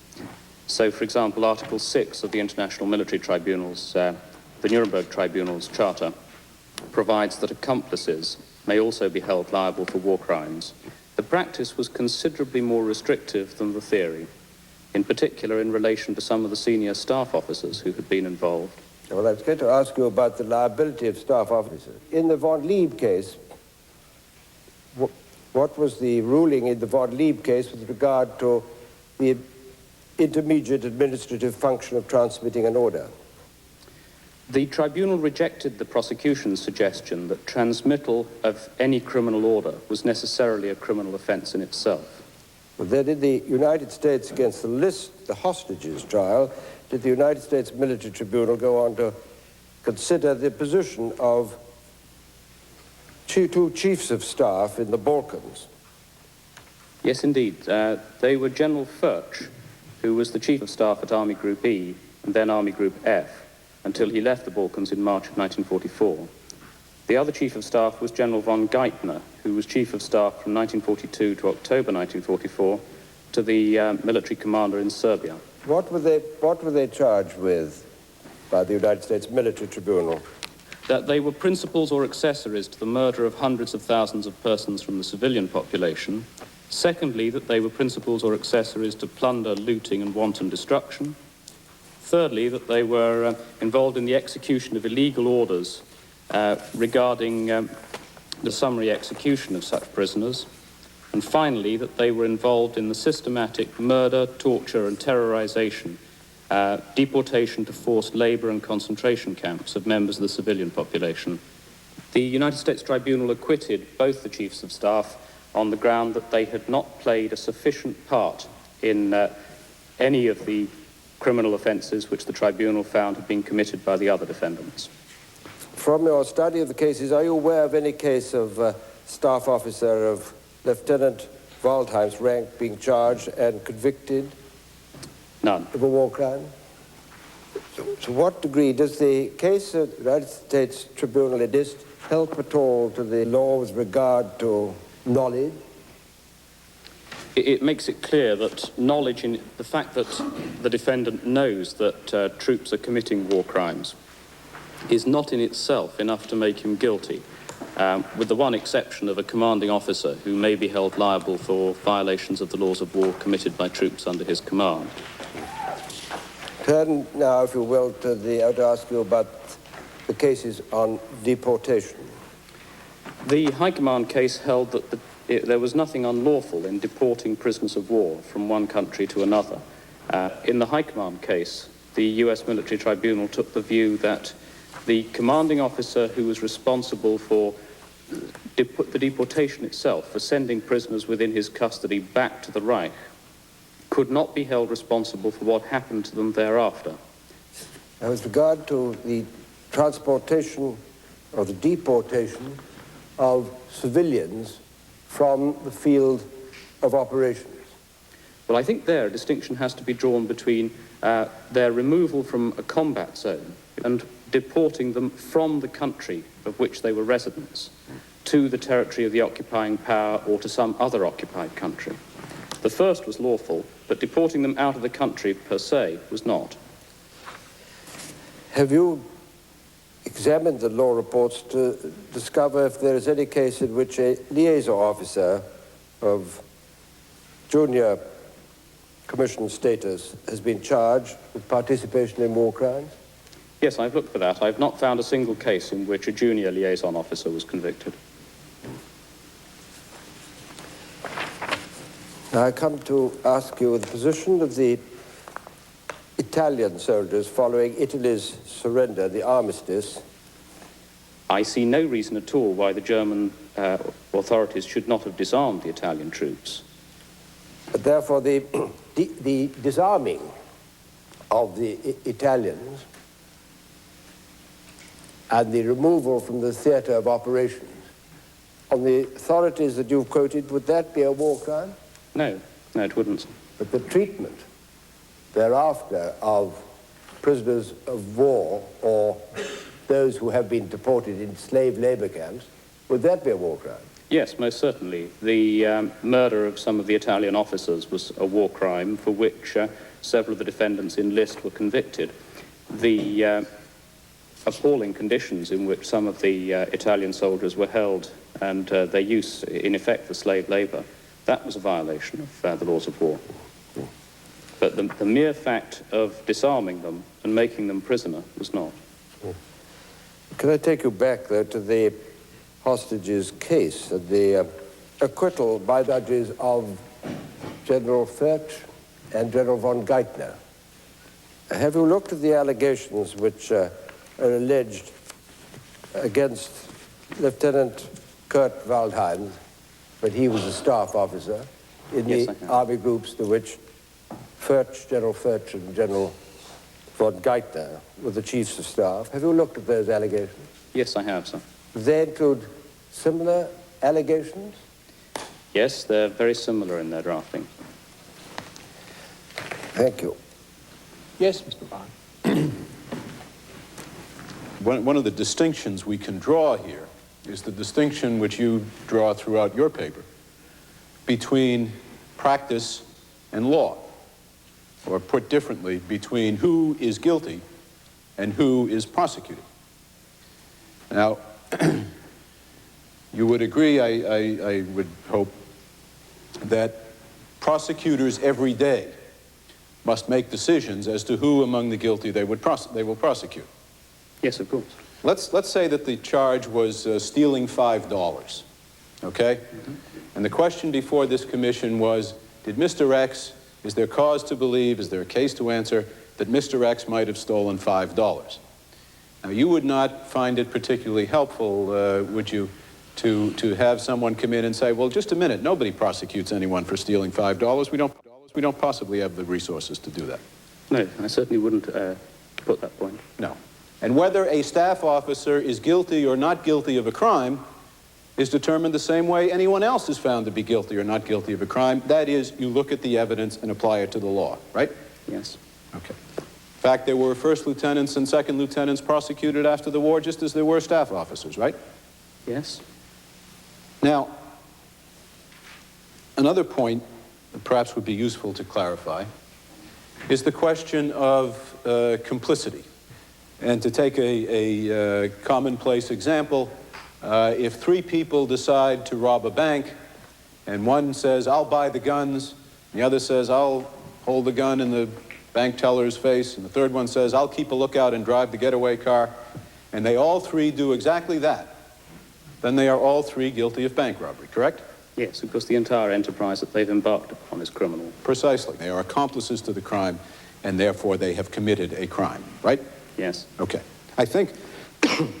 So, for example, Article 6 of the International Military Tribunals, the Nuremberg Tribunals Charter, provides that accomplices may also be held liable for war crimes. The practice was considerably more restrictive than the theory, in particular in relation to some of the senior staff officers who had been involved. Well, I was going to ask you about the liability of staff officers. In the von Lieb case, what was the ruling in the von Lieb case with regard to the intermediate administrative function of transmitting an order? The tribunal rejected the prosecution's suggestion that transmittal of any criminal order was necessarily a criminal offence in itself. Well, then in the United States against the hostages trial, did the United States Military Tribunal go on to consider the position of two chiefs of staff in the Balkans? Yes, indeed. They were General Furch, who was the Chief of Staff at Army Group E and then Army Group F, until he left the Balkans in March of 1944. The other Chief of Staff was General von Geithner, who was Chief of Staff from 1942 to October 1944 to the military commander in Serbia. What were they charged with by the United States Military Tribunal? That they were principals or accessories to the murder of hundreds of thousands of persons from the civilian population. Secondly, that they were principals or accessories to plunder, looting and wanton destruction. Thirdly, that they were involved in the execution of illegal orders regarding the summary execution of such prisoners. And finally, that they were involved in the systematic murder, torture and terrorization, deportation to forced labor and concentration camps of members of the civilian population. The United States Tribunal acquitted both the Chiefs of Staff on the ground that they had not played a sufficient part in any of the criminal offences which the tribunal found had been committed by the other defendants. From your study of the cases, are you aware of any case of a staff officer of Lieutenant Waldheim's rank being charged and convicted? None. Of a war crime? To what degree does the case of the United States Tribunal help at all to the law with regard to knowledge? It makes it clear that knowledge, in the fact that the defendant knows that troops are committing war crimes, is not in itself enough to make him guilty, with the one exception of a commanding officer who may be held liable for violations of the laws of war committed by troops under his command. Turn now, if you will, to ask you about the cases on deportation. The High Command case held that there was nothing unlawful in deporting prisoners of war from one country to another. In the High Command case, the US military tribunal took the view that the commanding officer who was responsible for the deportation itself, for sending prisoners within his custody back to the Reich, could not be held responsible for what happened to them thereafter. Now, with regard to the transportation or the deportation of civilians from the field of operations? Well, I think there a distinction has to be drawn between their removal from a combat zone and deporting them from the country of which they were residents to the territory of the occupying power or to some other occupied country. The first was lawful, but deporting them out of the country per se was not. Have you examined the law reports to discover if there is any case in which a liaison officer of junior commissioned status has been charged with participation in war crimes? Yes, I've looked for that. I've not found a single case in which a junior liaison officer was convicted. Now I come to ask you the position of the Italian soldiers following Italy's surrender, the armistice. I see no reason at all why the German authorities should not have disarmed the Italian troops. But therefore, the disarming of the Italians and the removal from the theatre of operations, on the authorities that you've quoted, would that be a war crime? No, it wouldn't. But the treatment thereafter of prisoners of war or those who have been deported in slave labor camps, would that be a war crime? Yes, most certainly. The murder of some of the Italian officers was a war crime for which several of the defendants in list were convicted. The appalling conditions in which some of the Italian soldiers were held and their use, in effect, for slave labor, that was a violation of the laws of war. But the mere fact of disarming them and making them prisoner was not. Can I take you back, though, to the hostages case, the acquittal by judges of General Furch and General von Geithner? Have you looked at the allegations which are alleged against Lieutenant Kurt Waldheim, when he was a staff officer, in the army groups to which General Furch and General von Geithner were the chiefs of staff? Have you looked at those allegations? Yes, I have, sir. Do they include similar allegations? Yes, they're very similar in their drafting. Thank you. Yes, Mr. Bond. One of the distinctions we can draw here is the distinction which you draw throughout your paper between practice and law, or put differently, between who is guilty and who is prosecuted. Now, you would agree, I would hope, that prosecutors every day must make decisions as to who among the guilty they will prosecute. Yes, of course. Let's say that the charge was stealing $5, okay? Mm-hmm. And the question before this commission was, did Mr. X, is there cause to believe, is there a case to answer, that Mr. X might have stolen $5? Now, you would not find it particularly helpful, would you, to have someone come in and say, well, just a minute, nobody prosecutes anyone for stealing $5. We We don't possibly have the resources to do that. No, I certainly wouldn't put that point. No. And whether a staff officer is guilty or not guilty of a crime is determined the same way anyone else is found to be guilty or not guilty of a crime. That is, you look at the evidence and apply it to the law, right? Yes. Okay. In fact, there were first lieutenants and second lieutenants prosecuted after the war just as there were staff officers, right? Yes. Now, another point that perhaps would be useful to clarify is the question of complicity. And to take a commonplace example, if three people decide to rob a bank, and one says, I'll buy the guns, and the other says, I'll hold the gun in the bank teller's face, and the third one says, I'll keep a lookout and drive the getaway car, and they all three do exactly that, then they are all three guilty of bank robbery, correct? Yes, because the entire enterprise that they've embarked upon is criminal. Precisely. They are accomplices to the crime, and therefore they have committed a crime, right? Yes. Okay. I think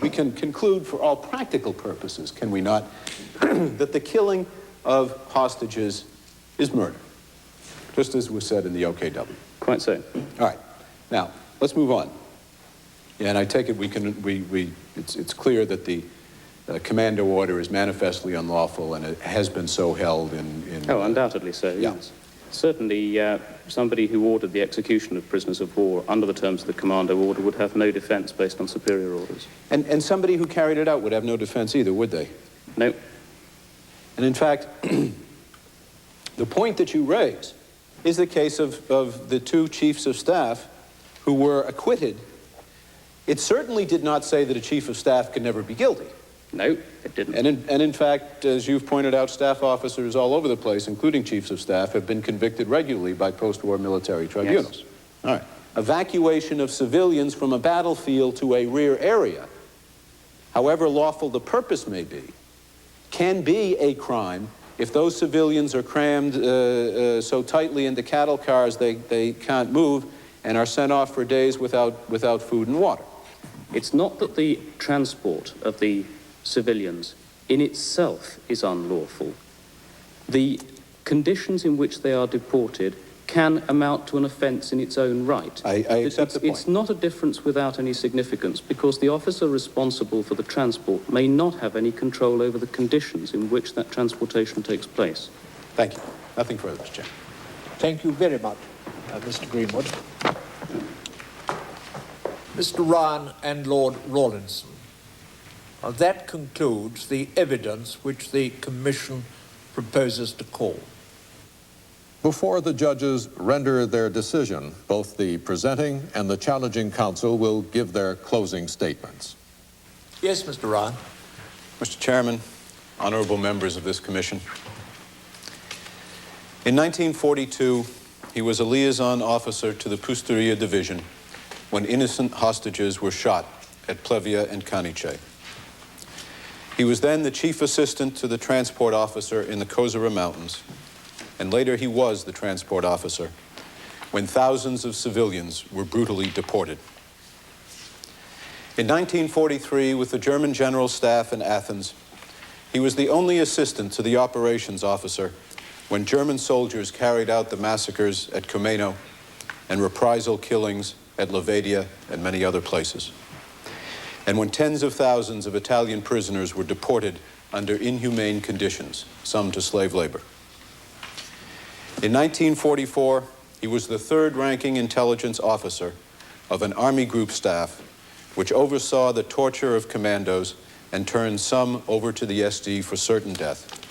we can conclude for all practical purposes, can we not, that the killing of hostages is murder, just as was said in the OKW. Quite so. All right. Now, let's move on. And I take it it's clear that the commando order is manifestly unlawful, and it has been so held in Oh, undoubtedly so, yeah. yes. Certainly, somebody who ordered the execution of prisoners of war under the terms of the commando order would have no defense based on superior orders. And somebody who carried it out would have no defense either, would they? No. And in fact, the point that you raise is the case of the two chiefs of staff who were acquitted. It certainly did not say that a chief of staff could never be guilty. No, it didn't. And in fact, as you've pointed out, staff officers all over the place, including chiefs of staff, have been convicted regularly by post-war military tribunals. Yes. All right. Evacuation of civilians from a battlefield to a rear area, however lawful the purpose may be, can be a crime if those civilians are crammed so tightly into cattle cars they can't move and are sent off for days without food and water. It's not that the transport of the civilians in itself is unlawful. The conditions in which they are deported can amount to an offence in its own right. I accept the point. It's not a difference without any significance, because the officer responsible for the transport may not have any control over the conditions in which that transportation takes place. Thank you. Nothing further, Mr. Chairman. Thank you very much, Mr. Greenwood. Mr. Ryan and Lord Rawlinson, that concludes the evidence which the Commission proposes to call. Before the judges render their decision, both the presenting and the challenging counsel will give their closing statements. Yes, Mr. Ryan. Mr. Chairman, honorable members of this commission, in 1942, he was a liaison officer to the Pusteria Division when innocent hostages were shot at Plevia and Kanice. He was then the chief assistant to the transport officer in the Kozara Mountains, and later he was the transport officer when thousands of civilians were brutally deported. In 1943, with the German General Staff in Athens, he was the only assistant to the operations officer when German soldiers carried out the massacres at Komeno and reprisal killings at Levadia and many other places, and when tens of thousands of Italian prisoners were deported under inhumane conditions, some to slave labor. In 1944, he was the third-ranking intelligence officer of an Army group staff which oversaw the torture of commandos and turned some over to the SD for certain death,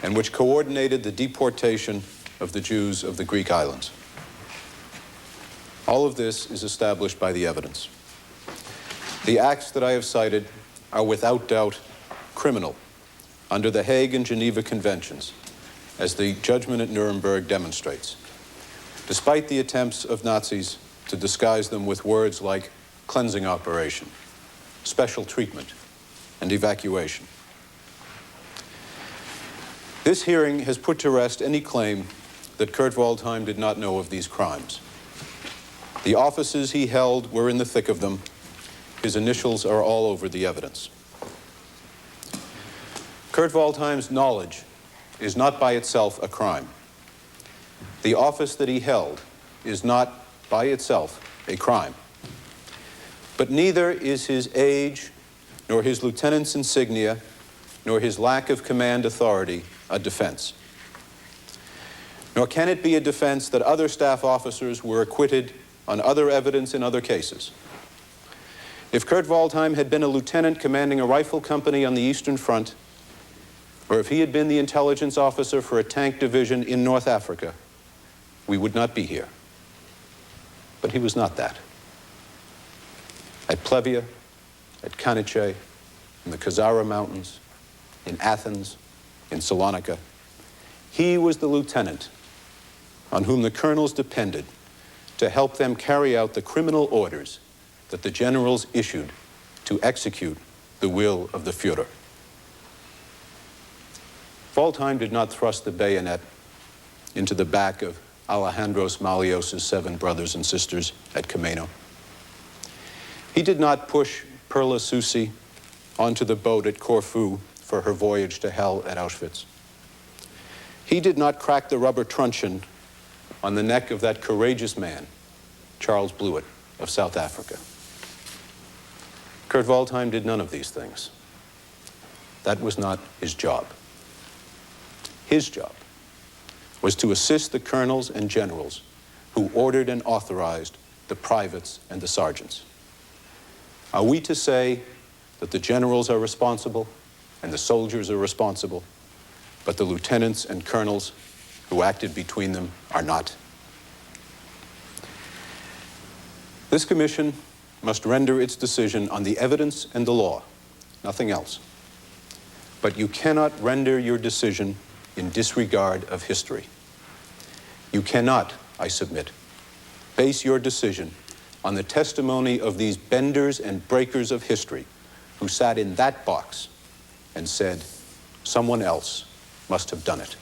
and which coordinated the deportation of the Jews of the Greek islands. All of this is established by the evidence. The acts that I have cited are without doubt criminal under the Hague and Geneva Conventions, as the judgment at Nuremberg demonstrates, despite the attempts of Nazis to disguise them with words like cleansing operation, special treatment, and evacuation. This hearing has put to rest any claim that Kurt Waldheim did not know of these crimes. The offices he held were in the thick of them. His initials are all over the evidence. Kurt Waldheim's knowledge is not by itself a crime. The office that he held is not, by itself, a crime. But neither is his age, nor his lieutenant's insignia, nor his lack of command authority a defense. Nor can it be a defense that other staff officers were acquitted on other evidence in other cases. If Kurt Waldheim had been a lieutenant commanding a rifle company on the Eastern Front, or if he had been the intelligence officer for a tank division in North Africa, we would not be here. But he was not that. At Plevia, at Kanice, in the Khazara Mountains, in Athens, in Salonika, he was the lieutenant on whom the colonels depended to help them carry out the criminal orders that the generals issued to execute the will of the Führer. Waldheim did not thrust the bayonet into the back of Alejandros Malios' 7 brothers and sisters at Komeno. He did not push Perla Susi onto the boat at Corfu for her voyage to hell at Auschwitz. He did not crack the rubber truncheon on the neck of that courageous man, Charles Blewett of South Africa. Kurt Waldheim did none of these things. That was not his job. His job was to assist the colonels and generals who ordered and authorized the privates and the sergeants. Are we to say that the generals are responsible and the soldiers are responsible, but the lieutenants and colonels who acted between them are not? This commission must render its decision on the evidence and the law, nothing else. But you cannot render your decision in disregard of history. You cannot, I submit, base your decision on the testimony of these benders and breakers of history who sat in that box and said, someone else must have done it.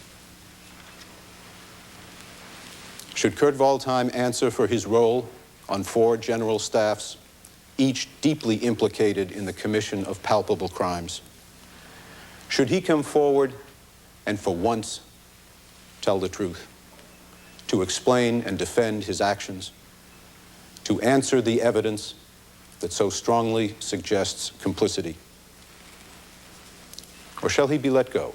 Should Kurt Waldheim answer for his role on 4 general staffs, each deeply implicated in the commission of palpable crimes? Should he come forward and for once tell the truth, to explain and defend his actions, to answer the evidence that so strongly suggests complicity? Or shall he be let go?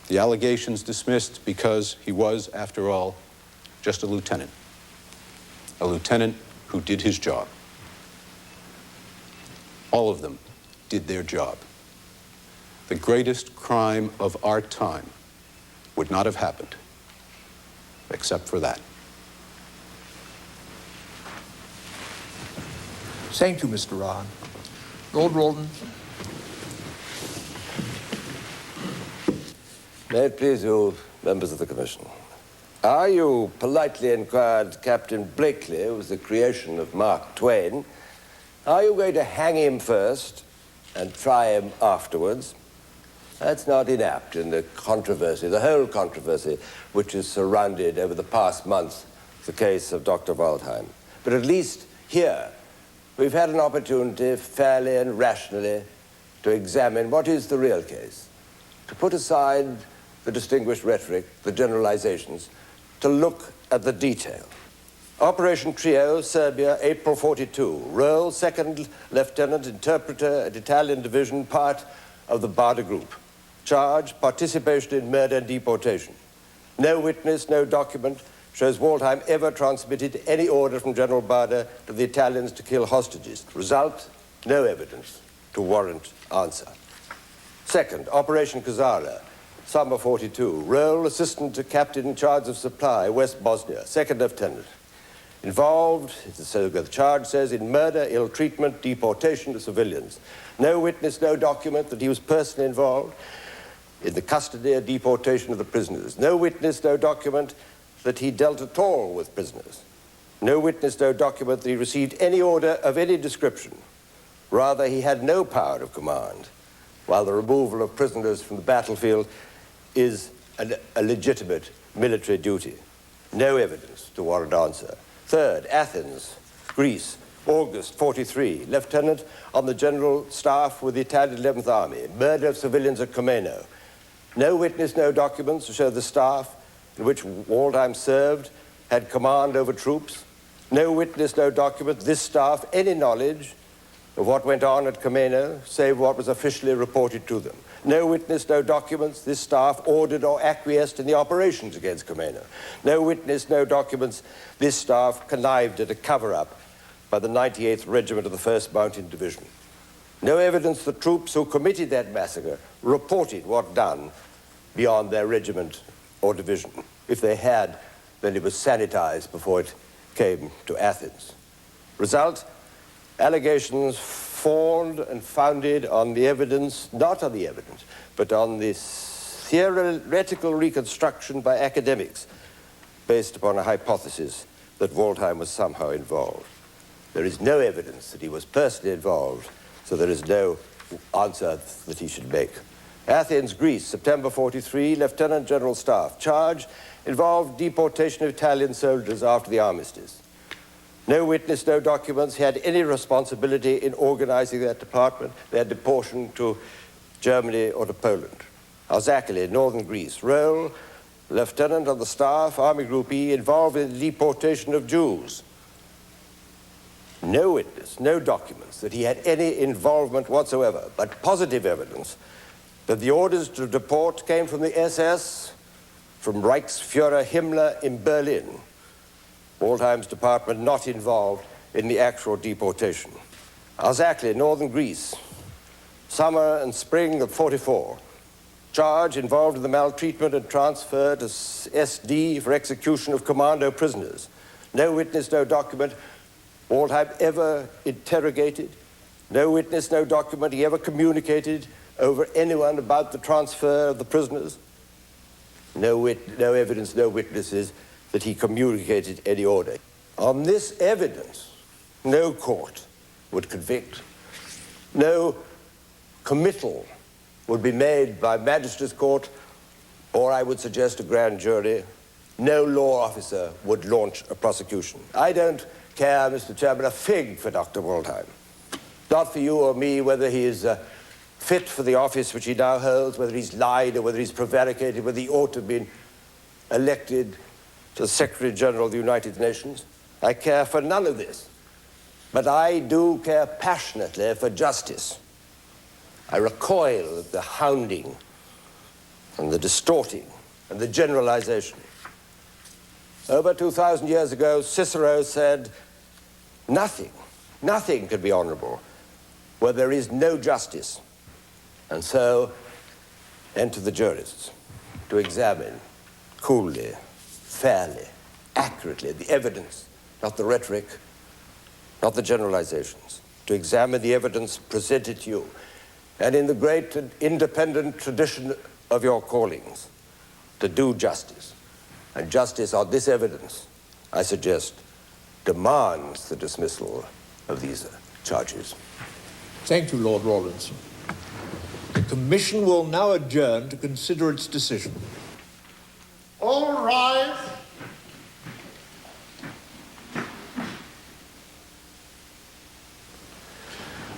The allegations dismissed because he was, after all, just a lieutenant who did his job. All of them did their job. The greatest crime of our time would not have happened except for that. Thank you, Mr. Rahn. Lord Rawdon. May it please you, members of the Commission. Are you, politely inquired Captain Blakely, who was the creation of Mark Twain, are you going to hang him first and try him afterwards? That's not inapt in the controversy, the whole controversy, which has surrounded over the past month the case of Dr. Waldheim. But at least here, we've had an opportunity, fairly and rationally, to examine what is the real case, to put aside the distinguished rhetoric, the generalizations, to look at the detail. Operation Trio, Serbia, April 42. Role, 2nd Lieutenant, interpreter at Italian Division, part of the Barda Group. Charge, participation in murder and deportation. No witness, no document shows Waldheim ever transmitted any order from General Barda to the Italians to kill hostages. Result, no evidence to warrant answer. 2nd, Operation Khazara, summer 42. Role, assistant to captain in charge of supply, West Bosnia, 2nd Lieutenant. Involved, so the charge says, in murder, ill treatment, deportation to civilians. No witness, no document that he was personally involved in the custody or deportation of the prisoners. No witness, no document that he dealt at all with prisoners. No witness, no document that he received any order of any description. Rather, he had no power of command, while the removal of prisoners from the battlefield is a legitimate military duty. No evidence to warrant answer. 3rd, Athens, Greece, August 43. Lieutenant on the General Staff with the Italian 11th Army. Murder of civilians at Komeno. No witness, no documents to show the staff in which Waldheim served had command over troops. No witness, no document, this staff, any knowledge of what went on at Komeno, save what was officially reported to them. No witness, no documents, this staff ordered or acquiesced in the operations against Komeno. No witness, no documents, this staff connived at a cover-up by the 98th Regiment of the 1st Mountain Division. No evidence the troops who committed that massacre reported what done beyond their regiment or division. If they had, then it was sanitized before it came to Athens. Result, allegations formed and founded on the evidence, not on the evidence, but on this theoretical reconstruction by academics based upon a hypothesis that Waldheim was somehow involved. There is no evidence that he was personally involved, so there is no answer that he should make. Athens, Greece, September 43, Lieutenant General Staff. Charge involved deportation of Italian soldiers after the armistice. No witness, no documents. He had any responsibility in organizing that department, their deportation to Germany or to Poland. Arzakali, northern Greece. Role, Lieutenant on the Staff, Army Group E, involved in the deportation of Jews. No witness, no documents that he had any involvement whatsoever, but positive evidence that the orders to deport came from the SS, from Reichsführer Himmler in Berlin. Waldheim's department not involved in the actual deportation. Arzakali, northern Greece, summer and spring of 44. Charge involved in the maltreatment and transfer to SD for execution of commando prisoners. No witness, no document. Waldheim ever interrogated. No witness, no document. He ever communicated over anyone about the transfer of the prisoners. No evidence, no witnesses that he communicated any order. On this evidence, no court would convict. No committal would be made by magistrate's court, or I would suggest a grand jury. No law officer would launch a prosecution. I don't care, Mr. Chairman, a fig for Dr. Waldheim. Not for you or me whether he is fit for the office which he now holds, whether he's lied or whether he's prevaricated, whether he ought to have been elected to the Secretary General of the United Nations. I care for none of this. But I do care passionately for justice. I recoil at the hounding and the distorting and the generalization. Over 2,000 years ago, Cicero said, nothing can be honorable where there is no justice. And so, enter the jurists to examine coolly, fairly, accurately the evidence, not the rhetoric, not the generalizations, to examine the evidence presented to you, and in the great and independent tradition of your callings, to do justice. And justice on this evidence, I suggest, demands the dismissal of these charges. Thank you, Lord Rawlinson. The Commission will now adjourn to consider its decision. All rise.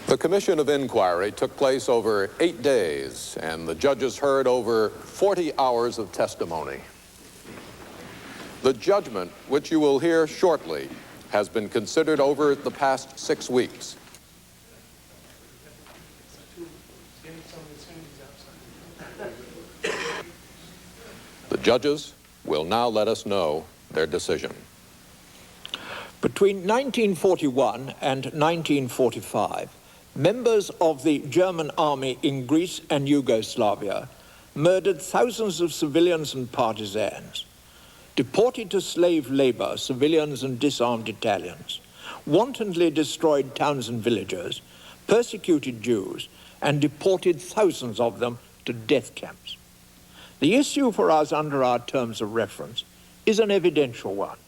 The Commission of Inquiry took place over 8 days, and the judges heard over 40 hours of testimony. The judgment, which you will hear shortly, has been considered over the past 6 weeks. The judges will now let us know their decision. Between 1941 and 1945, members of the German army in Greece and Yugoslavia murdered thousands of civilians and partisans, deported to slave labor civilians and disarmed Italians, wantonly destroyed towns and villages, persecuted Jews, and deported thousands of them to death camps. The issue for us under our terms of reference is an evidential one,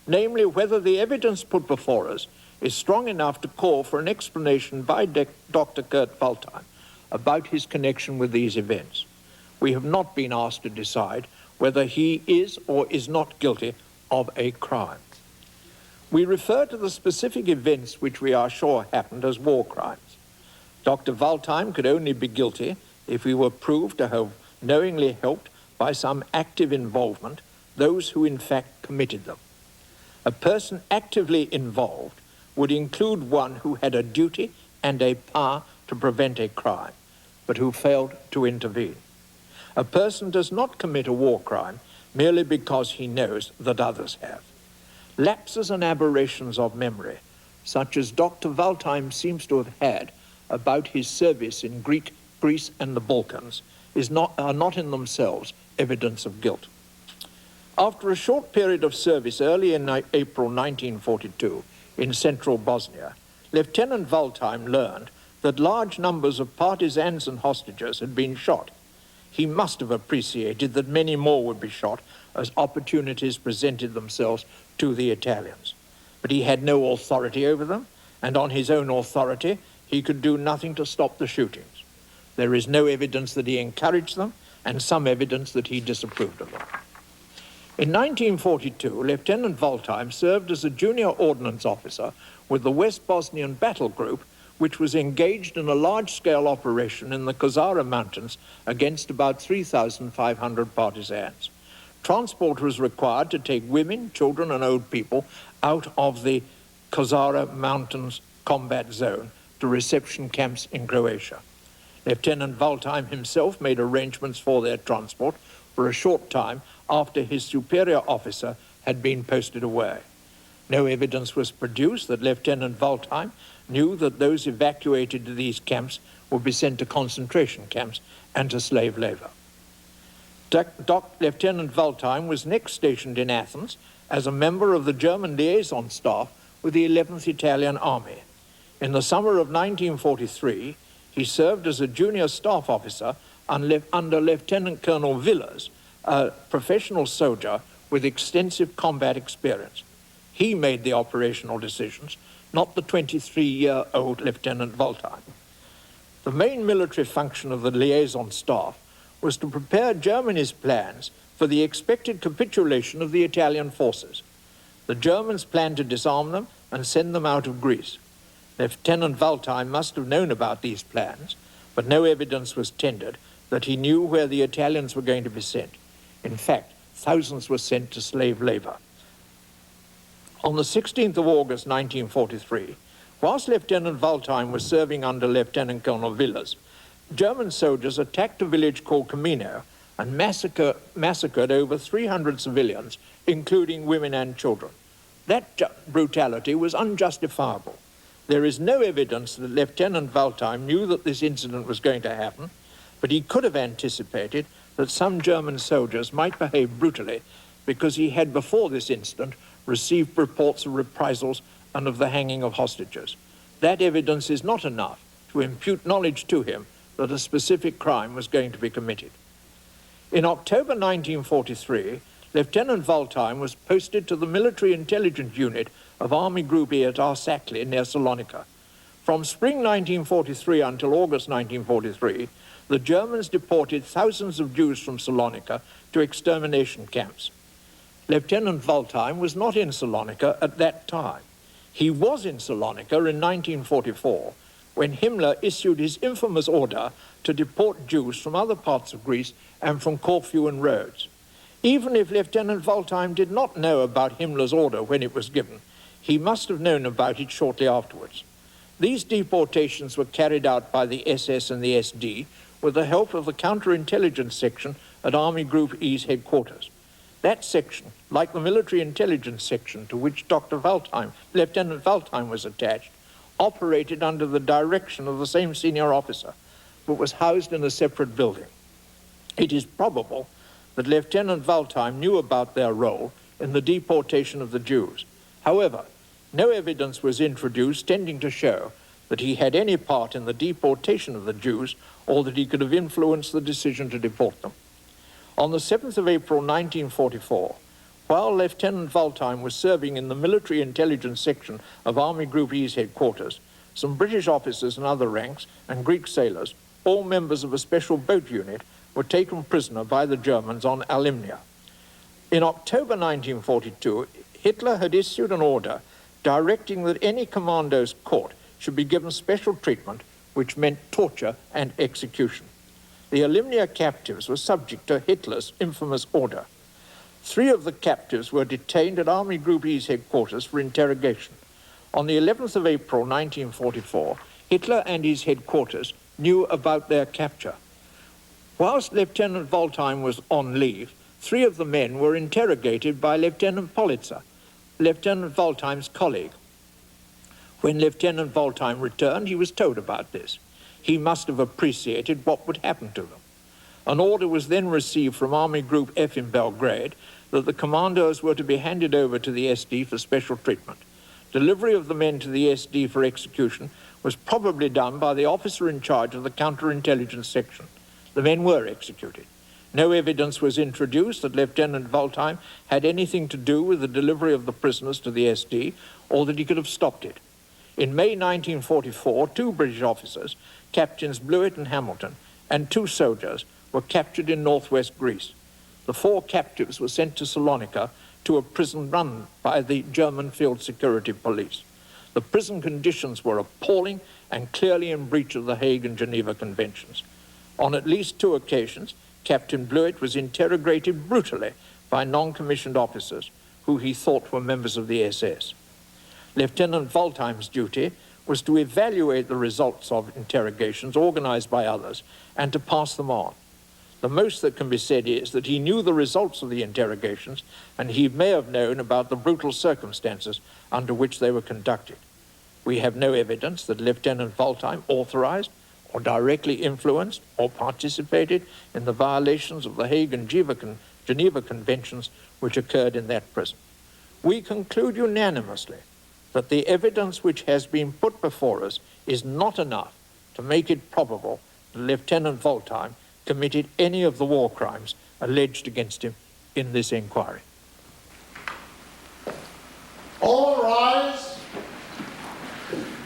namely whether the evidence put before us is strong enough to call for an explanation by Dr. Kurt Waldheim about his connection with these events. We have not been asked to decide whether he is or is not guilty of a crime. We refer to the specific events which we are sure happened as war crimes. Dr. Waldheim could only be guilty if he were proved to have knowingly helped by some active involvement those who in fact committed them. A person actively involved would include one who had a duty and a power to prevent a crime, but who failed to intervene. A person does not commit a war crime merely because he knows that others have. Lapses and aberrations of memory, such as Dr. Waldheim seems to have had about his service in Greece and the Balkans, are not in themselves evidence of guilt. After a short period of service early in April 1942 in central Bosnia, Lieutenant Waldheim learned that large numbers of partisans and hostages had been shot. He must have appreciated that many more would be shot as opportunities presented themselves to the Italians. But he had no authority over them, and on his own authority, he could do nothing to stop the shootings. There is no evidence that he encouraged them, and some evidence that he disapproved of them. In 1942, Lieutenant Waldheim served as a junior ordnance officer with the West Bosnian Battle Group, which was engaged in a large-scale operation in the Kozara Mountains against about 3,500 partisans. Transport was required to take women, children, and old people out of the Kozara Mountains combat zone to reception camps in Croatia. Lieutenant Waldheim himself made arrangements for their transport for a short time after his superior officer had been posted away. No evidence was produced that Lieutenant Waldheim knew that those evacuated to these camps would be sent to concentration camps and to slave labor. Lieutenant Waldheim was next stationed in Athens as a member of the German liaison staff with the 11th Italian Army. In the summer of 1943, he served as a junior staff officer under Lieutenant Colonel Villas, a professional soldier with extensive combat experience. He made the operational decisions, not the 23-year-old Lieutenant Waldheim. The main military function of the liaison staff was to prepare Germany's plans for the expected capitulation of the Italian forces. The Germans planned to disarm them and send them out of Greece. Lieutenant Waldheim must have known about these plans, but no evidence was tendered that he knew where the Italians were going to be sent. In fact, thousands were sent to slave labor. On the 16th of August 1943, whilst Lieutenant Waldheim was serving under Lieutenant Colonel Villas, German soldiers attacked a village called Komeno and massacred over 300 civilians, including women and children. That brutality was unjustifiable. There is no evidence that Lieutenant Waldheim knew that this incident was going to happen, but he could have anticipated that some German soldiers might behave brutally because he had, before this incident, received reports of reprisals and of the hanging of hostages. That evidence is not enough to impute knowledge to him that a specific crime was going to be committed. In October 1943, Lieutenant Waldheim was posted to the military intelligence unit of Army Group E at Arsakli near Salonika. From spring 1943 until August 1943, the Germans deported thousands of Jews from Salonika to extermination camps. Lieutenant Waldheim was not in Salonika at that time. He was in Salonika in 1944 when Himmler issued his infamous order to deport Jews from other parts of Greece and from Corfu and Rhodes. Even if Lieutenant Waldheim did not know about Himmler's order when it was given, he must have known about it shortly afterwards. These deportations were carried out by the SS and the SD with the help of the counterintelligence section at Army Group E's headquarters. That section, like the military intelligence section to which Lieutenant Waldheim was attached, operated under the direction of the same senior officer, but was housed in a separate building. It is probable that Lieutenant Waldheim knew about their role in the deportation of the Jews. However, no evidence was introduced tending to show that he had any part in the deportation of the Jews or that he could have influenced the decision to deport them. On the 7th of April 1944, while Lieutenant Waldheim was serving in the military intelligence section of Army Group E's headquarters, some British officers and other ranks and Greek sailors, all members of a special boat unit, were taken prisoner by the Germans on Alimnia. In October 1942, Hitler had issued an order directing that any commandos caught should be given special treatment, which meant torture and execution. The Alimnia captives were subject to Hitler's infamous order. 3 of the captives were detained at Army Group E's headquarters for interrogation. On the 11th of April 1944, Hitler and his headquarters knew about their capture. Whilst Lieutenant Waldheim was on leave, 3 of the men were interrogated by Lieutenant Politzer, Lieutenant Waldheim's colleague. When Lieutenant Waldheim returned, he was told about this. He must have appreciated what would happen to them. An order was then received from Army Group F in Belgrade that the commandos were to be handed over to the SD for special treatment. Delivery of the men to the SD for execution was probably done by the officer in charge of the counterintelligence section. The men were executed. No evidence was introduced that Lieutenant Waldheim had anything to do with the delivery of the prisoners to the SD or that he could have stopped it. In May 1944, 2 British officers, Captains Blewett and Hamilton, and 2 soldiers were captured in northwest Greece. The 4 captives were sent to Salonika to a prison run by the German Field Security Police. The prison conditions were appalling and clearly in breach of the Hague and Geneva Conventions. On at least 2 occasions, Captain Blewett was interrogated brutally by non-commissioned officers who he thought were members of the SS. Lieutenant Waldheim's duty was to evaluate the results of interrogations organized by others and to pass them on. The most that can be said is that he knew the results of the interrogations and he may have known about the brutal circumstances under which they were conducted. We have no evidence that Lieutenant Waldheim authorized or directly influenced or participated in the violations of the Hague and Geneva Conventions which occurred in that prison. We conclude unanimously that the evidence which has been put before us is not enough to make it probable that Lieutenant Waldheim committed any of the war crimes alleged against him in this inquiry. All rise.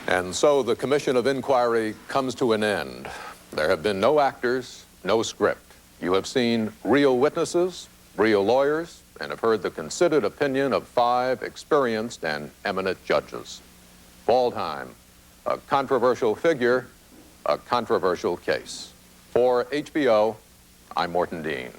And so the Commission of Inquiry comes to an end. There have been no actors, no script. You have seen real witnesses, real lawyers, and have heard the considered opinion of 5 experienced and eminent judges. Waldheim, a controversial figure, a controversial case. For HBO, I'm Morton Dean.